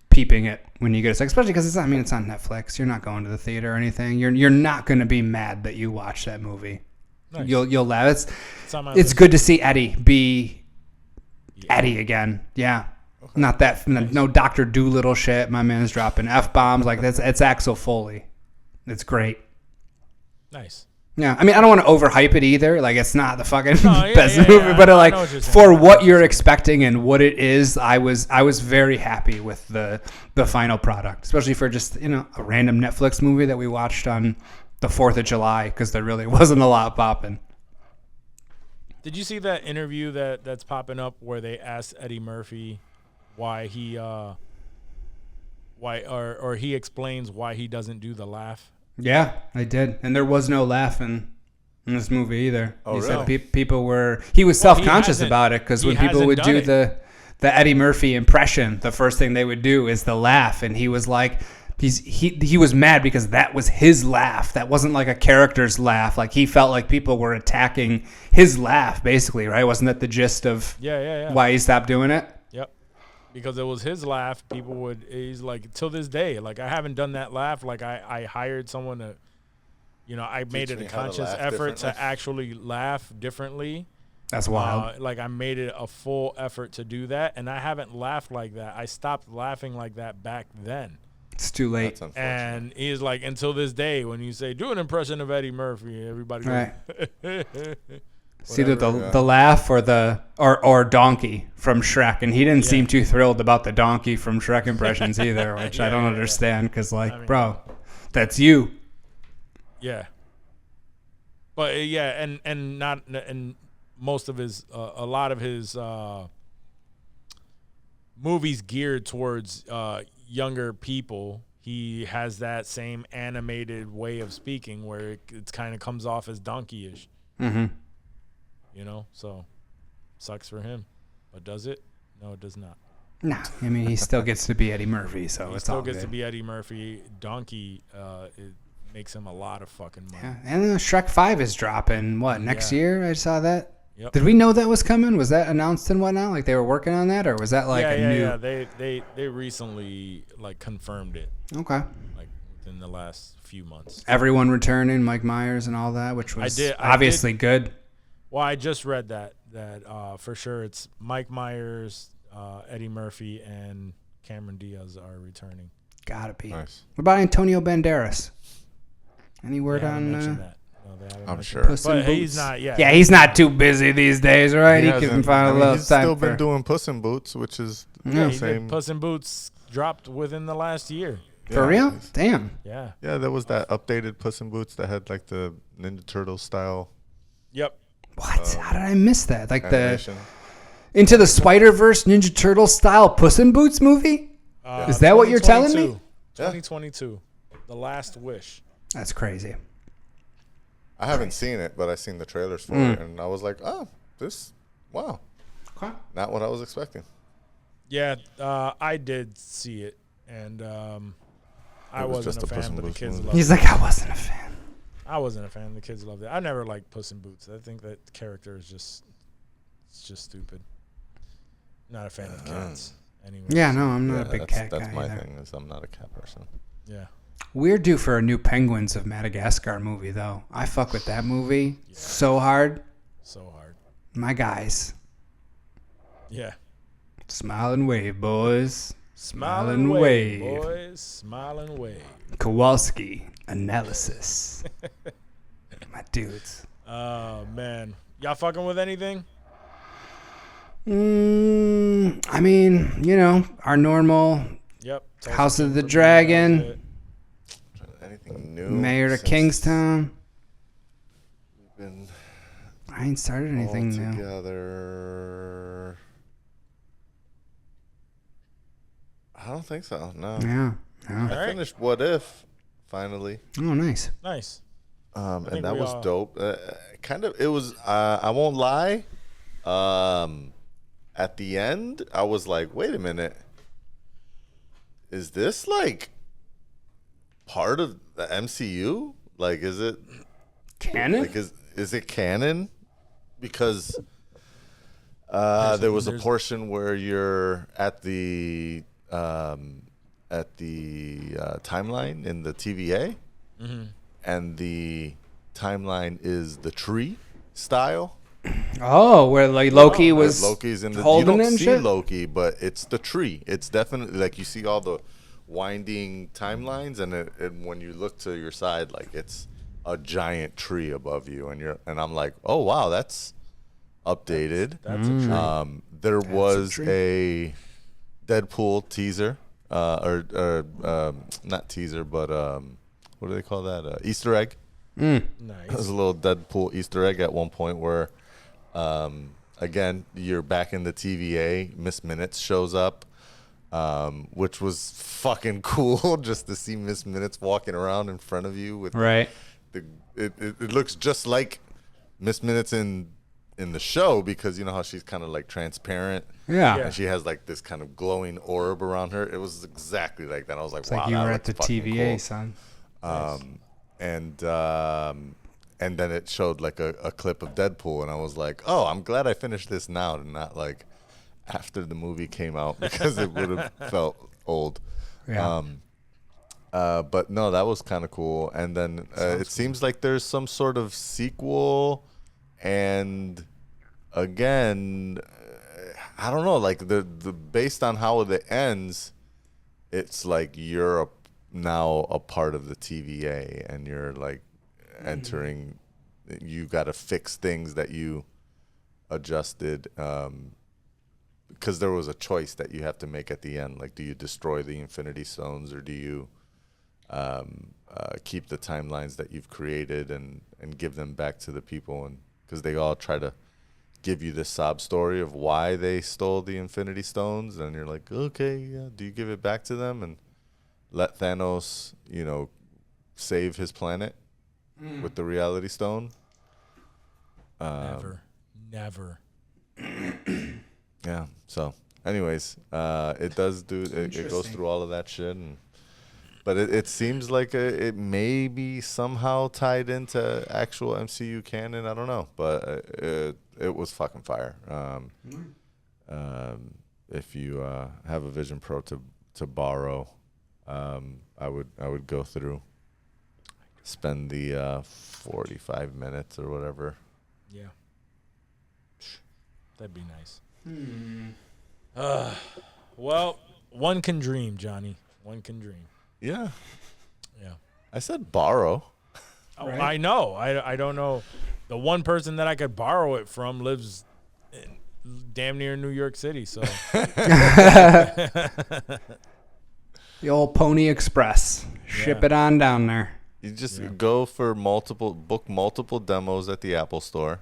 peeping it when you get a second, especially because it's on Netflix. You're not going to the theater or anything. You're not going to be mad that you watched that movie. Nice. You'll laugh. It's good to see Eddie be Eddie again. Yeah. Okay. Not that, no Dr. Doolittle shit. My man's dropping F-bombs. Like, it's Axel Foley. It's great. Nice. Yeah, I don't want to overhype it either. Like, it's not the fucking best movie, but for what you're expecting and what it is, I was very happy with the final product, especially for just a random Netflix movie that we watched on the 4th of July, because there really wasn't a lot popping. Did you see that interview that's popping up where they asked Eddie Murphy why he he explains why he doesn't do the laugh? Yeah, I did. And there was no laugh in this movie either. Oh, he really? said people were... He was self-conscious about it, because when people would do the Eddie Murphy impression, the first thing they would do is the laugh. And he was like... He was mad because that was his laugh. That wasn't like a character's laugh. Like, he felt like people were attacking his laugh, basically, right? Wasn't that the gist of why he stopped doing it? Yep. Because it was his laugh. He's like, till this day, like, I haven't done that laugh. Like, I hired someone to, I made it a conscious effort to actually laugh differently. That's wild. Like, I made it a full effort to do that, and I haven't laughed like that. I stopped laughing like that back then. It's too late. And he's like, until this day, when you say, do an impression of Eddie Murphy, everybody goes, right. It's either the laugh or Donkey from Shrek, and he didn't seem too thrilled about the Donkey from Shrek impressions either, which I don't understand, because bro, that's you. Yeah. But and most of his a lot of his movies geared towards younger people. He has that same animated way of speaking where it kind of comes off as donkey-ish. Mm-hmm. So sucks for him. But does it? No, it does not. Nah, I mean he still gets to be Eddie Murphy, so He it's still all gets good. to be Eddie Murphy. Donkey, it makes him a lot of fucking money. Yeah, and Shrek 5 is dropping next year? I saw that. Yep. Did we know that was coming? Was that announced and whatnot? Like they were working on that, or was that like a new? Yeah. They recently like confirmed it, Okay. like within the last few months. Everyone returning, Mike Myers and all that, which was obviously good. Well, I just read that for sure it's Mike Myers, Eddie Murphy, and Cameron Diaz are returning. Gotta be. Nice. What about Antonio Banderas? Any word They haven't on? mentioned that. No, they haven't I'm mentioned sure. that. Puss in But he's Boots? not. Yeah. Yeah, he's not too busy these days, right? He can hasn't- find a little he's time still for. been doing Puss in Boots, which is Yeah, the he same. did. Puss in Boots dropped within the last year. For real? Damn. Yeah. Yeah, there was that updated Puss in Boots that had like the Ninja Turtle style Yep. What? How did I miss that? Like animation. the Into the Spider-Verse Ninja Turtle style Puss in Boots movie? Is that what you're telling me? 2022. The Last Wish. That's crazy. I haven't seen it, but I seen the trailers for it, and I was like, oh, wow, Okay. not what I was expecting. Yeah, I did see it, and I It was wasn't just a a Puss fan, in but the Boots kids movie. loved He's it. like, I wasn't a fan. I wasn't a fan. The kids loved it. I never liked Puss in Boots. I think that character is just stupid. Not a fan of cats. Anyway. Yeah, no, I'm not Yeah, a big that's, cat that's guy my either. thing. Is I'm not a cat person. Yeah. We're due for a new Penguins of Madagascar movie, though. I fuck with that movie so hard. So hard. My guys. Yeah. Smile and wave, boys. Smile and wave, boys. Smile and wave. Kowalski analysis. My dudes. Oh man, y'all fucking with anything? I mean, you know, our normal Yep. House of the For me, Dragon. that was it. Anything new? Mayor of since Kingstown. we've been I ain't started anything all new. together. I don't think so. No. Yeah. I Alright. finished What If finally. Oh, nice. Nice. And think that we was all- dope. It was. I won't lie. At the end, I was like, "Wait a minute, is this like part of the MCU? Like, is it Canon? like is it canon?" Because there was a there's- portion where you're at the timeline in the TVA, and the timeline is the tree style. Oh, where like Loki was Loki's in the. You holding don't it and see shit? Loki, but it's the tree. It's definitely like you see all the winding timelines, and when you look to your side, like it's a giant tree above you, and I'm like, oh wow, that's updated. That's a tree. There was tree. a Deadpool teaser, or not teaser, but what do they call that? Easter egg. There's Nice. a little Deadpool Easter egg at one point where, again, you're back in the TVA. Miss Minutes shows up, which was fucking cool just to see Miss Minutes walking around in front of you with Right. it looks just like Miss Minutes in the show, because you know how she's kind of like transparent. Yeah. Yeah. And she has like this kind of glowing orb around her. It was exactly like that. I was like, It's wow, like you that were at looks the fucking TVA, cool. son. And then it showed like a clip of Deadpool, and I was like, oh, I'm glad I finished this now and not like after the movie came out, because it would have felt old. Yeah. But no, that was kind of cool. And then it seems like there's some sort of sequel, and again, I don't know, like the based on how it ends, it's like Europe now a part of the TVA, and you're like entering, you got to fix things that you adjusted, because there was a choice that you have to make at the end, like do you destroy the Infinity Stones, or do you keep the timelines that you've created and give them back to the people, and because they all try to give you the sob story of why they stole the Infinity Stones, and you're like, okay, yeah, do you give it back to them and let Thanos, you know, save his planet with the Reality Stone? Never. Yeah, so anyways, it does do. It goes through all of that shit, but it seems like it may be somehow tied into actual MCU canon. I don't know, but it was fucking fire. If you have a Vision Pro to borrow, I would go through, spend the 45 minutes or whatever. Yeah, that'd be nice. Well, one can dream, Johnny. One can dream. Yeah. Yeah. I said borrow. Oh, right. I know. I don't know. The one person that I could borrow it from lives damn near New York City, so. The old Pony Express. Ship it on down there. You just go for book multiple demos at the Apple Store.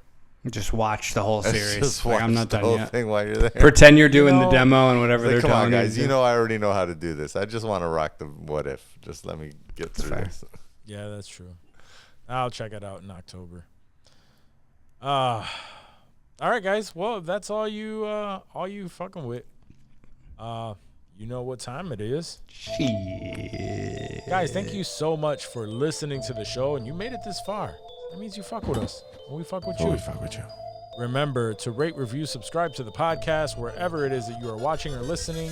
Just watch the whole series. Just watch I'm not the done whole yet. thing while you're there. Pretend you're doing the demo and whatever they're come telling on, guys. you. You know I already know how to do this. I just want to rock the what if. Just let me get through this. Yeah, that's true. I'll check it out in October. All right, guys. Well, if that's all you fucking with, you know what time it is. Shit. Guys, thank you so much for listening to the show, and you made it this far. That means you fuck with us, and we fuck with you. We fuck with you. Remember to rate, review, subscribe to the podcast wherever it is that you are watching or listening.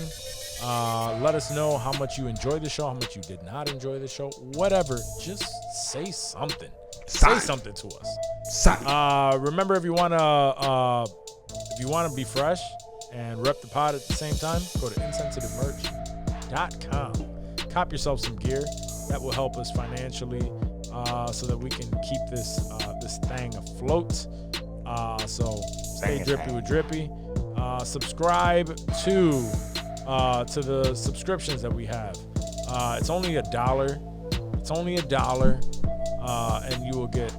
Let us know how much you enjoyed the show, how much you did not enjoy the show, whatever. Just say something. Say something to us. Remember, if you wanna be fresh and rep the pod at the same time, go to insensitivemerch.com. Cop yourself some gear that will help us financially, so that we can keep this thing afloat. So stay drippy with Drippy. Subscribe to the subscriptions that we have. It's only $1. It's only $1, and you will get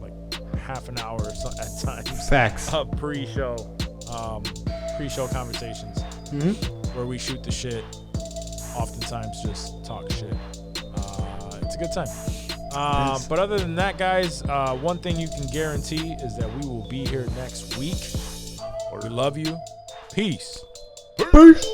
like half an hour or so at times. Facts. Pre-show conversations where we shoot the shit. Oftentimes just talk shit. It's a good time. But other than that, guys, one thing you can guarantee is that we will be here next week. We love you. Peace. Peace.